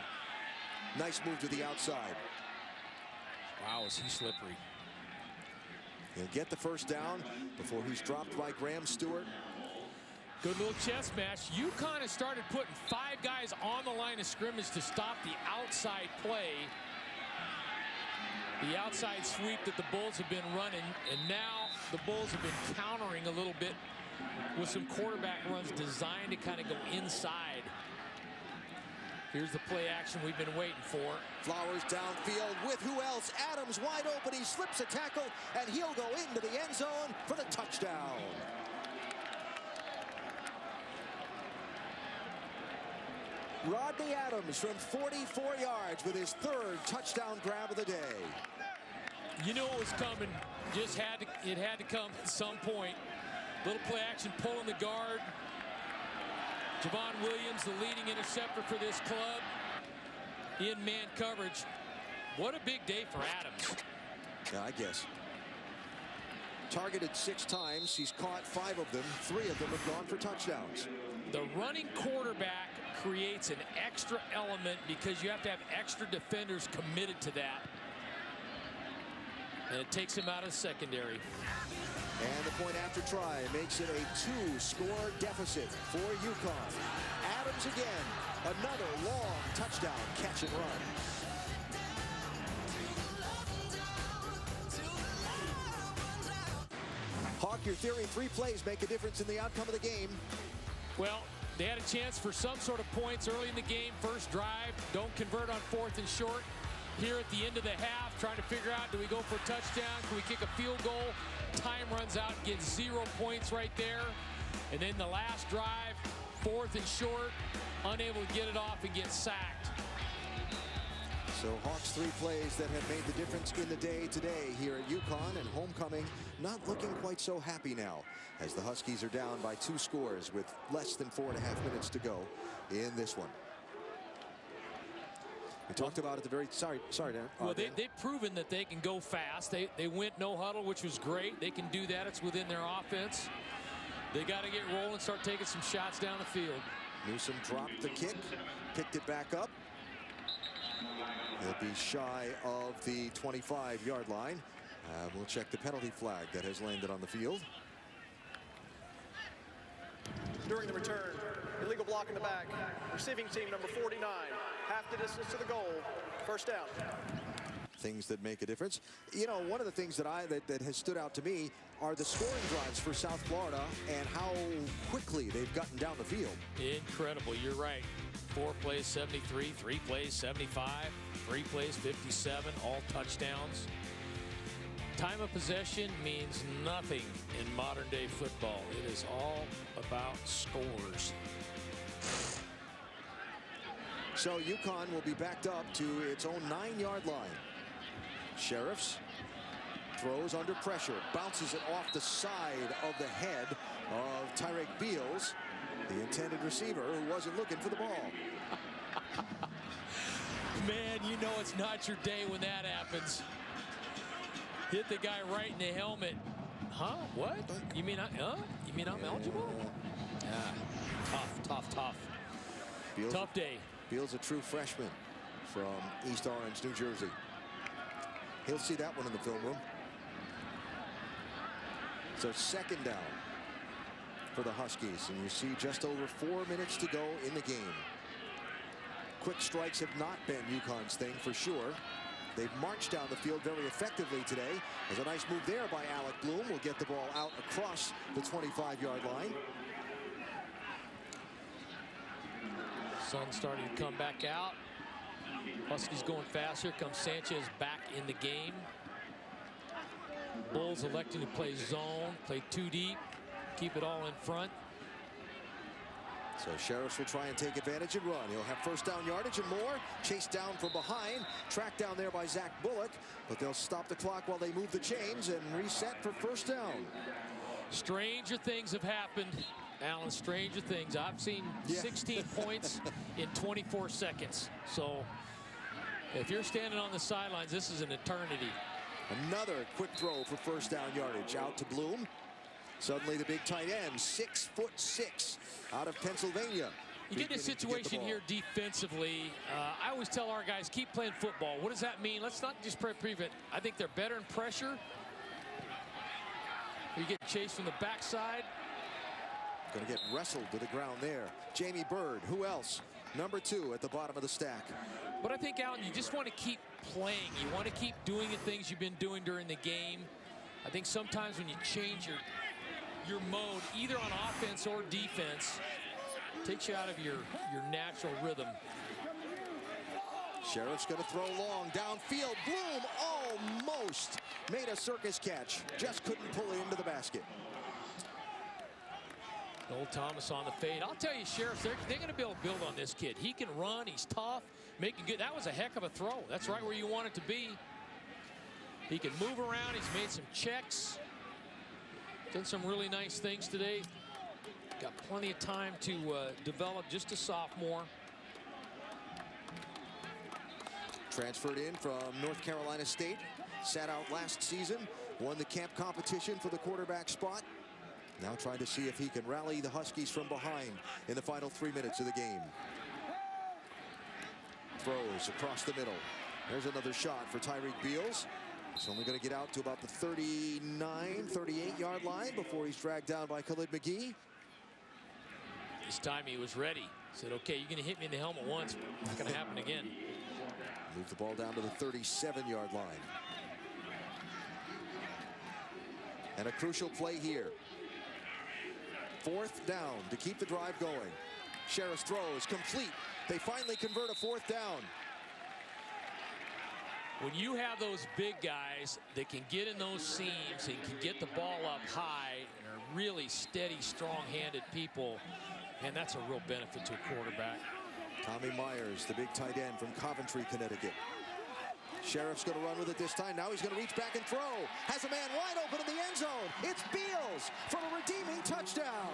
Nice move to the outside. Wow, is he slippery. He'll get the first down before he's dropped by Graham Stewart. Good little chess match. UConn has started putting 5 guys on the line of scrimmage to stop the outside play. The outside sweep that the Bulls have been running, and now the Bulls have been countering a little bit with some quarterback runs designed to kind of go inside. Here's the play action we've been waiting for. Flowers downfield with who else? Adams wide open. He slips a tackle, and he'll go into the end zone for the touchdown. Rodney Adams from 44 yards with his 3rd touchdown grab of the day. You knew it was coming. Just it had to come at some point. Little play action, pulling the guard. Javon Williams, the leading interceptor for this club, in man coverage. What a big day for Adams. Yeah, I guess. Targeted 6 times. He's caught 5 of them. 3 of them have gone for touchdowns. The running quarterback creates an extra element because you have to have extra defenders committed to that. And it takes him out of the secondary. And the point after try makes it a 2-score deficit for UConn. Adams again. Another long touchdown catch and run. Hawk, your theory, 3 plays make a difference in the outcome of the game. Well, they had a chance for some sort of points early in the game. First drive, don't convert on 4th and short. Here at the end of the half, trying to figure out, do we go for a touchdown? Can we kick a field goal? Time runs out, gets 0 points right there. And then the last drive, 4th and short, unable to get it off and get sacked. So Hawks 3 plays that have made the difference in the day today here at UConn, and homecoming not looking quite so happy now as the Huskies are down by 2 scores with less than 4.5 minutes to go in this one. We talked about it the very sorry Dan. Well, they've proven that they can go fast. They went no huddle, which was great. They can do that. It's within their offense. They got to get rolling, start taking some shots down the field. Newsom dropped the kick, picked it back up. He'll be shy of the 25-yard line. We'll check the penalty flag that has landed on the field. During the return, illegal block in the back. Receiving team number 49. Half the distance to the goal. First down. Things that make a difference. You know, one of the things that has stood out to me are the scoring drives for South Florida and how quickly they've gotten down the field. Incredible. You're right. 4 plays, 73. 3 plays, 75. 3 plays, 57. All touchdowns. Time of possession means nothing in modern day football. It is all about scores. So UConn will be backed up to its own 9-yard line. Sheriffs throws under pressure, bounces it off the side of the head of Tyreek Beals, the intended receiver who wasn't looking for the ball. Man, you know it's not your day when that happens. Hit the guy right in the helmet. Huh? What? You mean I'm eligible? Yeah. Tough. Beals, tough day. Beals, a true freshman from East Orange, New Jersey. He'll see that one in the film room. So 2nd down for the Huskies, and you see just over 4 minutes to go in the game. Quick strikes have not been UConn's thing for sure. They've marched down the field very effectively today. There's a nice move there by Alec Bloom. Will get the ball out across the 25-yard line. Sun starting to come back out. Huskies going fast. Here comes Sanchez back in the game. Bulls electing to play zone, play 2 deep, keep it all in front. So Sheriffs will try and take advantage and run. He'll have 1st down yardage and more. Chased down from behind. Tracked down there by Zach Bullock. But they'll stop the clock while they move the chains and reset for 1st down. Stranger things have happened, Alan. Stranger things. I've seen 16 points in 24 seconds. So if you're standing on the sidelines, this is an eternity. Another quick throw for 1st down yardage out to Bloom. Suddenly the big tight end, 6'6", out of Pennsylvania. You get in a situation here defensively. I always tell our guys, keep playing football. What does that mean? Let's not just prevent. I think they're better in pressure. You get chased from the backside. Going to get wrestled to the ground there. Jamie Bird, who else? Number 2 at the bottom of the stack. But I think, Alan, you just want to keep playing. You want to keep doing the things you've been doing during the game. I think sometimes when you change your mode, either on offense or defense, takes you out of your natural rhythm. Sheriff's going to throw long downfield. Bloom almost made a circus catch. Just couldn't pull it into the basket. Old Thomas on the fade. I'll tell you, Sheriffs, they're going to be able to build on this kid. He can run. He's tough. Making good. That was a heck of a throw. That's right where you want it to be. He can move around. He's made some checks. Done some really nice things today. Got plenty of time to develop, just a sophomore. Transferred in from North Carolina State. Sat out last season won the camp competition for the quarterback spot. Now trying to see if he can rally the Huskies from behind in the final 3 minutes of the game. Throws across the middle. There's another shot for Tyreek Beals. He's only going to get out to about the 39, 38-yard line before he's dragged down by Khalid McGee. This time he was ready. Said, okay, you're going to hit me in the helmet once, but it's not going to happen again. Move the ball down to the 37-yard line. And a crucial play here. 4th down to keep the drive going. Sheriff's throw is complete. They finally convert a 4th down. When you have those big guys that can get in those seams and can get the ball up high and are really steady, strong-handed people, and that's a real benefit to a quarterback. Tommy Myers, the big tight end from Coventry, Connecticut. Sheriff's going to run with it this time. Now he's going to reach back and throw. Has a man wide open in the end zone. It's Beals for a redeeming touchdown.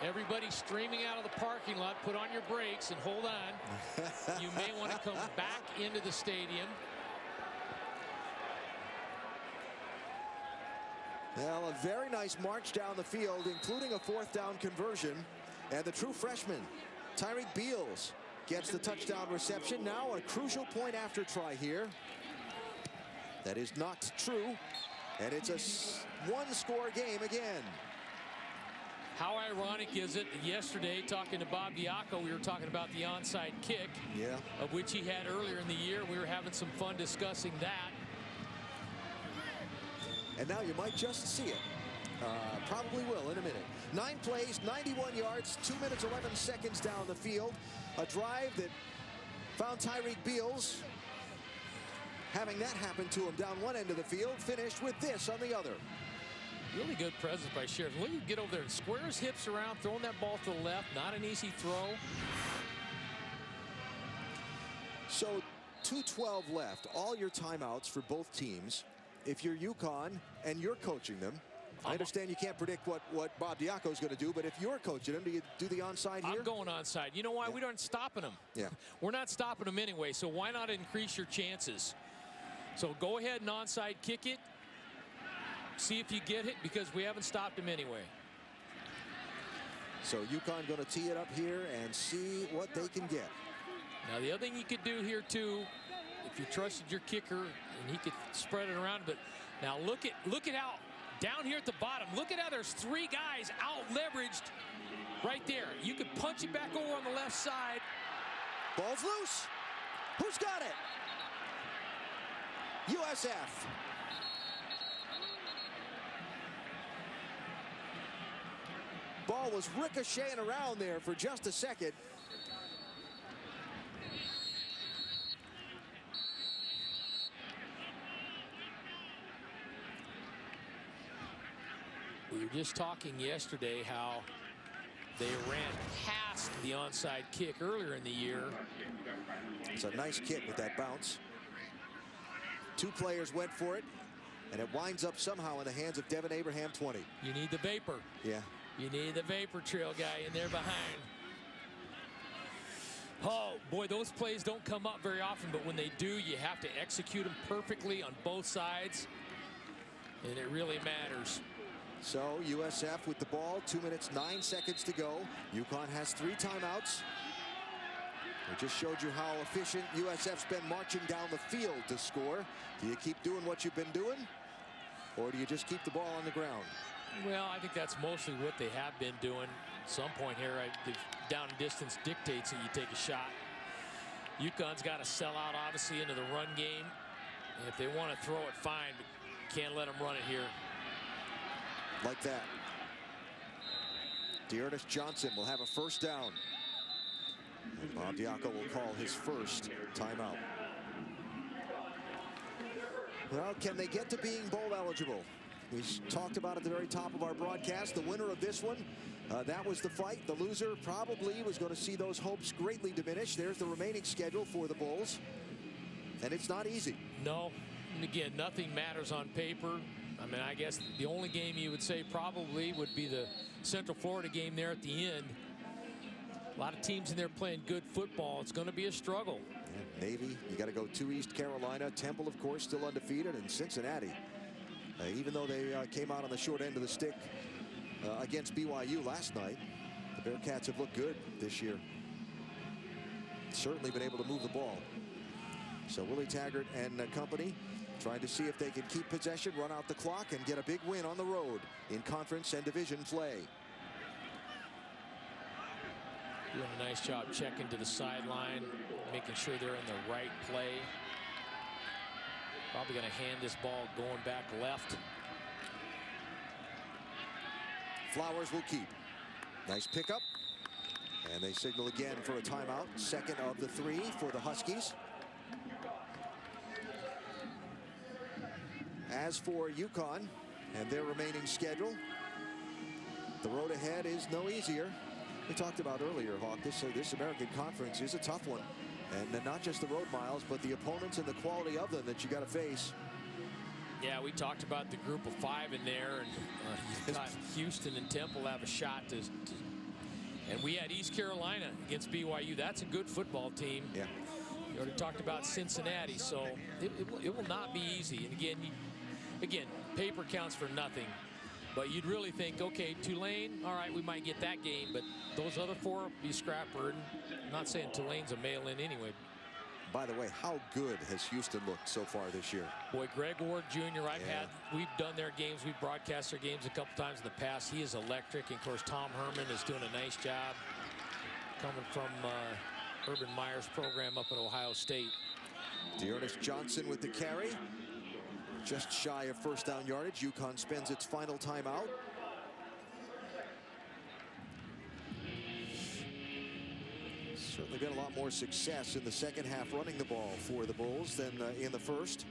Everybody streaming out of the parking lot, put on your brakes and hold on. You may want to come back into the stadium. Well, a very nice march down the field, including a 4th down conversion. And the true freshman, Tyreek Beals, gets the touchdown reception. Now a crucial point after try here. That is not true. And it's a one-score game again. How ironic is it that yesterday, talking to Bob Diaco, we were talking about the onside kick, of which he had earlier in the year. We were having some fun discussing that. And now you might just see it. Probably will in a minute. 9 plays, 91 yards, 2 minutes, 11 seconds down the field. A drive that found Tyreek Beals having that happen to him down one end of the field, finished with this on the other. Really good presence by Sheriff. Look, you get over there and square his hips around, throwing that ball to the left. Not an easy throw. So 2:12 left. All your timeouts for both teams. If you're UConn and you're coaching them, I understand you can't predict what Bob Diaco is going to do, but if you're coaching him, do you do the onside here? I'm going onside. You know why? We aren't stopping him. We're not stopping him anyway, so why not increase your chances? So go ahead and onside kick it. See if you get it, because we haven't stopped him anyway. So UConn going to tee it up here and see what they can get. Now the other thing you could do here too, if you trusted your kicker and he could spread it around, but now look at how down here at the bottom, look at how there's 3 guys out leveraged right there. You could punch it back over on the left side. Ball's loose. Who's got it? USF. Ball was ricocheting around there for just a second. We were just talking yesterday how they ran past the onside kick earlier in the year. It's a nice kick with that bounce. 2 players went for it, and it winds up somehow in the hands of Devin Abraham, 20. You need the vapor. Yeah. You need the vapor trail guy in there behind. Oh, boy, those plays don't come up very often, but when they do, you have to execute them perfectly on both sides, and it really matters. So USF with the ball, 2 minutes, 9 seconds to go. UConn has 3 timeouts. We just showed you how efficient USF's been marching down the field to score. Do you keep doing what you've been doing, or do you just keep the ball on the ground? Well, I think that's mostly what they have been doing. At some point here, the down distance dictates that you take a shot. UConn's got to sell out, obviously, into the run game. And if they want to throw it, fine, but can't let them run it here. Like that. Dearness Johnson will have a 1st down. And Bob Diaco will call his first timeout. Well, can they get to being bowl eligible? We talked about at the very top of our broadcast, the winner of this one, that was the fight. The loser probably was going to see those hopes greatly diminish. There's the remaining schedule for the Bulls. And it's not easy. No. And again, nothing matters on paper. I mean, I guess the only game you would say probably would be the Central Florida game there at the end. A lot of teams in there playing good football. It's going to be a struggle. Yeah, Navy, you got to go to East Carolina. Temple, of course, still undefeated, and Cincinnati. Even though they came out on the short end of the stick against BYU last night, the Bearcats have looked good this year. Certainly been able to move the ball. So Willie Taggart and company trying to see if they can keep possession, run out the clock, and get a big win on the road in conference and division play. Doing a nice job checking to the sideline, making sure they're in the right play. Probably going to hand this ball going back left. Flowers will keep. Nice pickup. And they signal again for a timeout. Second of the 3 for the Huskies. As for UConn and their remaining schedule, the road ahead is no easier. We talked about earlier, Hawk, this American Conference is a tough one. And not just the road miles, but the opponents and the quality of them that you got to face. Yeah, we talked about the group of 5 in there, and you've got Houston and Temple have a shot to and we had East Carolina against BYU. That's a good football team. Yeah. You already talked about Cincinnati, so it will not be easy. And again, paper counts for nothing. But you'd really think, okay, Tulane, all right, we might get that game, but those other 4 be scrap burden. I'm not saying Tulane's a mail-in anyway. By the way, how good has Houston looked so far this year? Boy, Greg Ward Jr., we've done their games, we've broadcast their games a couple times in the past. He is electric. And of course, Tom Herman is doing a nice job coming from Urban Meyer's program up at Ohio State. Dearness Johnson with the carry. Just shy of first down yardage. UConn spends its final timeout. Certainly been a lot more success in the second half running the ball for the Bulls than in the first.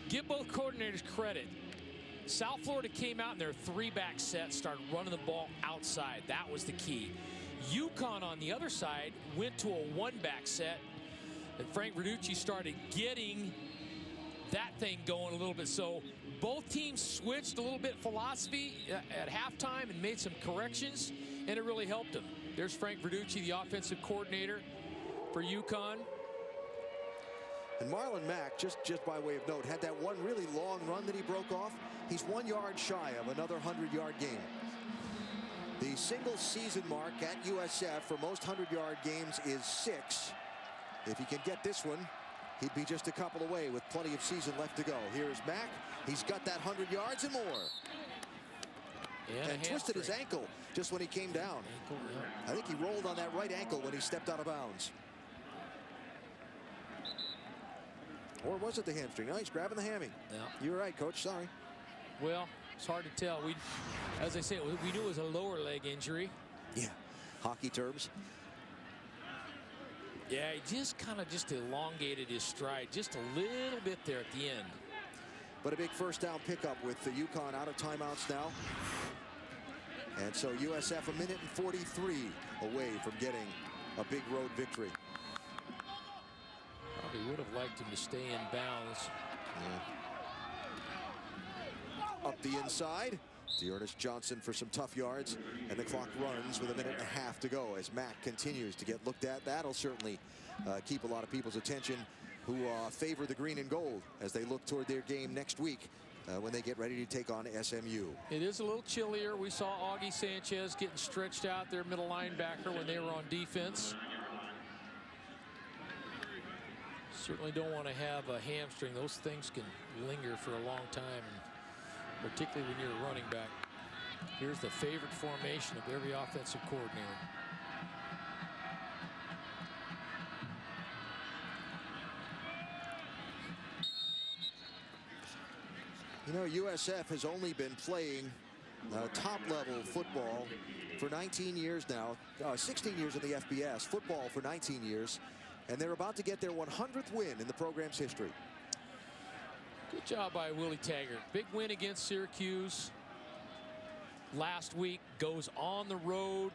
Give both coordinators credit. South Florida came out in their 3-back set, started running the ball outside. That was the key. UConn on the other side went to a 1-back set, and Frank Verducci started getting that thing going a little bit. So both teams switched a little bit philosophy at halftime and made some corrections, and it really helped them. There's Frank Verducci, the offensive coordinator for UConn. And Marlon Mack, just by way of note, had that one really long run that he broke off. He's 1 yard shy of another 100-yard game. The single season mark at USF for most 100-yard games is 6. If he can get this one, he'd be just a couple away with plenty of season left to go. Here's Mack. He's got that 100 yards and more. And twisted his ankle just when he came down. I think he rolled on that right ankle when he stepped out of bounds. Or was it the hamstring? No, he's grabbing the hammy. Yeah. You're right, Coach. Sorry. Well, it's hard to tell. As I say, we knew it was a lower leg injury. Yeah, hockey terms. Yeah, he just kind of elongated his stride just a little bit there at the end. But a big first down pickup with the UConn out of timeouts now. And so USF a minute and 43 away from getting a big road victory. Probably would have liked him to stay in bounds. Yeah. Up the inside. Dearness Johnson for some tough yards. And the clock runs with a minute and a half to go as Mack continues to get looked at. That'll certainly keep a lot of people's attention who favor the green and gold as they look toward their game next week when they get ready to take on SMU. It is a little chillier. We saw Augie Sanchez getting stretched out, their middle linebacker, when they were on defense. Certainly don't want to have a hamstring. Those things can linger for a long time, particularly when you're a running back. Here's the favorite formation of every offensive coordinator. You know, USF has only been playing top-level football for 19 years now, 16 years in the FBS, football for 19 years, and they're about to get their 100th win in the program's history. Good job by Willie Taggart. Big win against Syracuse last week, goes on the road.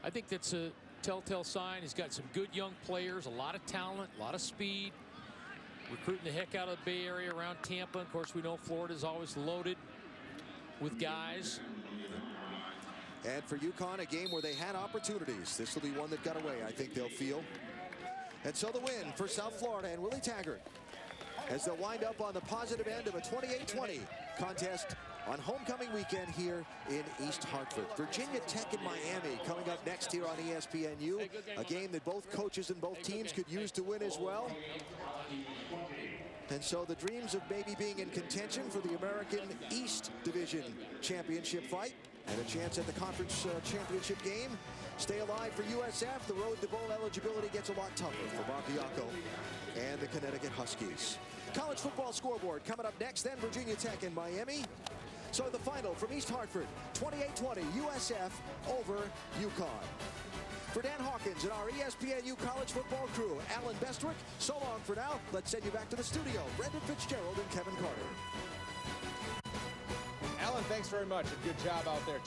I think that's a telltale sign. He's got some good young players, a lot of talent, a lot of speed. Recruiting the heck out of the Bay Area around Tampa. Of course, we know Florida's always loaded with guys. And for UConn, a game where they had opportunities. This will be one that got away, I think they'll feel. And so the win for South Florida and Willie Taggart as they'll wind up on the positive end of a 28-20 contest on homecoming weekend here in East Hartford. Virginia Tech and Miami coming up next here on ESPNU. A game that both coaches and both teams could use to win as well. And so the dreams of maybe being in contention for the American East Division championship fight and a chance at the conference championship game stay alive for USF. The road to bowl eligibility gets a lot tougher for Marpiaco and the Connecticut Huskies. College football scoreboard coming up next, then Virginia Tech and Miami. So the final from East Hartford, 28-20 USF over UConn. For Dan Hawkins and our ESPNU college football crew, Alan Bestwick, so long for now. Let's send you back to the studio. Brendan Fitzgerald and Kevin Carter. Alan, thanks very much. A good job out there.